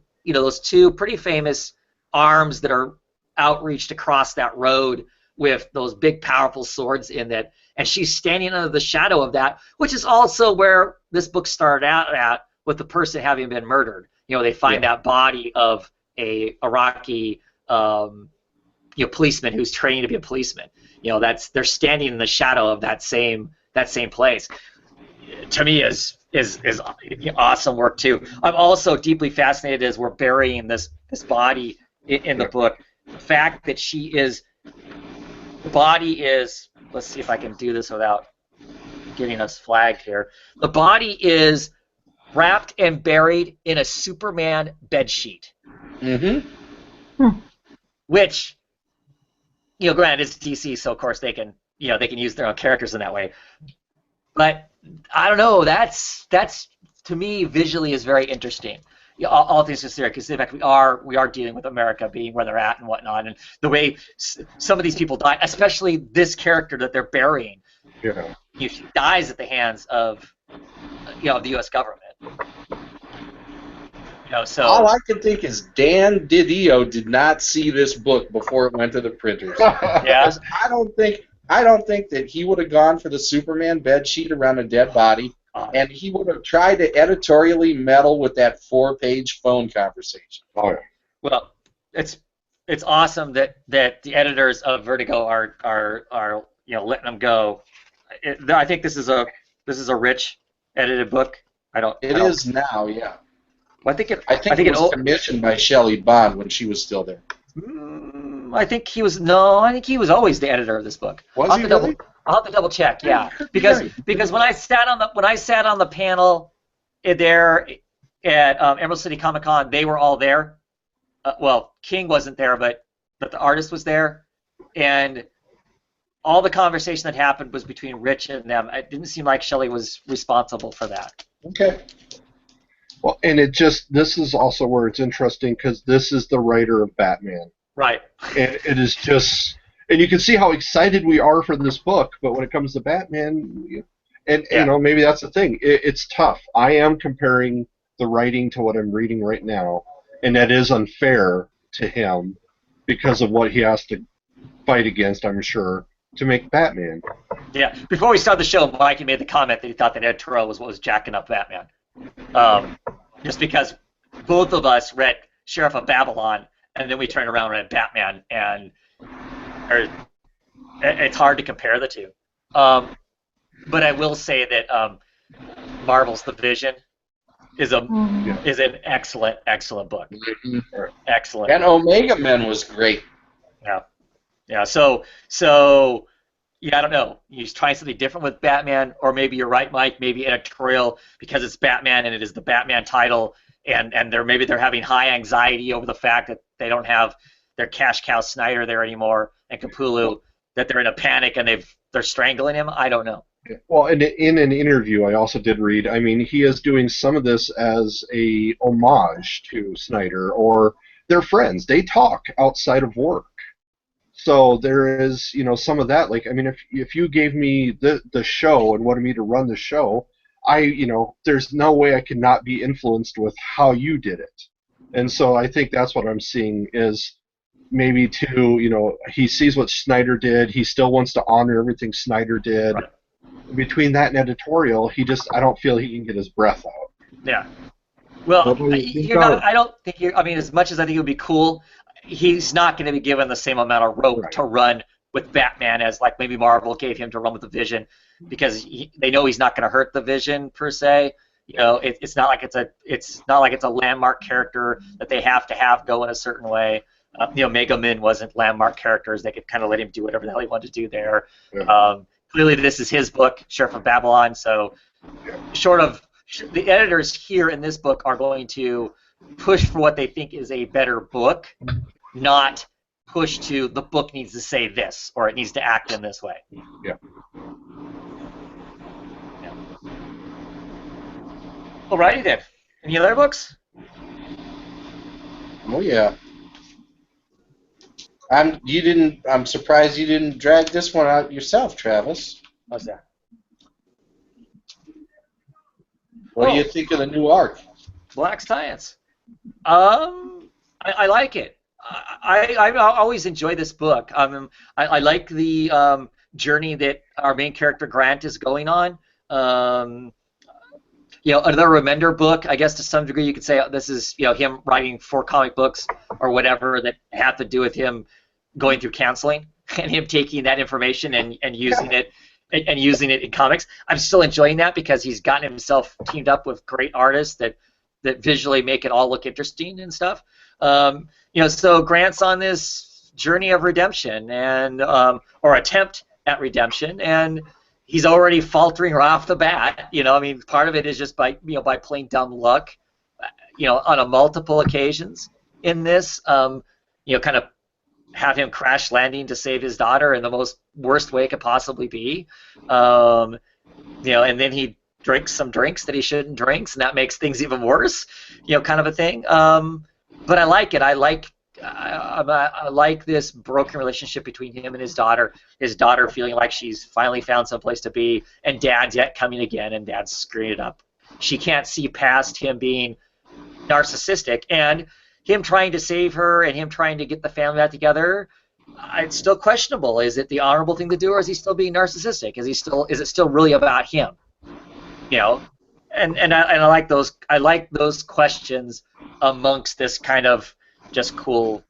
pretty famous arms that are outreached across that road with those big, powerful swords in it, and she's standing under the shadow of that, which is also where this book started out at, with the person having been murdered. They find that body of a Iraqi, policeman who's training to be a policeman. They're standing in the shadow of that same place. To me, is awesome work too. I'm also deeply fascinated as we're burying this body in the book. The fact that the body is. Let's see if I can do this without getting us flagged here. The body is wrapped and buried in a Superman bedsheet. Mm-hmm. Which, granted, it's DC, so of course they can use their own characters in that way. But I don't know. That's to me visually is very interesting. All things considered, because in fact we are dealing with America being where they're at and whatnot, and the way some of these people die, especially this character that they're burying. Yeah. She dies at the hands of the U.S. government. So all I can think is Dan Didio did not see this book before it went to the printers. Yeah. I don't think that he would have gone for the Superman bedsheet around a dead body, and he would have tried to editorially meddle with that 4-page phone conversation. Oh, yeah. Well, it's awesome that the editors of Vertigo are letting them go. I think this is a rich edited book. It is now, yeah. I think it was commissioned by Shelley Bond when she was still there. I think he was always the editor of this book. Was he really? I'll have to double check. Yeah, because when I sat on the panel there at Emerald City Comic Con, they were all there. Well, King wasn't there, but the artist was there, and all the conversation that happened was between Rich and them. It didn't seem like Shelley was responsible for that. Okay. Well, and this is also where it's interesting because this is the writer of Batman. Right. And it is just, and you can see how excited we are for this book, but when it comes to Batman, maybe that's the thing. It's tough. I am comparing the writing to what I'm reading right now, and that is unfair to him because of what he has to fight against, I'm sure, to make Batman. Yeah. Before we started the show, Mikey made the comment that he thought that Ed Turo was what was jacking up Batman. Just because both of us read Sheriff of Babylon, and then we turned around and read Batman, and it's hard to compare the two. But I will say that Marvel's The Vision is an excellent book. Mm-hmm. Excellent. And Omega Men was great. Yeah. So I don't know. He's trying something different with Batman, or maybe you're right, Mike. Maybe editorial because it's Batman and it is the Batman title, and they're having high anxiety over the fact that they don't have their cash cow Snyder there anymore and Capullo, that they're in a panic and they're strangling him. I don't know. Well, in an interview I also did read, I mean, he is doing some of this as a homage to Snyder, or they're friends. They talk outside of work. So there is, some of that. Like, I mean, if you gave me the show and wanted me to run the show, there's no way I could not be influenced with how you did it. And so I think that's what I'm seeing is maybe he sees what Snyder did. He still wants to honor everything Snyder did. Right. Between that and editorial, I don't feel he can get his breath out. Yeah. Well, I don't think I mean, as much as I think it would be cool, he's not going to be given the same amount of rope to run with Batman as like maybe Marvel gave him to run with the Vision, because they know he's not going to hurt the Vision per se. It's not like it's a landmark character that they have to have go in a certain way. Mega Men wasn't landmark characters; they could kind of let him do whatever the hell he wanted to do there. Yeah. Clearly, this is his book, Sheriff of Babylon. So, short of the editors here in this book are going to push for what they think is a better book, not push to the book needs to say this or it needs to act in this way. Yeah. Alrighty then. Any other books? Oh yeah. I'm surprised you didn't drag this one out yourself, Travis. How's that? What do you think of the new arc? Black Science. I like it. I always enjoy this book. I like the journey that our main character Grant is going on. Another Remender book. I guess to some degree you could say this is him writing 4 comic books or whatever that have to do with him going through counseling and him taking that information and using it. And using it in comics. I'm still enjoying that because he's gotten himself teamed up with great artists that visually make it all look interesting and stuff. So Grant's on this journey of redemption and or attempt at redemption, and he's already faltering right off the bat. I mean, part of it is just by by plain dumb luck. On a multiple occasions in this, kind of have him crash landing to save his daughter in the most worst way it could possibly be. And then he drinks some drinks that he shouldn't drink, and that makes things even worse. Kind of a thing. But I like it. I like this broken relationship between him and his daughter. His daughter feeling like she's finally found some place to be, and Dad's yet coming again, and Dad's screwing it up. She can't see past him being narcissistic, and him trying to save her and him trying to get the family back together. It's still questionable. Is it the honorable thing to do, or is he still being narcissistic? Is it still really about him? And I like those. I like those questions amongst this kind of just cool,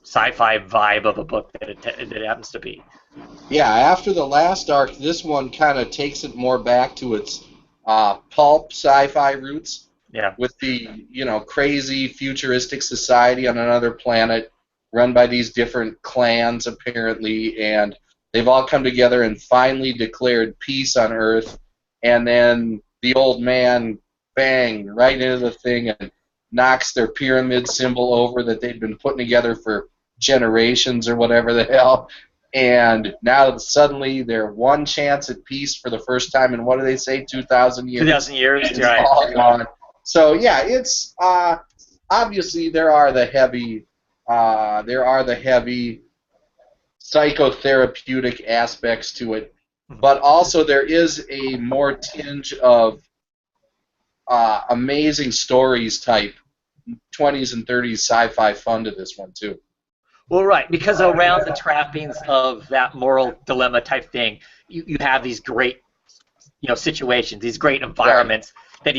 sci-fi vibe of a book that it happens to be. Yeah, after the last arc, this one kind of takes it more back to its pulp sci-fi roots. Yeah. With the crazy futuristic society on another planet, run by these different clans apparently, and they've all come together and finally declared peace on Earth, and then the old man, bang, right into the thing and knocks their pyramid symbol over that they'd been putting together for generations or whatever the hell, and now suddenly they're one chance at peace for the first time in, what do they say, 2,000 years? 2,000 years, It's right. all gone. So yeah, it's obviously there are the heavy psychotherapeutic aspects to it, but also there is a more tinge of amazing stories type 20s and 30s sci-fi fun to this one too. Well, right, because around the trappings of that moral dilemma type thing, you have these great situations, these great environments that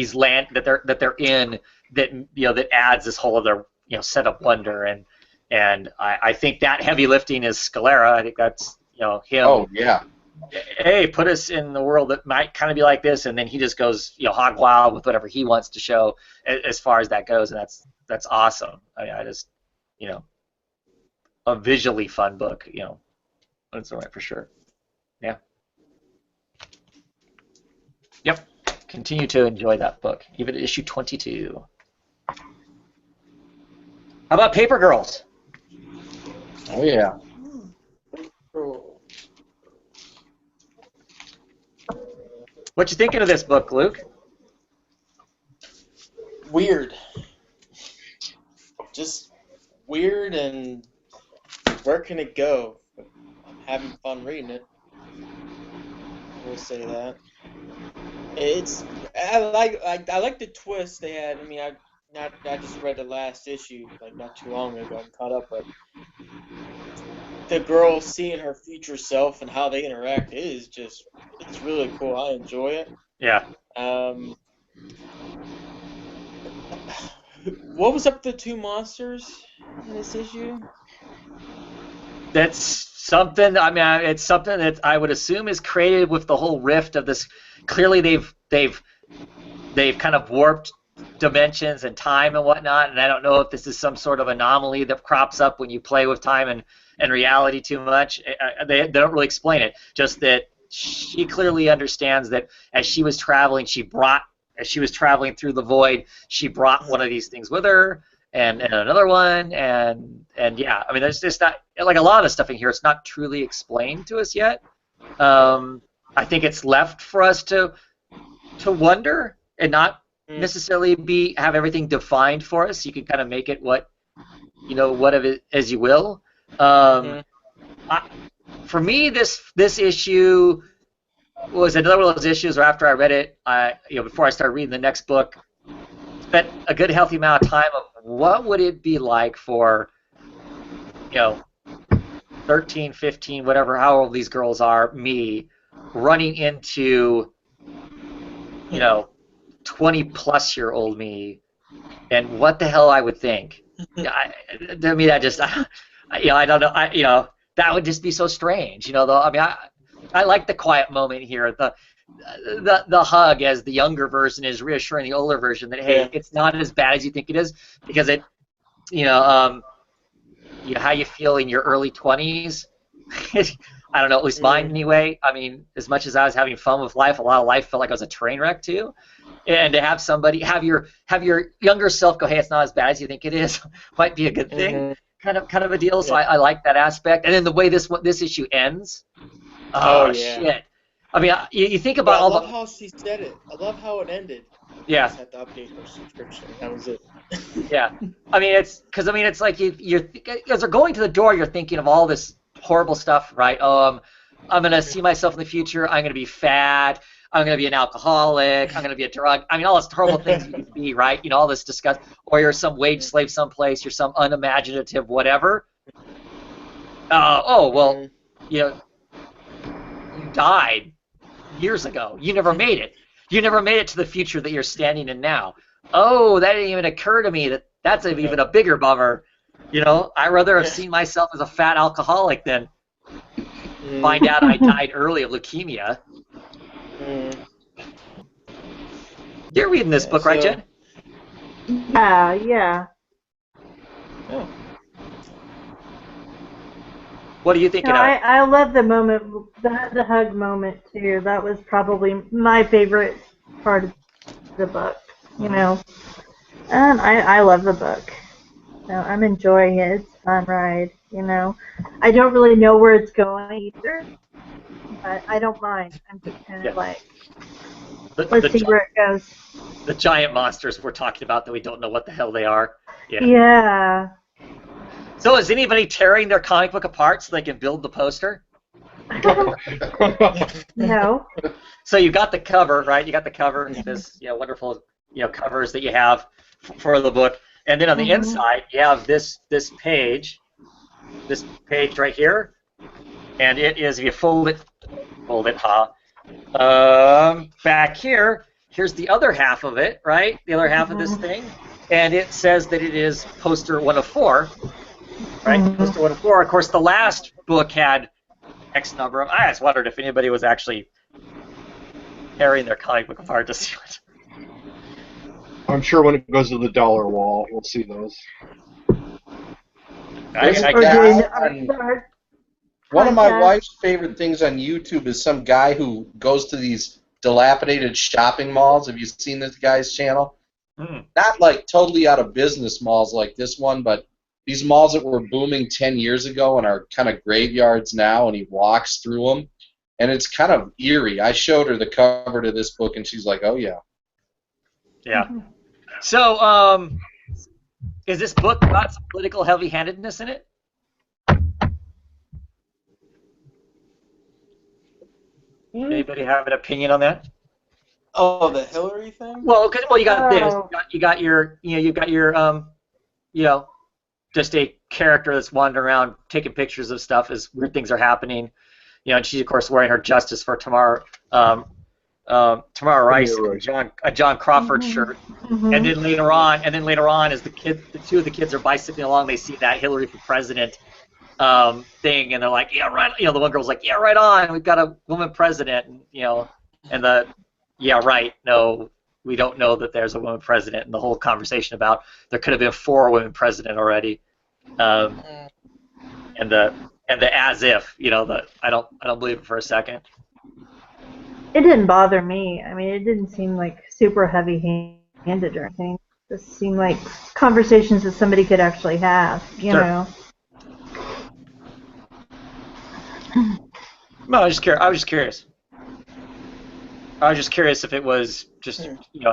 they're in, that adds this whole other set of wonder, and I think that heavy lifting is Scalera. I think that's him. Oh yeah. Hey, put us in the world that might kind of be like this, and then he just goes hog wild with whatever he wants to show as far as that goes, and that's awesome. I mean, I just a visually fun book, that's all right for sure. Yeah. Yep. Continue to enjoy that book, even at issue 22. How about Paper Girls? Oh yeah. What you thinking of this book, Luke? Weird. Just weird, and where can it go? I'm having fun reading it. We'll say that. I like the twist they had. I mean, I just read the last issue not too long ago. I'm caught up, but the girl seeing her future self and how they interact it's really cool. I enjoy it. Yeah. What was up with the two monsters in this issue? That's something. I mean, it's something that I would assume is created with the whole rift of this. Clearly, they've kind of warped dimensions and time and whatnot, and I don't know if this is some sort of anomaly that crops up when you play with time and reality too much. They don't really explain it. Just that she clearly understands that as she was traveling through the void, she brought one of these things with her, and another one, and yeah. I mean, there's just not, like, a lot of the stuff in here. It's not truly explained to us yet. I think it's left for us to wonder and not necessarily have everything defined for us. You can kind of make it what of it as you will. For me, this issue was another one of those issues where after I read it, before I started reading the next book, spent a good healthy amount of time of what would it be like for 13, 15, whatever, how old these girls are, me running into 20-plus-year-old me, and what the hell I would think. I mean, I don't know. That would just be so strange, though. I mean, I like the quiet moment here. The hug as the younger version is reassuring the older version that, hey, it's not as bad as you think it is, because it, how you feel in your early 20s. I don't know, at least mine anyway. I mean, as much as I was having fun with life, a lot of life felt like I was a train wreck too. And to have somebody, have your younger self go, hey, it's not as bad as you think it is, might be a good thing. Kind of a deal. So I like that aspect. And then the way this issue ends. Oh shit. I mean, you think about all I love how she said it. I love how it ended. Yeah. Just had to update her subscription. That was it. Yeah. I mean, it's like you're as they're going to the door, you're thinking of all this horrible stuff, right? I'm gonna see myself in the future. I'm gonna be fat. I'm gonna be an alcoholic. I'm gonna be a drug. I mean, all those horrible things you could be, right? You know, all this disgust. Or you're some wage slave someplace. You're some unimaginative whatever. Well, you know, you died years ago. You never made it. You never made it to the future that you're standing in now. Oh, that didn't even occur to me that's even a bigger bummer. You know, I'd rather have seen myself as a fat alcoholic than find out I died early of leukemia. You're reading this book, right, Jen? Yeah. Oh. What are you thinking of? I love the moment, the hug moment too. That was probably my favorite part of the book. You know, and I love the book. So I'm enjoying it. It's a fun ride. You know, I don't really know where it's going either, but I don't mind. I'm just kind of like, let's see where it goes. The giant monsters we're talking about that we don't know what the hell they are. Yeah. So is anybody tearing their comic book apart so they can build the poster? No. So you got the cover, right? You got the cover, this wonderful covers that you have for the book, and then on the inside you have this page right here, and it is, if you fold it, back here. Here's the other half of it, right? The other half of this thing, and it says that it is poster 104. Right, Poster 104. Of course, the last book had X number of. I just wondered if anybody was actually tearing their comic book apart to see what. I'm sure when it goes to the dollar wall, we'll see those. One of my wife's favorite things on YouTube is some guy who goes to these dilapidated shopping malls. Have you seen this guy's channel? Not like totally out of business malls like this one, but these malls that were booming 10 years ago and are kind of graveyards now, and he walks through them, and it's kind of eerie. I showed her the cover to this book, and she's like, oh, yeah. Yeah. So, is this book got some political heavy-handedness in it? Anybody have an opinion on that? Oh, the Hillary thing? Well, you got this. You got your just a character that's wandering around taking pictures of stuff as weird things are happening. And she's of course wearing her Justice for Tamar Rice John Crawford shirt. And then later on, as the two of the kids are bicycling along, they see that Hillary for President thing, and they're like, yeah, right. The one girl's like, yeah, right on. We've got a woman president, and the yeah, right. No, we don't know that there's a woman president, and the whole conversation about there could have been 4 women president already, and the as if, I don't believe it for a second. It didn't bother me. I mean, it didn't seem like super heavy-handed or anything. It just seemed like conversations that somebody could actually have, you know. No, I was just curious. I was just curious if it was just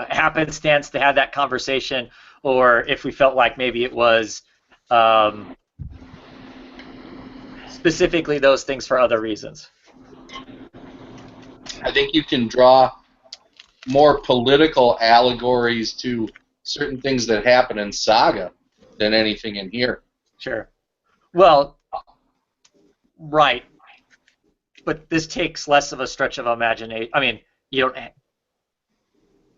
happenstance to have that conversation, or if we felt like maybe it was specifically those things for other reasons. I think you can draw more political allegories to certain things that happen in Saga than anything in here. Sure. Well, right. But this takes less of a stretch of imagination. I mean, you don't.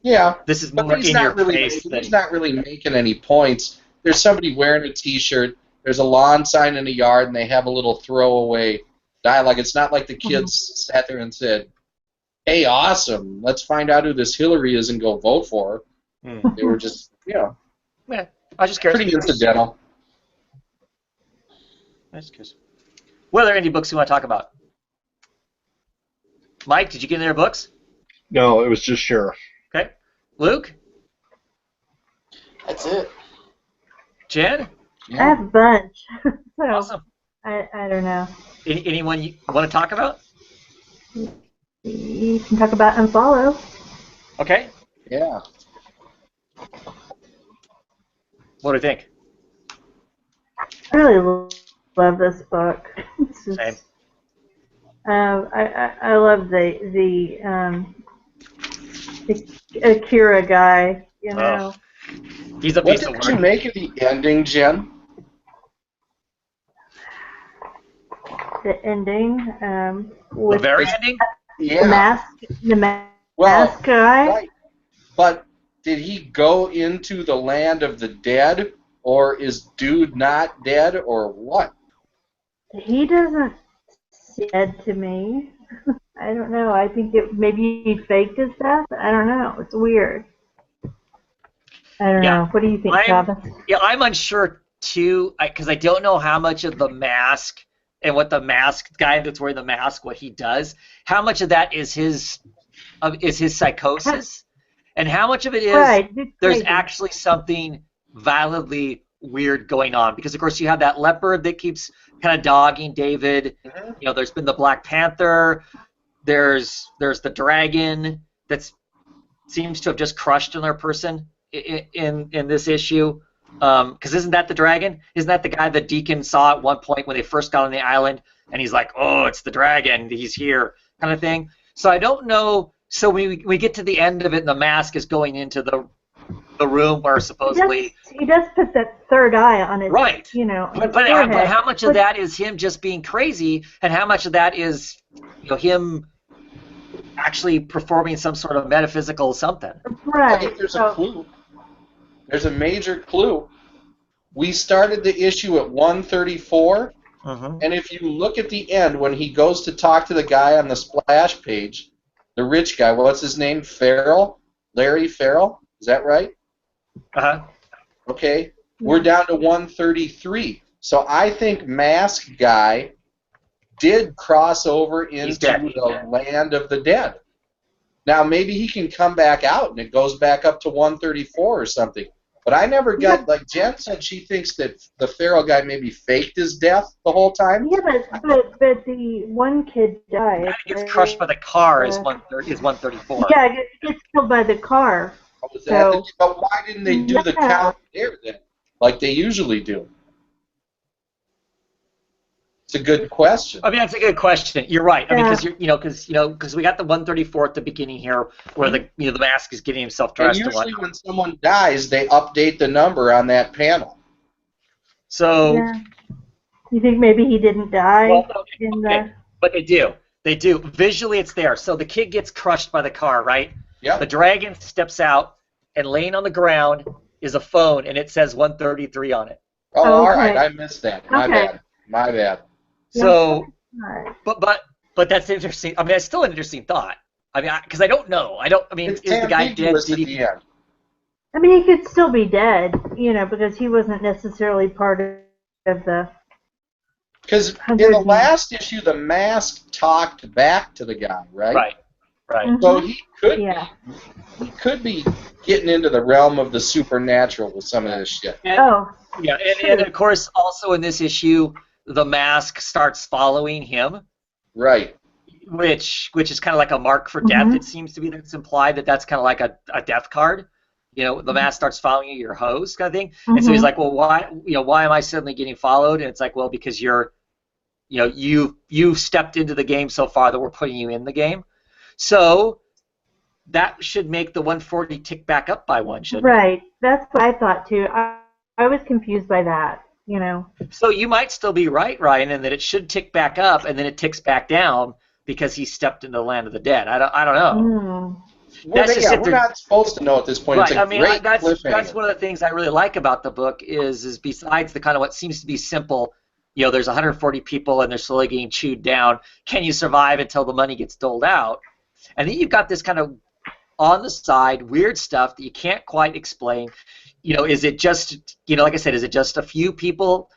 Yeah. This is more in your face. He's not really making any points. There's somebody wearing a T-shirt. There's a lawn sign in the yard, and they have a little throwaway dialogue. It's not like the kids sat there and said, "Hey, awesome! Let's find out who this Hillary is and go vote for her." They were just, Yeah, I was just curious. pretty incidental. I was curious. What other indie books do you want to talk about? Mike, did you get any other books? No, it was just Sheriff. Okay. Luke? That's it. Jen? I have a bunch. So Awesome. I don't know. Anyone you want to talk about? You can talk about Unfollow. Okay. Yeah. What do you think? I really love this book. It's just, Same. I love the Akira guy. You know. He's a What piece of did you work. make of the ending, Jen? The ending. The With very ending? the mask Well, guy. right. But did he go into the land of the dead, or is dude not dead, or what? He doesn't seem dead to me. I don't know. I think maybe he faked his death. I don't know. It's weird. I don't know. What do you think, Travis? Yeah, I'm unsure too, because I don't know how much of the mask and what the mask guy that's wearing the mask, what he does, how much of that is his psychosis, and how much of it is there's actually something validly weird going on. Because of course you have that leopard that keeps kind of dogging David. Mm-hmm. You know, there's been the Black Panther. There's the dragon that seems to have just crushed another person in this issue. Because isn't that the dragon? Isn't that the guy that Deacon saw at one point when they first got on the island, and he's like, "Oh, it's the dragon. He's here," kind of thing. So I don't know. So we get to the end of it, and the mask is going into the room where supposedly he does put that third eye on his, right. you know, on his But forehead. how much of that is him just being crazy, and how much of that is, you know, him actually performing some sort of metaphysical something? Right. I think there's a clue. There's a major clue. We started the issue at 134, and if you look at the end when he goes to talk to the guy on the splash page, the rich guy, what's his name? Farrell? Larry Farrell? Is that right? Uh-huh. Okay. We're down to 133. So I think Mask Guy did cross over into the land of the dead. Now, maybe he can come back out and it goes back up to 134 or something. But I never got, like Jen said, she thinks that the Farrell guy maybe faked his death the whole time. Yeah, but the one kid died. He gets crushed by the car is 134. Yeah, he gets killed by the car. But why didn't they do the count there then, like they usually do? It's a good question. I mean, that's a good question. You're right. I mean, because we got the 134 at the beginning here, where the mask is getting himself dressed. And usually, when someone dies, they update the number on that panel. So, you think maybe he didn't die? But they do. They do. Visually, it's there. So the kid gets crushed by the car, right? Yeah. The dragon steps out, and laying on the ground is a phone, and it says 133 on it. Oh, all right. I missed that. My bad. So, but that's interesting. I mean, that's still an interesting thought. I mean, because I don't know. I mean, is the guy dead? I mean, he could still be dead, because he wasn't necessarily part of the. Because in the last issue, the mask talked back to the guy, right? Right. Mm-hmm. So he could be getting into the realm of the supernatural with some of this shit. And of course, also in this issue, the mask starts following him. Right. Which is kind of like a mark for death. It seems to be that's implied that's kind of like a death card. The mask starts following you, your host kind of thing. And so he's like, well, why am I suddenly getting followed? And it's like, well, because you stepped into the game so far that we're putting you in the game. So that should make the 140 tick back up by one, shouldn't it? Right. That's what I thought too. I was confused by that. So you might still be right, Ryan, in that it should tick back up and then it ticks back down because he stepped into the land of the dead. I don't know. We're not supposed to know at this point. Right. It's a great cliffhanger. That's one of the things I really like about the book is besides the kind of what seems to be simple, there's 140 people and they're slowly getting chewed down. Can you survive until the money gets doled out? And then you've got this kind of on the side weird stuff that you can't quite explain. Is it just, like I said, is it just a few people,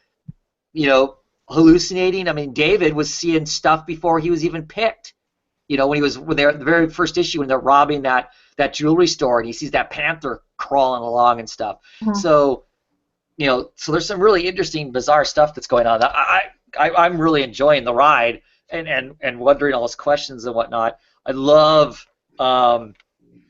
hallucinating? I mean, David was seeing stuff before he was even picked. You know, when they're the very first issue when they're robbing that jewelry store and he sees that panther crawling along and stuff. So, you know, so there's some really interesting, bizarre stuff that's going on. I'm really enjoying the ride and wondering all those questions and whatnot. I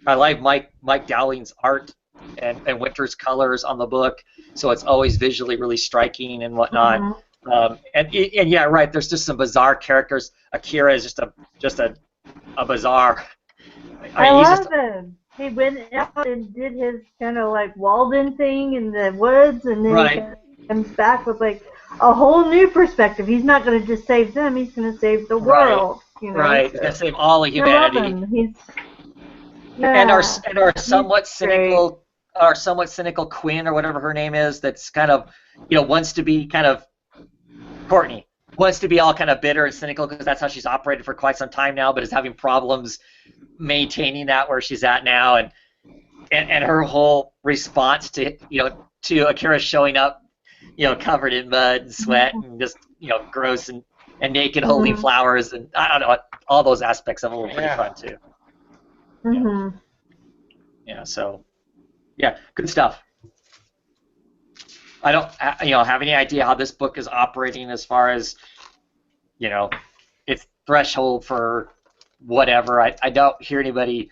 like Mike Dowling's art and Winter's colors on the book, so it's always visually really striking and whatnot. And yeah, right. There's just some bizarre characters. Akira is just a bizarre. I love him. He went out and did his kind of like Walden thing in the woods, and then he comes back with like a whole new perspective. He's not going to just save them; he's going to save the world. You know? Right. He's going to save all of humanity. I love him. And our somewhat cynical Quinn or whatever her name is, that's kind of, you know, wants to be kind of Courtney wants to be all kind of bitter and cynical because that's how she's operated for quite some time now, but is having problems maintaining that where she's at now, and her whole response to Akira showing up, you know, covered in mud and sweat and just, you know, gross and naked holding flowers, and I don't know, all those aspects of it were pretty fun too. Yeah, so yeah, good stuff. I don't, you know, have any idea how this book is operating as far as, you know, its threshold for whatever. I don't hear anybody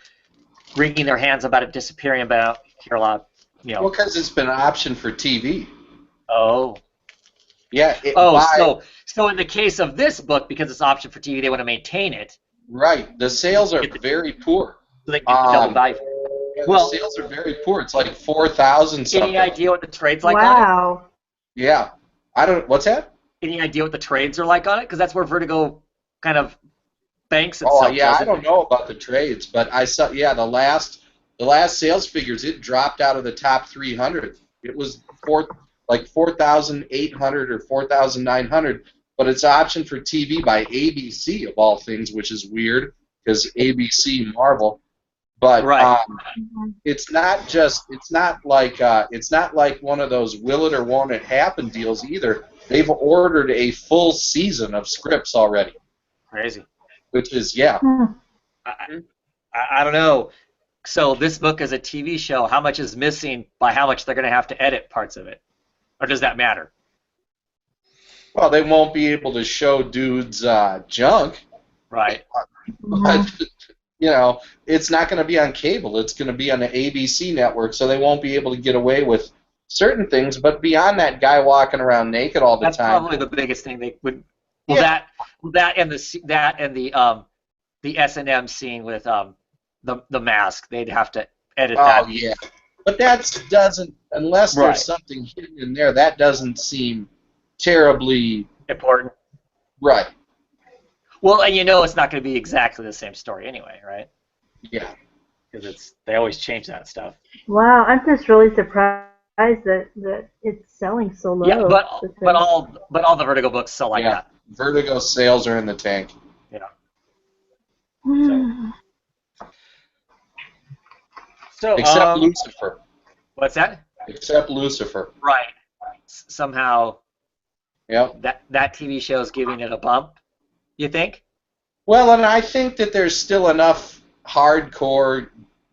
wringing their hands about it disappearing, but I don't hear a lot, you know. Well, because it's been an option for TV. Oh. Yeah. So in the case of this book, because it's option for TV, they want to maintain it. Right. The sales are very poor. So they can double value. Yeah, well, the sales are very poor. It's like 4,000 something. Any idea what the trade's like on it? Yeah. What's that? Any idea what the trades are like on it? Because that's where Vertigo kind of banks itself. Oh, yeah, I don't know about the trades, but I saw, yeah, the last sales figures, it dropped out of the top 300. It was 4,800 or 4,900, but it's optioned for TV by ABC, of all things, which is weird, because ABC Marvel. But it's not like one of those will it or won't it happen deals either. They've ordered a full season of scripts already. Crazy. Which is I don't know. So this book is a TV show. How much is missing by how much they're going to have to edit parts of it, or does that matter? Well, they won't be able to show dudes junk. Right. But, you know, it's not going to be on cable. It's going to be on the ABC network, so they won't be able to get away with certain things. But beyond that guy walking around naked all the time. That's probably the biggest thing they would. Well, that and the S&M scene with the mask, they'd have to edit that. Oh yeah, but that doesn't, unless there's something hidden in there, that doesn't seem terribly important. Right. Well, and you know it's not going to be exactly the same story anyway, right? Yeah. Because they always change that stuff. Wow, I'm just really surprised that it's selling so low. Yeah, but all the Vertigo books sell like that. Vertigo sales are in the tank. Yeah. So except Lucifer. What's that? Except Lucifer. Right. Somehow. Yep. That TV show is giving it a bump. You think? Well, and I think that there's still enough hardcore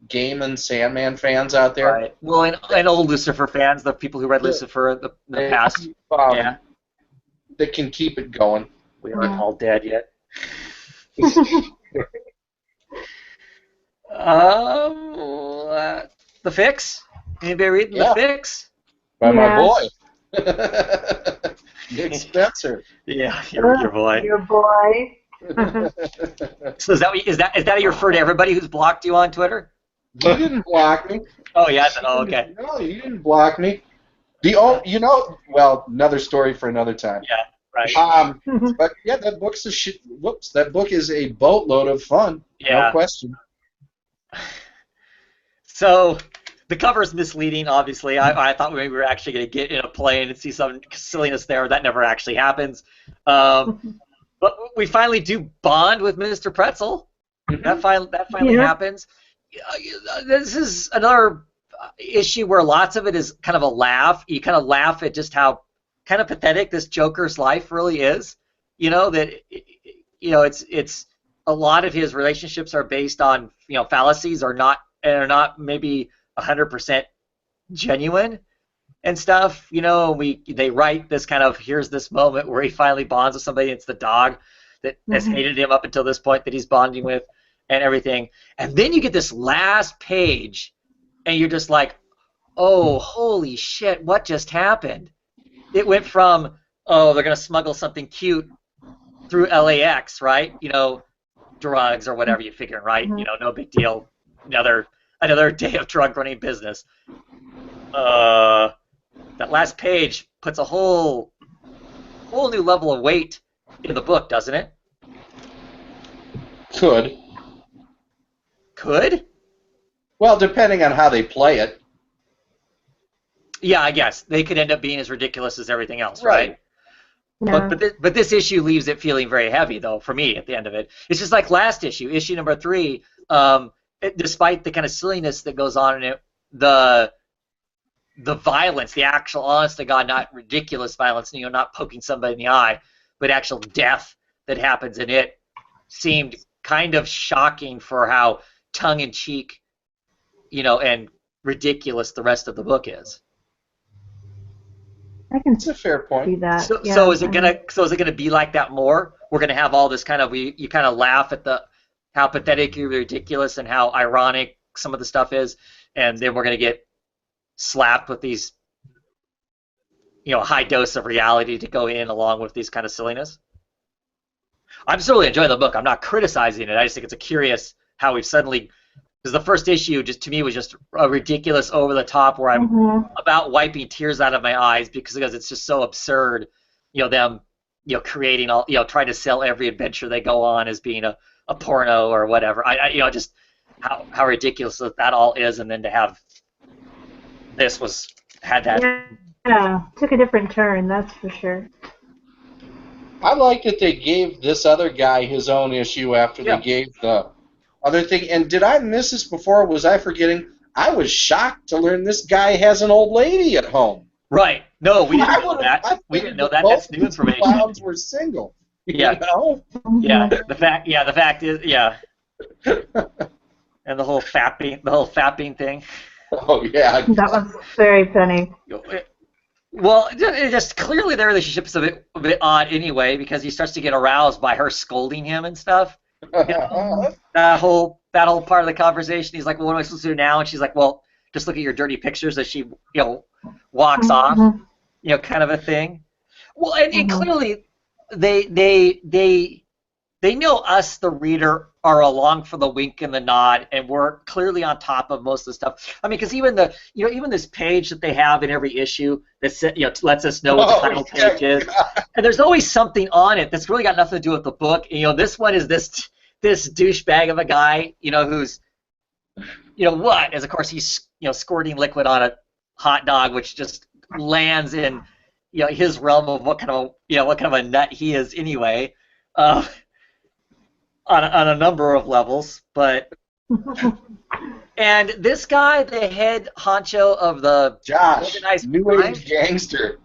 Gaiman Sandman fans out there. Right. Well, and old Lucifer fans, the people who read Lucifer in the past. Yeah. That can keep it going. We aren't all dead yet. The Fix? Anybody reading The Fix? By my boy. Nick Spencer. Yeah, your boy. Your boy. So is that your refer to everybody who's blocked you on Twitter? You didn't block me. Oh yeah. Oh okay. No, you didn't block me. Another story for another time. Yeah. Right. But yeah, that book's that book is a boatload of fun. Yeah. No question. So the cover is misleading, obviously. I thought maybe we were actually going to get in a plane and see some silliness there. That never actually happens. But we finally do bond with Mr. Pretzel. That finally happens. This is another issue where lots of it is kind of a laugh. You kind of laugh at just how kind of pathetic this Joker's life really is. You know that it's a lot of his relationships are based on fallacies or not, and are not maybe 100% genuine and stuff. They write this kind of, here's this moment where he finally bonds with somebody. It's the dog that has hated him up until this point that he's bonding with and everything. And then you get this last page and you're just like, oh, holy shit, what just happened? It went from, oh, they're going to smuggle something cute through LAX, right? Drugs or whatever you're figuring, right? No big deal. Another day of drug running business. That last page puts a whole new level of weight in the book, doesn't it? Could. Could? Well, depending on how they play it. Yeah, I guess they could end up being as ridiculous as everything else, right? Yeah. But this issue leaves it feeling very heavy, though, for me at the end of it. It's just like last issue number 3. Despite the kind of silliness that goes on in it, the violence, the actual, honest to God, not ridiculous violence, not poking somebody in the eye, but actual death that happens in it, seemed kind of shocking for how tongue-in-cheek, and ridiculous the rest of the book is. I can It's a fair point. see that. So is it gonna be like that more? We're gonna have all this kind of you kind of laugh at how pathetically ridiculous and how ironic some of the stuff is, and then we're gonna get slapped with these high dose of reality to go in along with these kind of silliness. I'm certainly enjoying the book. I'm not criticizing it. I just think it's a curious how we've suddenly, because the first issue just to me was just a ridiculous over the top where I'm about wiping tears out of my eyes because it's just so absurd, them creating all, trying to sell every adventure they go on as being a porno or whatever. Just how ridiculous that all is, and then to have this had that. Yeah, took a different turn, that's for sure. I like that they gave this other guy his own issue after they gave the other thing. And did I miss this before? Was I forgetting? I was shocked to learn this guy has an old lady at home. Right. No, we didn't know that. We didn't know that. That's new information. Clowns were single. Yeah. Yeah. The fact is, yeah. And the whole fapping thing. Oh yeah. That was very funny. Well, it just clearly their relationship's a bit odd anyway, because he starts to get aroused by her scolding him and stuff. That whole part of the conversation, he's like, "Well, what am I supposed to do now?" And she's like, "Well, just look at your dirty pictures," as she, walks off, kind of a thing. Well, and clearly they know us, the reader, are along for the wink and the nod, and we're clearly on top of most of the stuff. I mean, because even even this page that they have in every issue that lets us know what the title page is, and there's always something on it that's really got nothing to do with the book. This one is this douchebag of a guy, who's, what? As of course he's squirting liquid on a hot dog, which just lands in his realm of what kind of a nut he is anyway. On a number of levels, but and this guy, the head honcho of the Josh, organized new crime, age gangster.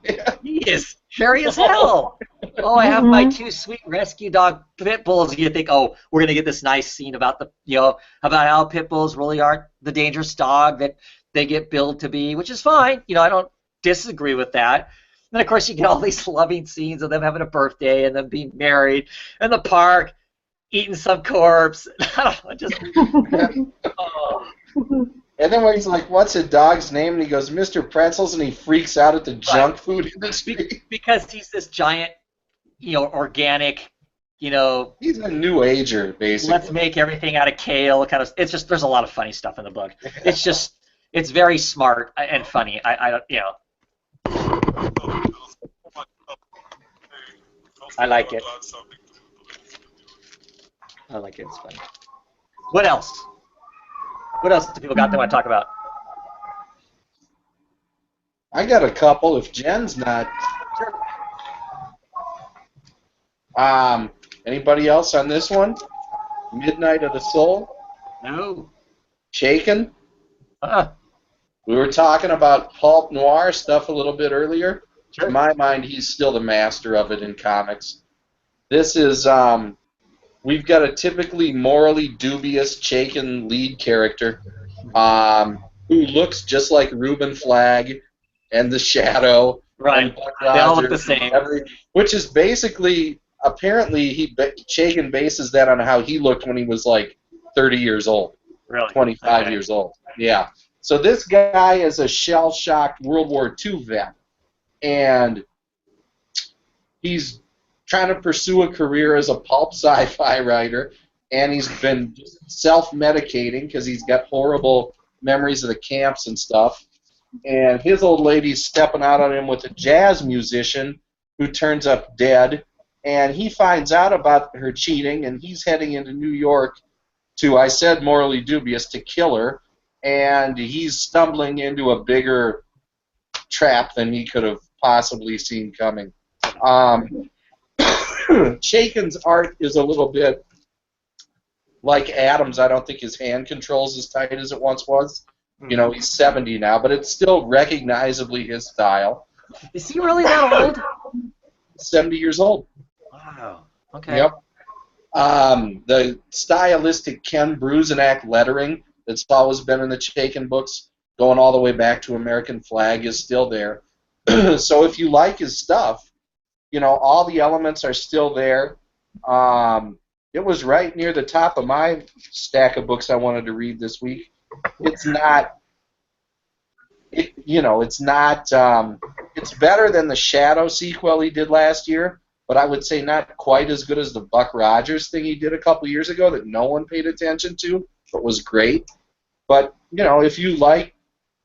he is hairy as hell. Oh, I have my 2 sweet rescue dog pit bulls. You think, oh, we're gonna get this nice scene about about how pit bulls really aren't the dangerous dog that they get billed to be, which is fine. I don't disagree with that. And then of course you get all these loving scenes of them having a birthday and them being married in the park, eating some corpse. I don't know, just oh. And then when he's like, "What's a dog's name?" and he goes, "Mr. Pretzels," and he freaks out at the junk food industry. Because he's this giant, organic, He's a new ager, basically. let's make everything out of kale kind of. It's just, there's a lot of funny stuff in the book. It's just, it's very smart and funny. I don't, I like it. I like it. It's funny. What else? What else do people got they want to talk about? I got a couple. If Jen's not. Anybody else on this one? Midnight of the Soul? No. Shaken? We were talking about pulp noir stuff a little bit earlier. Sure. In my mind, he's still the master of it in comics. This is we've got a typically morally dubious Chaykin lead character who looks just like Reuben Flagg and the Shadow. Right. And Buck They all look the Rogers and same. which is basically, apparently, Chaykin bases that on how he looked when he was like 30 years old, Really? 25 Okay. years old. Yeah. So this guy is a shell-shocked World War II vet, and he's trying to pursue a career as a pulp sci-fi writer, and he's been self-medicating because he's got horrible memories of the camps and stuff. And his old lady's stepping out on him with a jazz musician who turns up dead, and he finds out about her cheating, and he's heading into New York to, I said morally dubious, to kill her, and he's stumbling into a bigger trap than he could have possibly seen coming. Chaykin's art is a little bit like Adams. I don't think his hand control's as tight as it once was. You know, he's 70 now, but it's still recognizably his style. Is he really that old? 70 years old. Wow. Okay. Yep. The stylistic Ken Bruzenak lettering that's always been in the Chaykin books, going all the way back to American Flag, is still there. So if you like his stuff, you know, all the elements are still there. It was right near the top of my stack of books I wanted to read this week. It's not, it's better than the Shadow sequel he did last year, but I would say not quite as good as the Buck Rogers thing he did a couple years ago that no one paid attention to, but was great. But, you know, if you like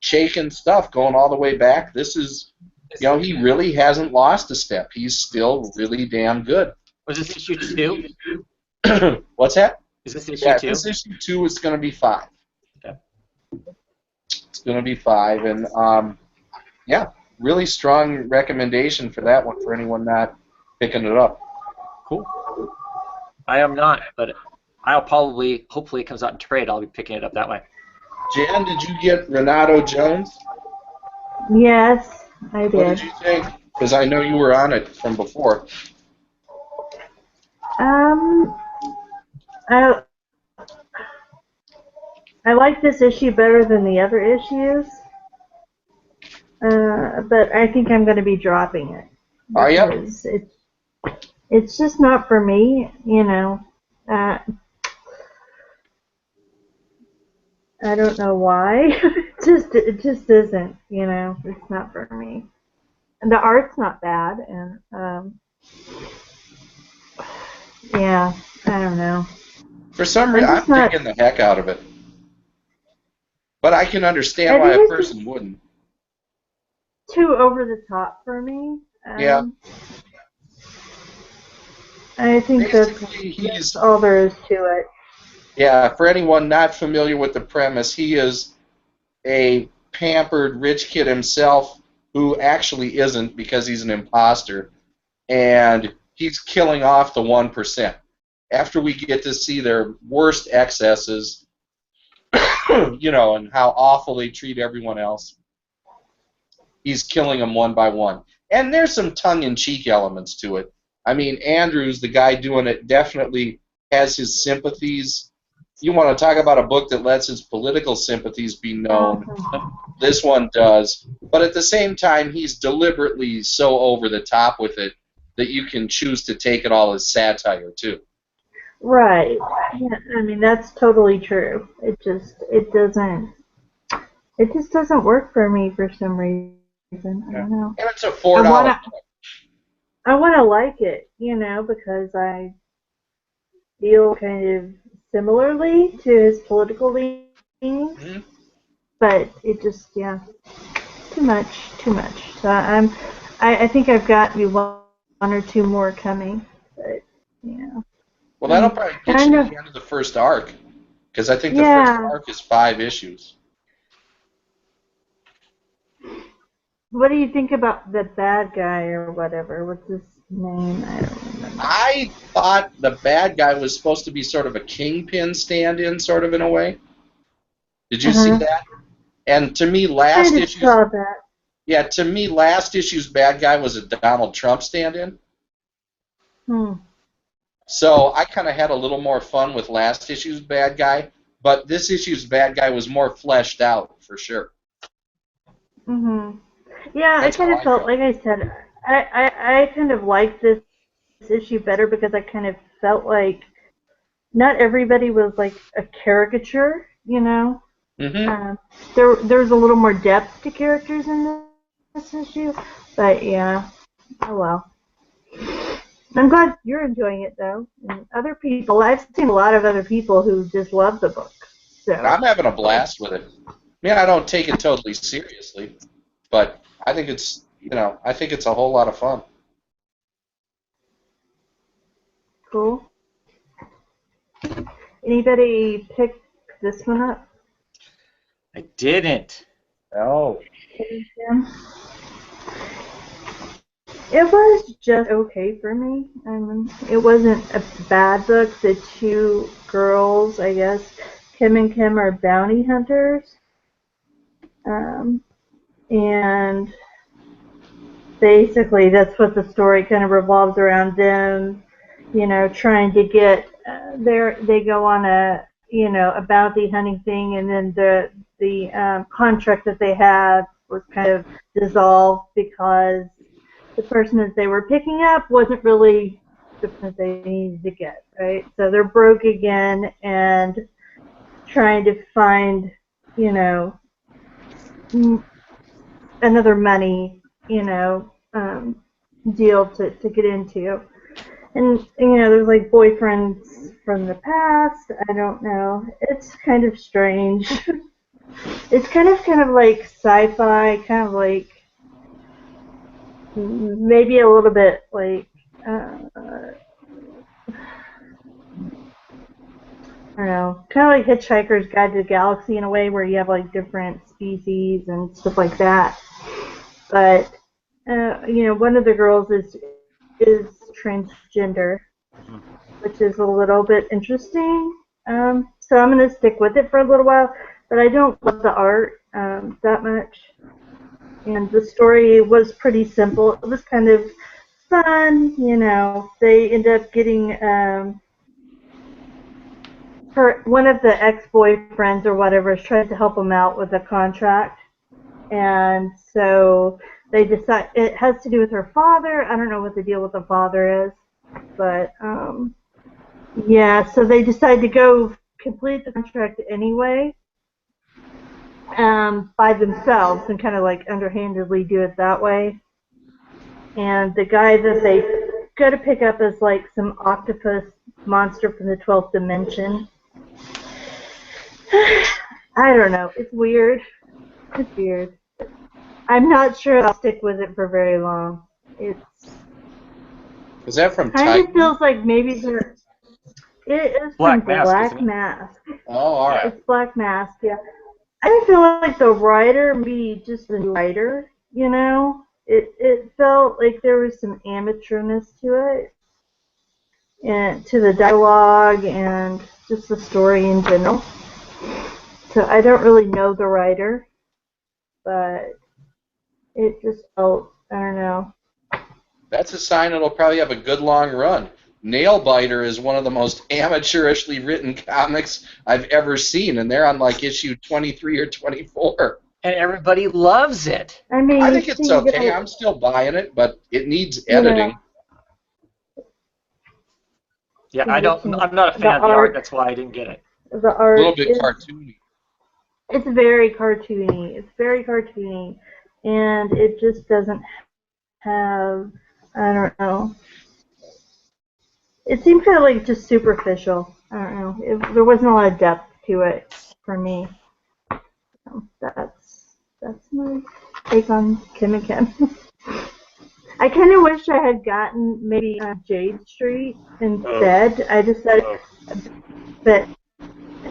Chaykin stuff going all the way back, this is, you know, he really hasn't lost a step. He's still really damn good. Was this issue 2? What's that? Is this issue Yeah, 2? this issue 2 is going to be 5. Okay. It's going to be 5, and yeah, really strong recommendation for that one for anyone not picking it up. Cool. I am not, but I'll probably, hopefully it comes out in trade, I'll be picking it up that way. Jan, did you get Renato Jones? Yes, I What did. did you think? Because I know you were on it from before. I like this issue better than the other issues, but I think I'm going to be dropping it. Are you? Because it's just not for me, you know. I don't know why. it just isn't, you know. It's not for me. And the art's not bad, and yeah, I don't know. For some reason, I'm digging the heck out of it. But I can understand why a person wouldn't. Too over the top for me. Yeah. I think that's all there is to it. Yeah, for anyone not familiar with the premise, he is a pampered rich kid himself who actually isn't because he's an imposter, and he's killing off the 1%. After we get to see their worst excesses, you know, and how awful they treat everyone else, he's killing them one by one. And there's some tongue-in-cheek elements to it. I mean, Andrews, the guy doing it, definitely has his sympathies. You want to talk about a book that lets his political sympathies be known. This one does. But at the same time, he's deliberately so over the top with it that you can choose to take it all as satire, too. Right. Yeah, I mean, that's totally true. It just doesn't work for me for some reason. I don't know. And it's a $4 book. I want to like it, you know, because I feel kind of similarly to his political leanings. Mm-hmm. But it just, yeah, too much. So I think I've got maybe one or two more coming, but yeah. Well, that'll probably get you to the end of the first arc, because I think the first arc is 5 issues. What do you think about the bad guy or whatever? What's his name? I don't remember. I thought the bad guy was supposed to be sort of a Kingpin stand-in, sort of in a way. Did you see that? And to me, last issue's bad guy was a Donald Trump stand-in. So I kind of had a little more fun with last issue's bad guy, but this issue's bad guy was more fleshed out for sure. Mhm. Yeah, That's I kind how of I felt, felt. like I said, I kind of liked this issue better because I kind of felt like not everybody was like a caricature, you know. Mm-hmm. There's a little more depth to characters in this issue, but yeah, oh well. I'm glad you're enjoying it though, and other people. I've seen a lot of other people who just love the book. So I'm having a blast with it. I mean, I don't take it totally seriously, but I think it's, I think it's a whole lot of fun. cool. Anybody pick this one up? I didn't. Oh. Tim? It was just okay for me. It wasn't a bad book. The two girls, I guess, Kim and Kim, are bounty hunters. And basically that's what the story kind of revolves around, them, trying to get they go on a bounty hunting thing, and then the contract that they had was kind of dissolved because the person that they were picking up wasn't really the person they needed to get, right? So they're broke again and trying to find, another money, deal to get into. And, there's like boyfriends from the past. I don't know. It's kind of strange. It's kind of like sci-fi, kind of like maybe a little bit like I don't know, kind of like Hitchhiker's Guide to the Galaxy in a way, where you have like different species and stuff like that. But one of the girls is transgender, which is a little bit interesting. So I'm gonna stick with it for a little while, but I don't love the art that much. And the story was pretty simple. It was kind of fun, They end up getting one of the ex-boyfriends or whatever is trying to help them out with a contract, and so they decide it has to do with her father. I don't know what the deal with the father is, but yeah, so they decide to go complete the contract anyway, by themselves, and kind of like underhandedly do it that way. And the guy that they go to pick up is like some octopus monster from the 12th dimension. I don't know. It's weird. It's weird. I'm not sure I'll stick with it for very long. It's Is that from kind Titan? of feels like maybe they're. It is Black from Mask, Black isn't it? Mask. Oh, all right. It's Black Mask, yeah. I feel like the writer, maybe just the writer, it felt like there was some amateurness to it, and to the dialogue and just the story in general. So I don't really know the writer, but it just felt, I don't know. That's a sign it'll probably have a good long run. Nailbiter is one of the most amateurishly written comics I've ever seen, and they're on like issue 23 or 24. And everybody loves it. I mean, I think it's see, okay. I'm still buying it, but it needs editing. Yeah, I'm not a fan of the art. That's why I didn't get it. The A art little bit is, cartoony. it's very cartoony. It's very cartoony, and it just doesn't have, I don't know. It seemed kind of like just superficial. I don't know. There wasn't a lot of depth to it for me. So that's my take on Kim and Kim. I kind of wish I had gotten maybe Jade Street instead. I decided, but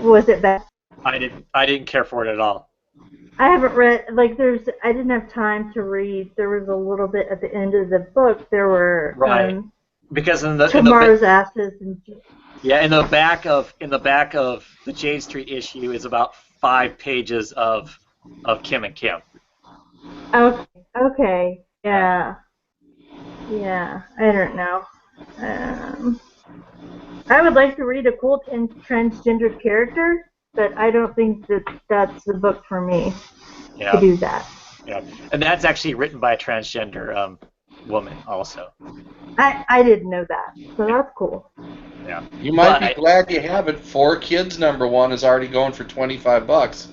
was it bad? I didn't care for it at all. I haven't read, like, I didn't have time to read. There was a little bit at the end of the book. There were Right. Because in Tomorrow's Ashes and in the back of the Jade Street issue is about 5 pages of Kim and Kim. Okay, yeah, I don't know. I would like to read a cool transgendered character, but I don't think that that's the book for me to do that. Yeah, and that's actually written by a transgender woman also. I didn't know that, so that's cool. Yeah. You might be glad you have it. 4Kids #1 is already going for $25.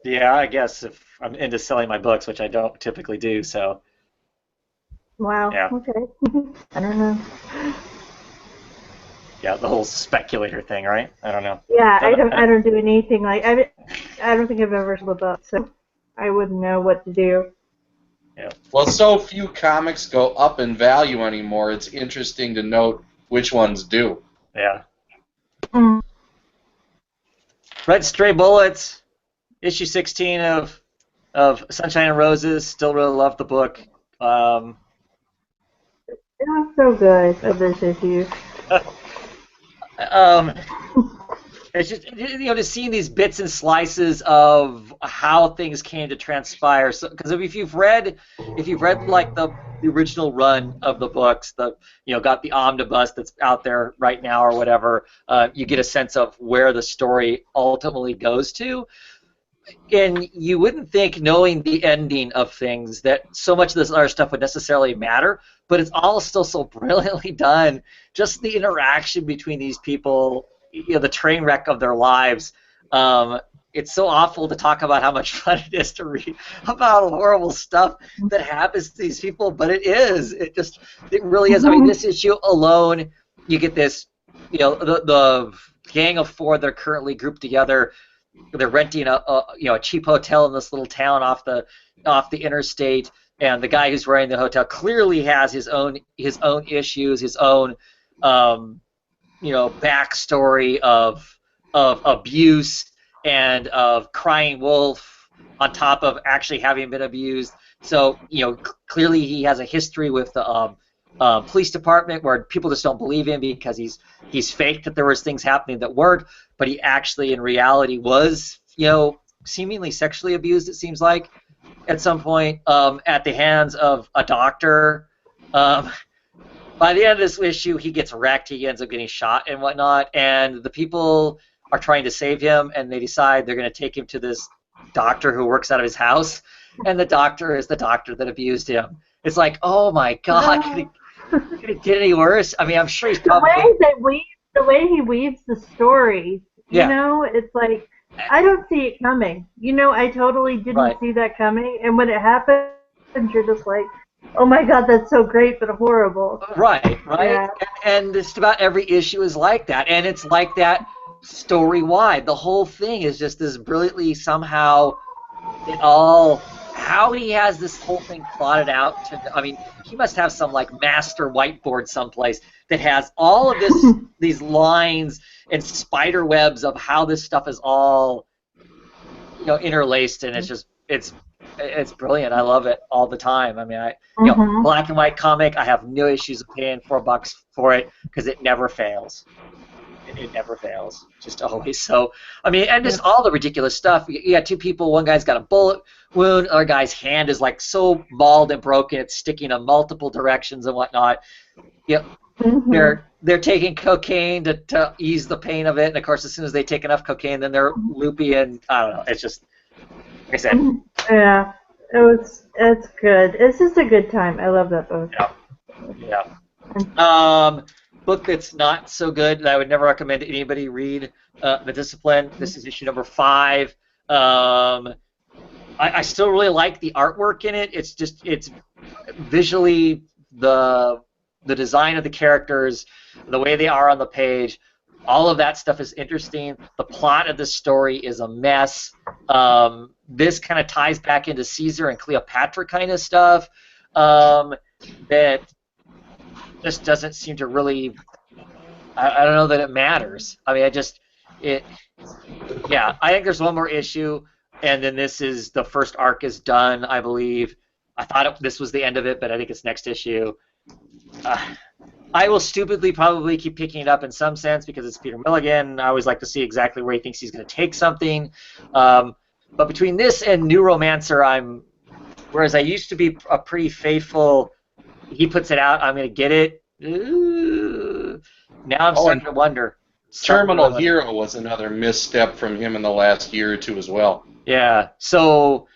Yeah, I guess if I'm into selling my books, which I don't typically do, so. Wow. Yeah. Okay. I don't know. Yeah, the whole speculator thing, right? I don't know. Yeah, I don't do anything like I don't think I've ever sold a book, so I wouldn't know what to do. Yeah. Well, so few comics go up in value anymore. It's interesting to note which ones do. Yeah. Mm. Red Stray Bullets, issue 16 of Sunshine and Roses. Still really love the book. It was so good of this issue. It's just, just seeing these bits and slices of how things came to transpire. So, because if you've read like the original run of the books, got the omnibus that's out there right now or whatever, you get a sense of where the story ultimately goes to. And you wouldn't think, knowing the ending of things, that so much of this other stuff would necessarily matter, but it's all still so brilliantly done. Just the interaction between these people, the train wreck of their lives. It's so awful to talk about how much fun it is to read about horrible stuff that happens to these people, but it is. It really is. I mean, this issue alone, you get this, the gang of four that are currently grouped together. They're renting a cheap hotel in this little town off the interstate, and the guy who's running the hotel clearly has his own issues, his own backstory of abuse and of crying wolf on top of actually having been abused. So clearly he has a history with the police department where people just don't believe him because he's faked that there was things happening that weren't, but he actually in reality was seemingly sexually abused, it seems like, at some point at the hands of a doctor. By the end of this issue, he gets wrecked. He ends up getting shot and whatnot, and the people are trying to save him, and they decide they're going to take him to this doctor who works out of his house, and the doctor is the doctor that abused him. It's like, oh my God, could it get any worse? I mean, I'm sure he's probably... The way he weaves the story, it's like, I don't see it coming. I totally didn't see that coming, and when it happens, you're just like, oh my God, that's so great, but horrible. Right. Yeah. And just about every issue is like that, and it's like that story-wide. The whole thing is just this brilliantly somehow, how he has this whole thing plotted out. He must have some master whiteboard someplace that has all of these lines and spider webs of how this stuff is all interlaced, and it's brilliant. I love it all the time. I mean, black and white comic, I have no issues of paying $4 for it because it never fails. It never fails. Just always. So, and just all the ridiculous stuff. You got two people. One guy's got a bullet wound. Other guy's hand is so mauled and broken it's sticking in multiple directions and whatnot. They're taking cocaine to ease the pain of it, and of course, as soon as they take enough cocaine, then they're loopy, and I don't know. It's just, like I said. Yeah, it's good. It's just a good time. I love that book. Yeah. Book that's not so good that I would never recommend anybody read, The Discipline. This is issue number 5. I still really like the artwork in it. It's visually the design of the characters, the way they are on the page, all of that stuff is interesting. The plot of the story is a mess. This kind of ties back into Caesar and Cleopatra kind of stuff that just doesn't seem to really, I don't know that it matters. I mean, I think there's one more issue, and then the first arc is done, I believe. I thought this was the end of it, but I think it's next issue. I will stupidly probably keep picking it up in some sense because it's Peter Milligan. I always like to see exactly where he thinks he's going to take something. But between this and New Romancer, whereas I used to be a pretty faithful, he puts it out, I'm going to get it. Now I'm starting to wonder. Terminal Hero was another misstep from him in the last year or two as well. Yeah. So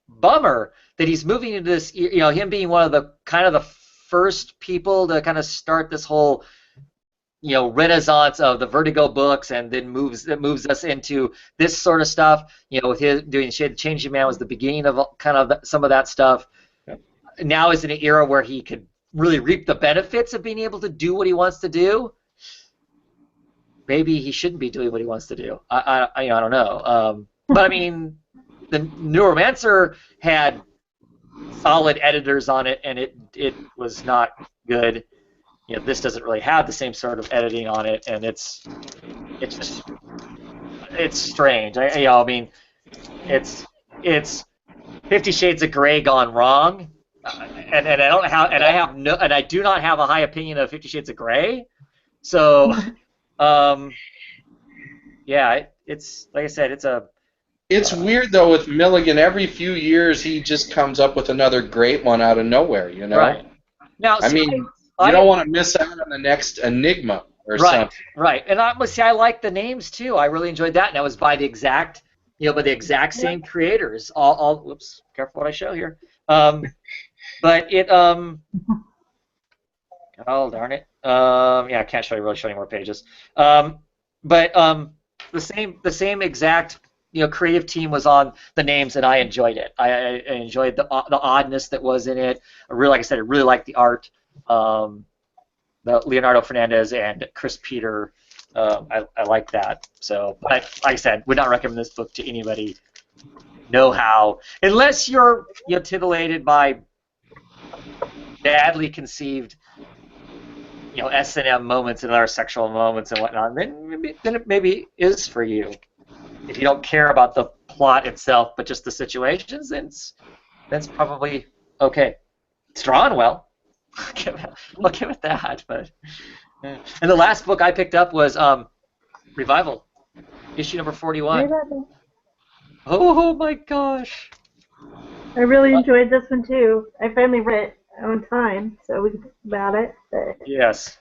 bummer that he's moving into this. You know, him being one of the kind of the first people to kind of start this whole, you know, renaissance of the Vertigo books, and then moves us into this sort of stuff. You know, with his doing Changing Man was the beginning of kind of some of that stuff. Now is in an era where he could really reap the benefits of being able to do what he wants to do. Maybe he shouldn't be doing what he wants to do. I don't know. But I mean, the Neuromancer had solid editors on it, and it was not good. You know, this doesn't really have the same sort of editing on it, and it's strange. I mean, it's 50 Shades of Grey gone wrong, and I do not have a high opinion of 50 Shades of Grey, so. Yeah, it's like I said, it's weird though with Milligan. Every few years he just comes up with another great one out of nowhere, you know. Right. Now, I mean, you don't want to miss out on the next Enigma or something. Right. And I like the names too. I really enjoyed that, and that was by the exact same creators. All whoops, careful what I show here. But it oh darn it. Yeah, I can't really show any more pages. But the same exact creative team was on the names, and I enjoyed it. I enjoyed the oddness that was in it. Like I said, I really liked the art. The Leonardo Fernandez and Chris Peter, I like that. So, but like I said, would not recommend this book to anybody. Know how, unless you're titillated by badly conceived S&M moments and other sexual moments and whatnot, then it maybe is for you. If you don't care about the plot itself, but just the situations, then that's probably okay. It's drawn well. I'll give it that. But and the last book I picked up was Revival, issue number 41. Oh my gosh! I really enjoyed this one too. I finally read it on time, so we can talk about it. But, yes.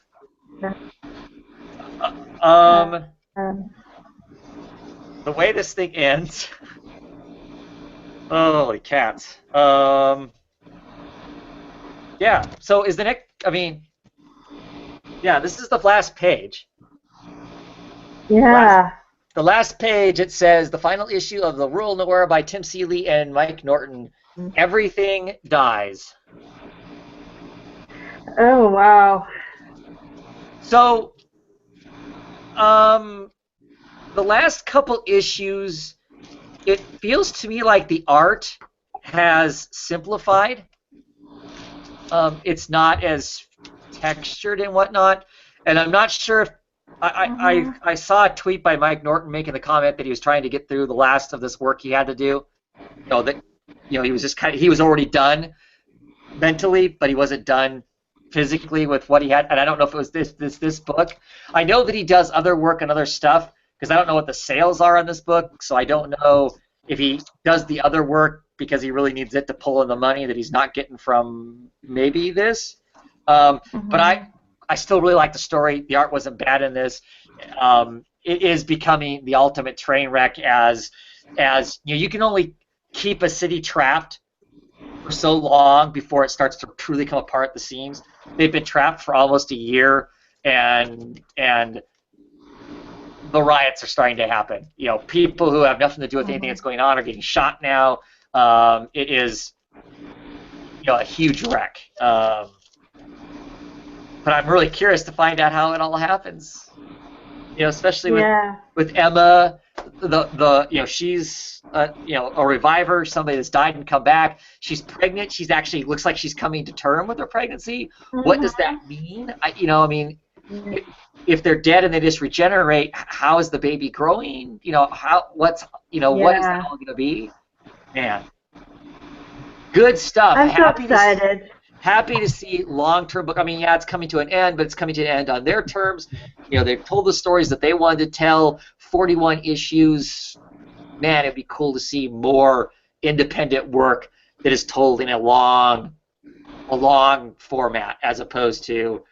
The way this thing ends. Holy cats. Yeah. So is the next? I mean, yeah. This is the last page. Yeah. The last page, it says the final issue of the Rural Noir by Tim Seeley and Mike Norton. Everything dies. Oh wow. So, the last couple issues, it feels to me like the art has simplified. It's not as textured and whatnot, and I'm not sure if I saw a tweet by Mike Norton making the comment that he was trying to get through the last of this work he had to do. He was just he was already done mentally, but he wasn't done physically with what he had, and I don't know if it was this book. I know that he does other work and other stuff, because I don't know what the sales are on this book, so I don't know if he does the other work because he really needs it to pull in the money that he's not getting from maybe this. But I still really like the story. The art wasn't bad in this. It is becoming the ultimate train wreck as you can only keep a city trapped for so long before it starts to truly come apart at the seams. They've been trapped for almost a year, and the riots are starting to happen. People who have nothing to do with anything that's going on are getting shot now. It is a huge wreck. But I'm really curious to find out how it all happens. Especially with Emma, she's a reviver, somebody that's died and come back. She's pregnant. She's actually looks like she's coming to term with her pregnancy. What does that mean? If they're dead and they just regenerate, how is the baby growing? What is that all going to be? Man, good stuff. I'm so excited. Happy to see long-term book. I mean, it's coming to an end, but it's coming to an end on their terms. They've told the stories that they wanted to tell. 41 issues. Man, it'd be cool to see more independent work that is told in a long format, as opposed to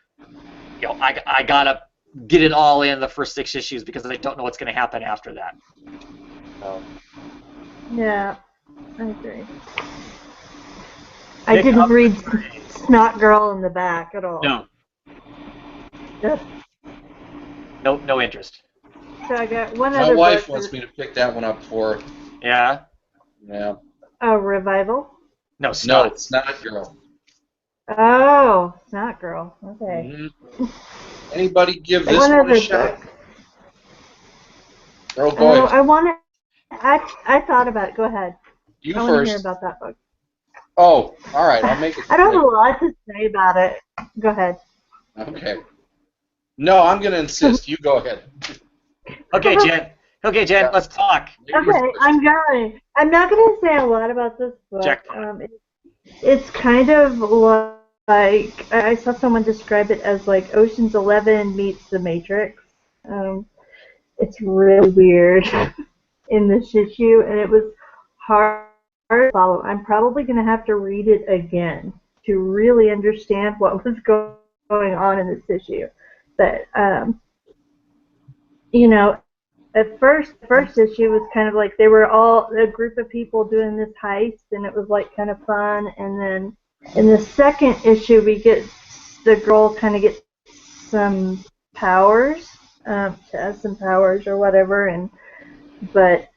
I gotta get it all in the first 6 issues because I don't know what's going to happen after that. Yeah, I agree. I didn't read Snot Girl in the back at all. No. Yep. No interest. So I got one My other wife book. wants me to pick that one up for her. Yeah. Yeah. Oh, Revival? No, No, Snot. it's not Girl. Oh, Snot Girl. Okay. Mhm. Anybody give this One one a other shot? book. Oh, Oh, go ahead. I want to. I thought about it. Go ahead. You I want to hear first. about that book. Oh, all right. I'll make it I don't have quick. a lot to say about it. Go ahead. Okay. No, I'm going to insist. You go ahead. Okay, Jen. Okay, Jen, Yeah. let's talk. Okay, I'm going. I'm not going to say a lot about this book. Jackpot. It's kind of like I saw someone describe it as like Ocean's 11 meets The Matrix. It's really weird in this issue, and it was hard to follow. I'm probably going to have to read it again to really understand what was going on in this issue. But you know, at first, the first issue was kind of like they were all a group of people doing this heist, and it was like kind of fun. And then in the second issue, we get the girl kind of gets some powers, to have some powers or whatever. But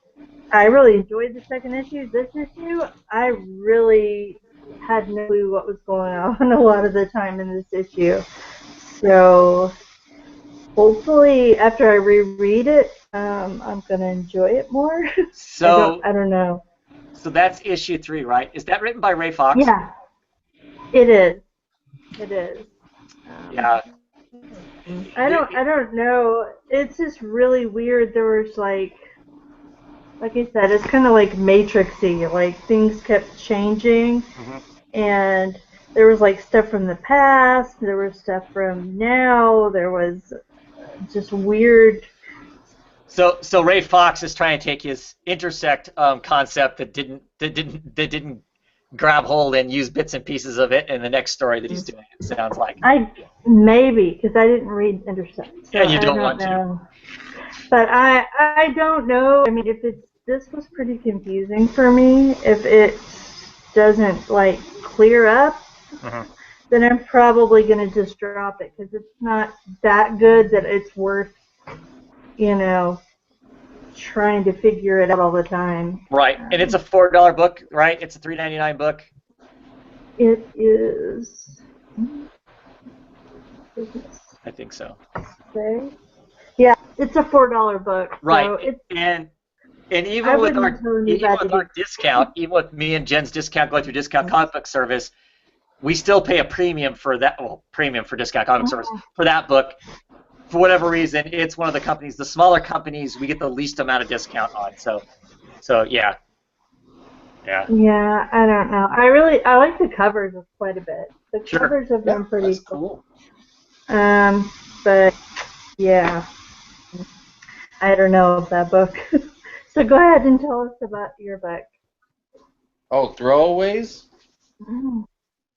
I really enjoyed the second issue. This issue, I really had no clue what was going on a lot of the time in this issue. So hopefully, after I reread it, I'm gonna enjoy it more. So I don't know. So that's issue 3, right? Is that written by Ray Fox? Yeah, it is. It is. Yeah. I don't know. It's just really weird. There was like I said, it's kind of like Matrixy. Like things kept changing, and there was like stuff from the past. There was stuff from now. There was just weird. So Ray Fox is trying to take his intersect concept that didn't grab hold and use bits and pieces of it in the next story that he's doing. It sounds like. Maybe because I didn't read Intersect. So and you don't I want know. But I don't know. I mean, this was pretty confusing for me. If it doesn't like clear up, then I'm probably gonna just drop it because it's not that good that it's worth, trying to figure it out all the time. Right, and it's a $4 book, right? It's a $3.99 book. It is. I think so. Okay. Yeah, it's a $4 book. Right, So it's, and even with our discount, even with me and Jen's discount going through Discount Comic Book Service, we still pay a premium for that. Well, premium for Discount Comic Book Service for that book. For whatever reason, it's one of the companies, the smaller companies, we get the least amount of discount on. So yeah. Yeah. Yeah, I don't know. I like the covers quite a bit. The covers have been pretty cool. But yeah, I don't know of that book. So go ahead and tell us about your book. Oh, Throwaways? Mm.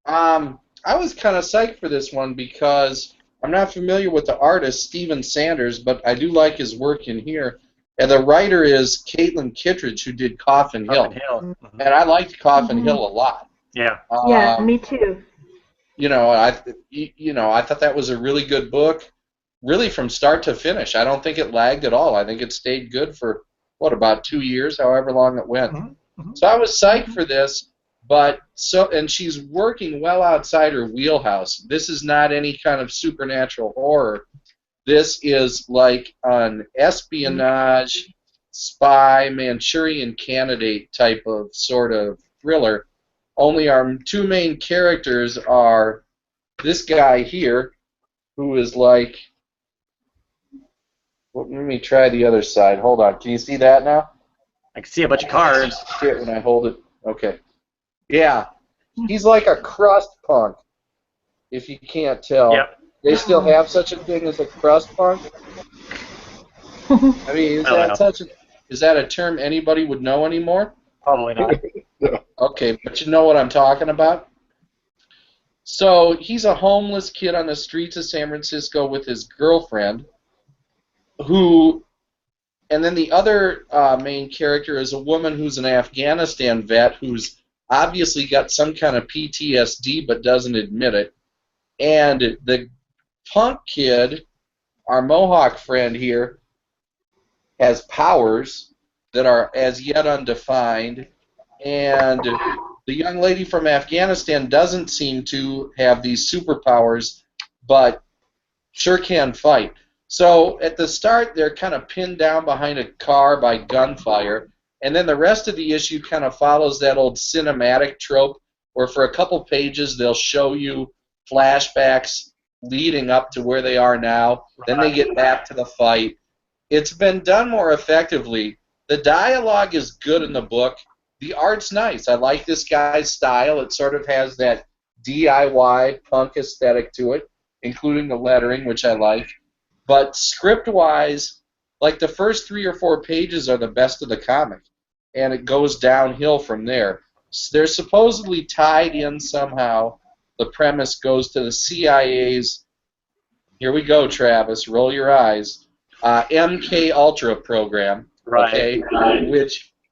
I was kind of psyched for this one because I'm not familiar with the artist, Steven Sanders, but I do like his work in here. And the writer is Caitlin Kittredge, who did Coffin Hill. And I liked Coffin Hill a lot. Yeah. Yeah, me too. I thought that was a really good book, really from start to finish. I don't think it lagged at all. I think it stayed good for, about 2 years, however long it went. So I was psyched for this, and she's working well outside her wheelhouse. This is not any kind of supernatural horror. This is like an espionage, spy, Manchurian Candidate type of sort of thriller. Only our two main characters are this guy here, who is like... Well, let me try the other side. Hold on. Can you see that now? I can see a bunch of cards. Shit, when I hold it. Okay. Yeah. He's like a crust punk, if you can't tell. Yep. They still have such a thing as a crust punk? I mean, is that a term anybody would know anymore? Probably not. Okay, but you know what I'm talking about? So he's a homeless kid on the streets of San Francisco with his girlfriend, and then the other main character is a woman who's an Afghanistan vet who's obviously got some kind of PTSD but doesn't admit it. And the punk kid, our Mohawk friend here, has powers that are as yet undefined, and the young lady from Afghanistan doesn't seem to have these superpowers, but sure can fight. So at the start, they're kind of pinned down behind a car by gunfire, and then the rest of the issue kind of follows that old cinematic trope where for a couple pages they'll show you flashbacks leading up to where they are now, then they get back to the fight. It's been done more effectively. The dialogue is good in the book. The art's nice. I like this guy's style. It sort of has that DIY punk aesthetic to it, including the lettering, which I like. But script-wise, like the first 3 or 4 pages are the best of the comic, and it goes downhill from there. They're supposedly tied in somehow. The premise goes to the CIA's, here we go, Travis, roll your eyes, MK Ultra program, okay,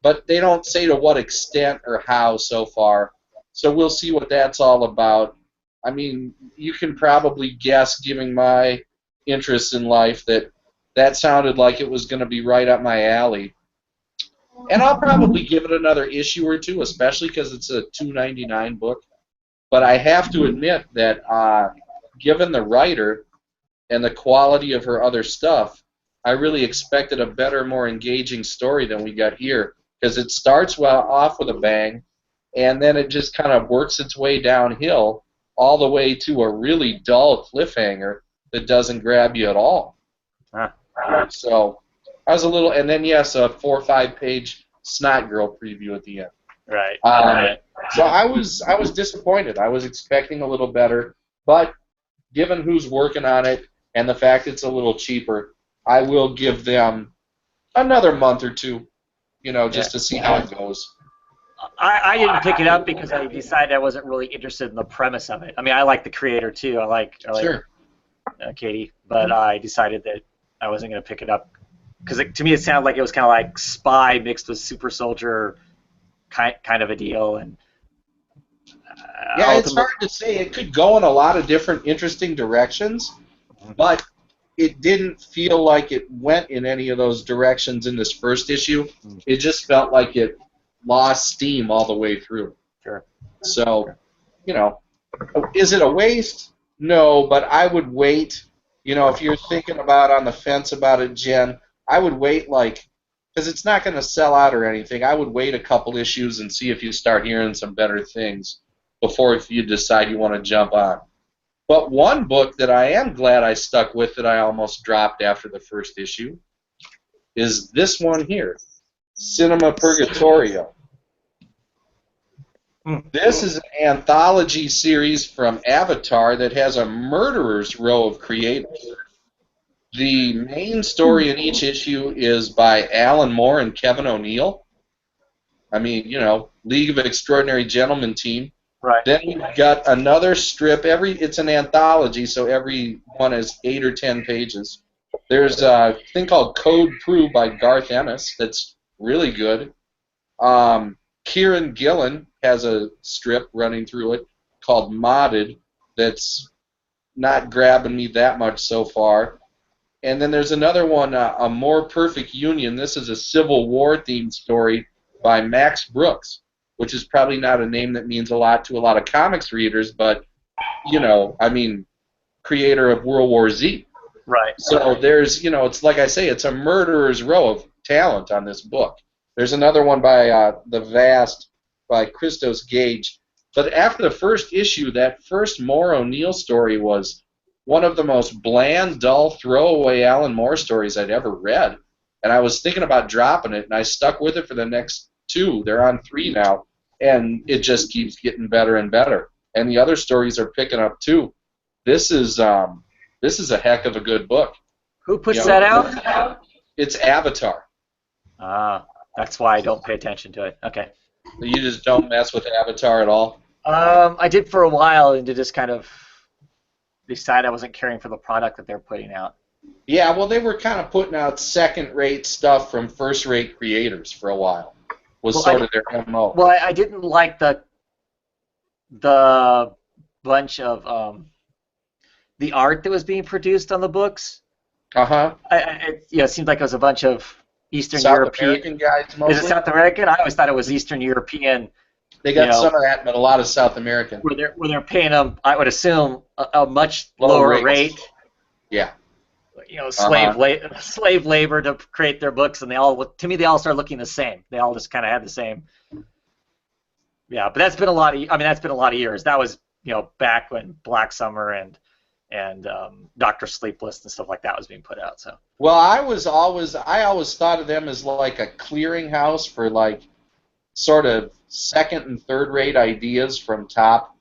but they don't say to what extent or how so far. So we'll see what that's all about. I mean, you can probably guess, given my interest in life, that sounded like it was going to be right up my alley. And I'll probably give it another issue or two, especially because it's a $2.99 book. But I have to admit that given the writer and the quality of her other stuff, I really expected a better, more engaging story than we got here, because it starts off with a bang, and then it just kind of works its way downhill all the way to a really dull cliffhanger that doesn't grab you at all. Huh. So I was a little, and then yes, a 4 or 5 page Snot Girl preview at the end. Right. So I was disappointed. I was expecting a little better, but given who's working on it and the fact it's a little cheaper, I will give them another month or two, just to see how it goes. I didn't pick it up because I decided I wasn't really interested in the premise of it. I mean, I like the creator too. I like Sure. Katie, but I decided that I wasn't going to pick it up because to me it sounded like it was kind of like spy mixed with super soldier kind of a deal. And yeah, it's hard to say. It could go in a lot of different interesting directions, but it didn't feel like it went in any of those directions in this first issue. It just felt like it lost steam all the way through. Sure. So, is it a waste? No, but I would wait. If you're thinking about on the fence about it, Jen, I would wait because it's not going to sell out or anything. I would wait a couple issues and see if you start hearing some better things before you decide you want to jump on. But one book that I am glad I stuck with that I almost dropped after the first issue is this one here, Cinema Purgatorio. This is an anthology series from Avatar that has a murderer's row of creators. The main story in each issue is by Alan Moore and Kevin O'Neill. I mean, League of Extraordinary Gentlemen team. Right. Then we've got another strip. It's an anthology, so every one is 8 or 10 pages. There's a thing called Code Prue by Garth Ennis that's really good. Kieran Gillen has a strip running through it called Modded that's not grabbing me that much so far. And then there's another one, A More Perfect Union. This is a Civil War themed story by Max Brooks, which is probably not a name that means a lot to a lot of comics readers, but, creator of World War Z. Right. So there's, it's like I say, it's a murderer's row of talent on this book. There's another one by The Vast by Christos Gage. But after the first issue, that first Moore O'Neill story was one of the most bland, dull, throwaway Alan Moore stories I'd ever read. And I was thinking about dropping it, and I stuck with it for the next 2. They're on 3 now, and it just keeps getting better and better. And the other stories are picking up too. This is a heck of a good book. Who puts that out? It's Avatar. That's why I don't pay attention to it. Okay. You just don't mess with Avatar at all? I did for a while, and to just kind of decide I wasn't caring for the product that they're putting out. Yeah, well, they were kind of putting out second-rate stuff from first-rate creators for a while. Was Well, sort of their MO. Well, I didn't like the bunch of the art that was being produced on the books. Uh-huh. It seemed like it was a bunch of Eastern South European. American guys mostly. Is it South American? I always thought it was Eastern European. They got you know, some of that, but a lot of South American. Where they're paying them, I would assume, a much lower rates. rate. Yeah. Slave labor to create their books, and they all start looking the same. They all just kind of had the same. Yeah, but that's been a lot of. I mean, that's been a lot of years. That was back when Black Summer and Dr. Sleepless and stuff like that was being put out. So. Well, I always thought of them as like a clearinghouse for like sort of second and third rate ideas from top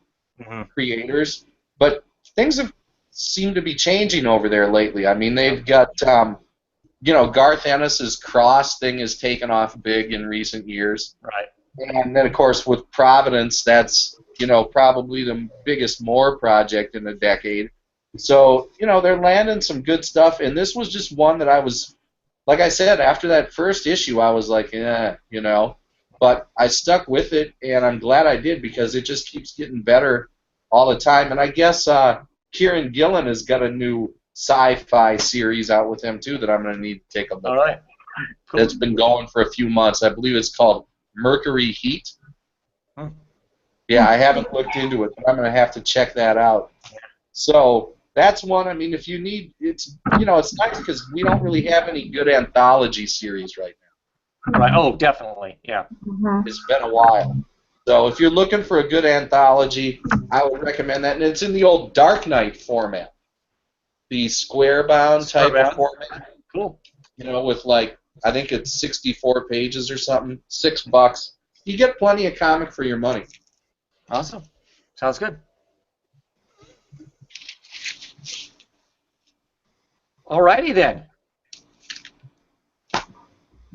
creators, but things have seemed to be changing over there lately. I mean, they've got Garth Ennis's Cross thing has taken off big in recent years. Right. And then, of course, with Providence, that's, probably the biggest Moore project in a decade. So, they're landing some good stuff. And this was just one that I was, like I said, after that first issue, I was like, But I stuck with it, and I'm glad I did because it just keeps getting better all the time. And I guess Kieran Gillen has got a new sci-fi series out with him, too, that I'm going to need to take a look at. All right. Cool. That's been going for a few months. I believe it's called Mercury Heat. Yeah, I haven't looked into it, but I'm going to have to check that out. So that's one. I mean, if you need, it's nice because we don't really have any good anthology series right now. Right. Oh, definitely. Yeah. It's been a while. So if you're looking for a good anthology, I would recommend that. And it's in the old Dark Knight format, the square-bound type of format. Cool. With like, I think it's 64 pages or something, $6. You get plenty of comic for your money. Awesome. Sounds good. Alrighty then.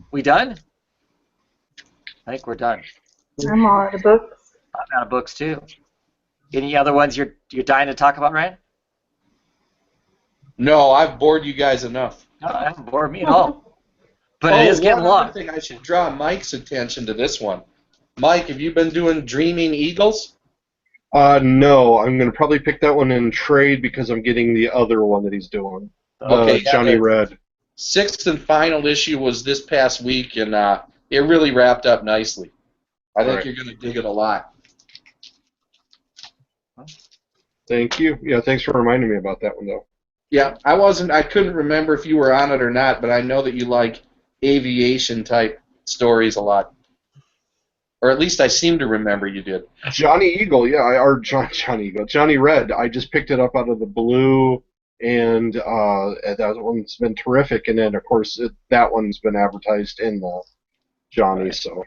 We done? I think we're done. I'm all out of books. I'm out of books too. Any other ones you're dying to talk about, Ryan? No, I've bored you guys enough. No, that hasn't bored me at all. But it is getting long. I think I should draw Mike's attention to this one. Mike, have you been doing Dreaming Eagles? No, I'm going to probably pick that one in trade because I'm getting the other one that he's doing. Okay, Johnny Red. Sixth and final issue was this past week, and it really wrapped up nicely. I think you're going to dig it a lot. Thank you. Yeah, thanks for reminding me about that one, though. Yeah, I couldn't remember if you were on it or not, but I know that you like aviation-type stories a lot. Or at least I seem to remember you did. Johnny Eagle, yeah, Johnny Eagle. Johnny Red, I just picked it up out of the blue, and that one's been terrific. And then, of course, that one's been advertised in the Johnny, so.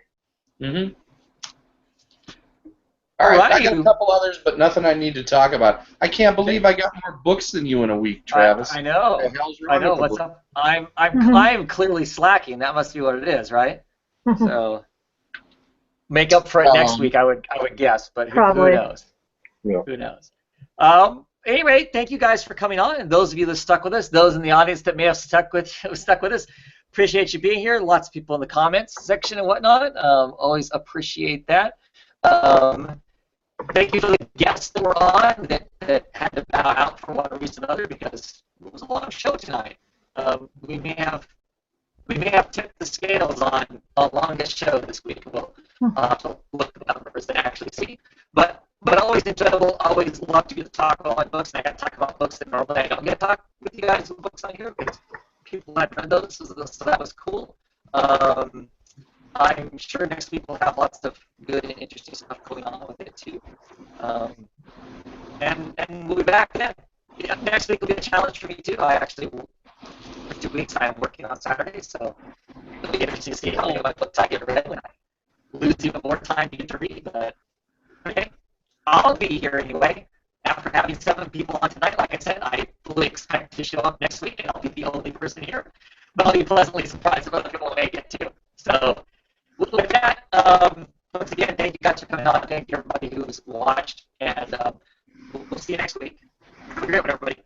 Mm-hmm. All right, I got a couple others, but nothing I need to talk about. I can't believe I got more books than you in a week, Travis. I know. I know. What's up? I'm clearly slacking. That must be what it is, right? So make up for it next week. I would guess, but who knows? Yeah. Who knows? Anyway, thank you guys for coming on, and those of you that stuck with us, those in the audience that may have stuck with us, appreciate you being here. Lots of people in the comments section and whatnot. Always appreciate that. Thank you to the guests that were on that had to bow out for one reason or another because it was a long show tonight. We may have tipped the scales on the longest show this week. We'll have to look at the numbers and actually see. But always enjoyable. Always love to get to talk about my books. And I got to talk about books that normally I don't get to talk with you guys about books on here because people had read those, so that was cool. I'm sure next week we'll have lots of good and interesting stuff going on with it too. And we'll be back then. Yeah, next week will be a challenge for me too. I actually, for 2 weeks, I'm working on Saturdays, so it'll be interesting to see how many of my books I get read when I lose even more time to get to read. But okay, I'll be here anyway. After having 7 people on tonight, like I said, I fully expect to show up next week, and I'll be the only person here. But I'll be pleasantly surprised if other people make it too. So with that, once again, thank you guys much for coming on. Thank you, everybody who's watched, and we'll see you next week. Have a great one, everybody.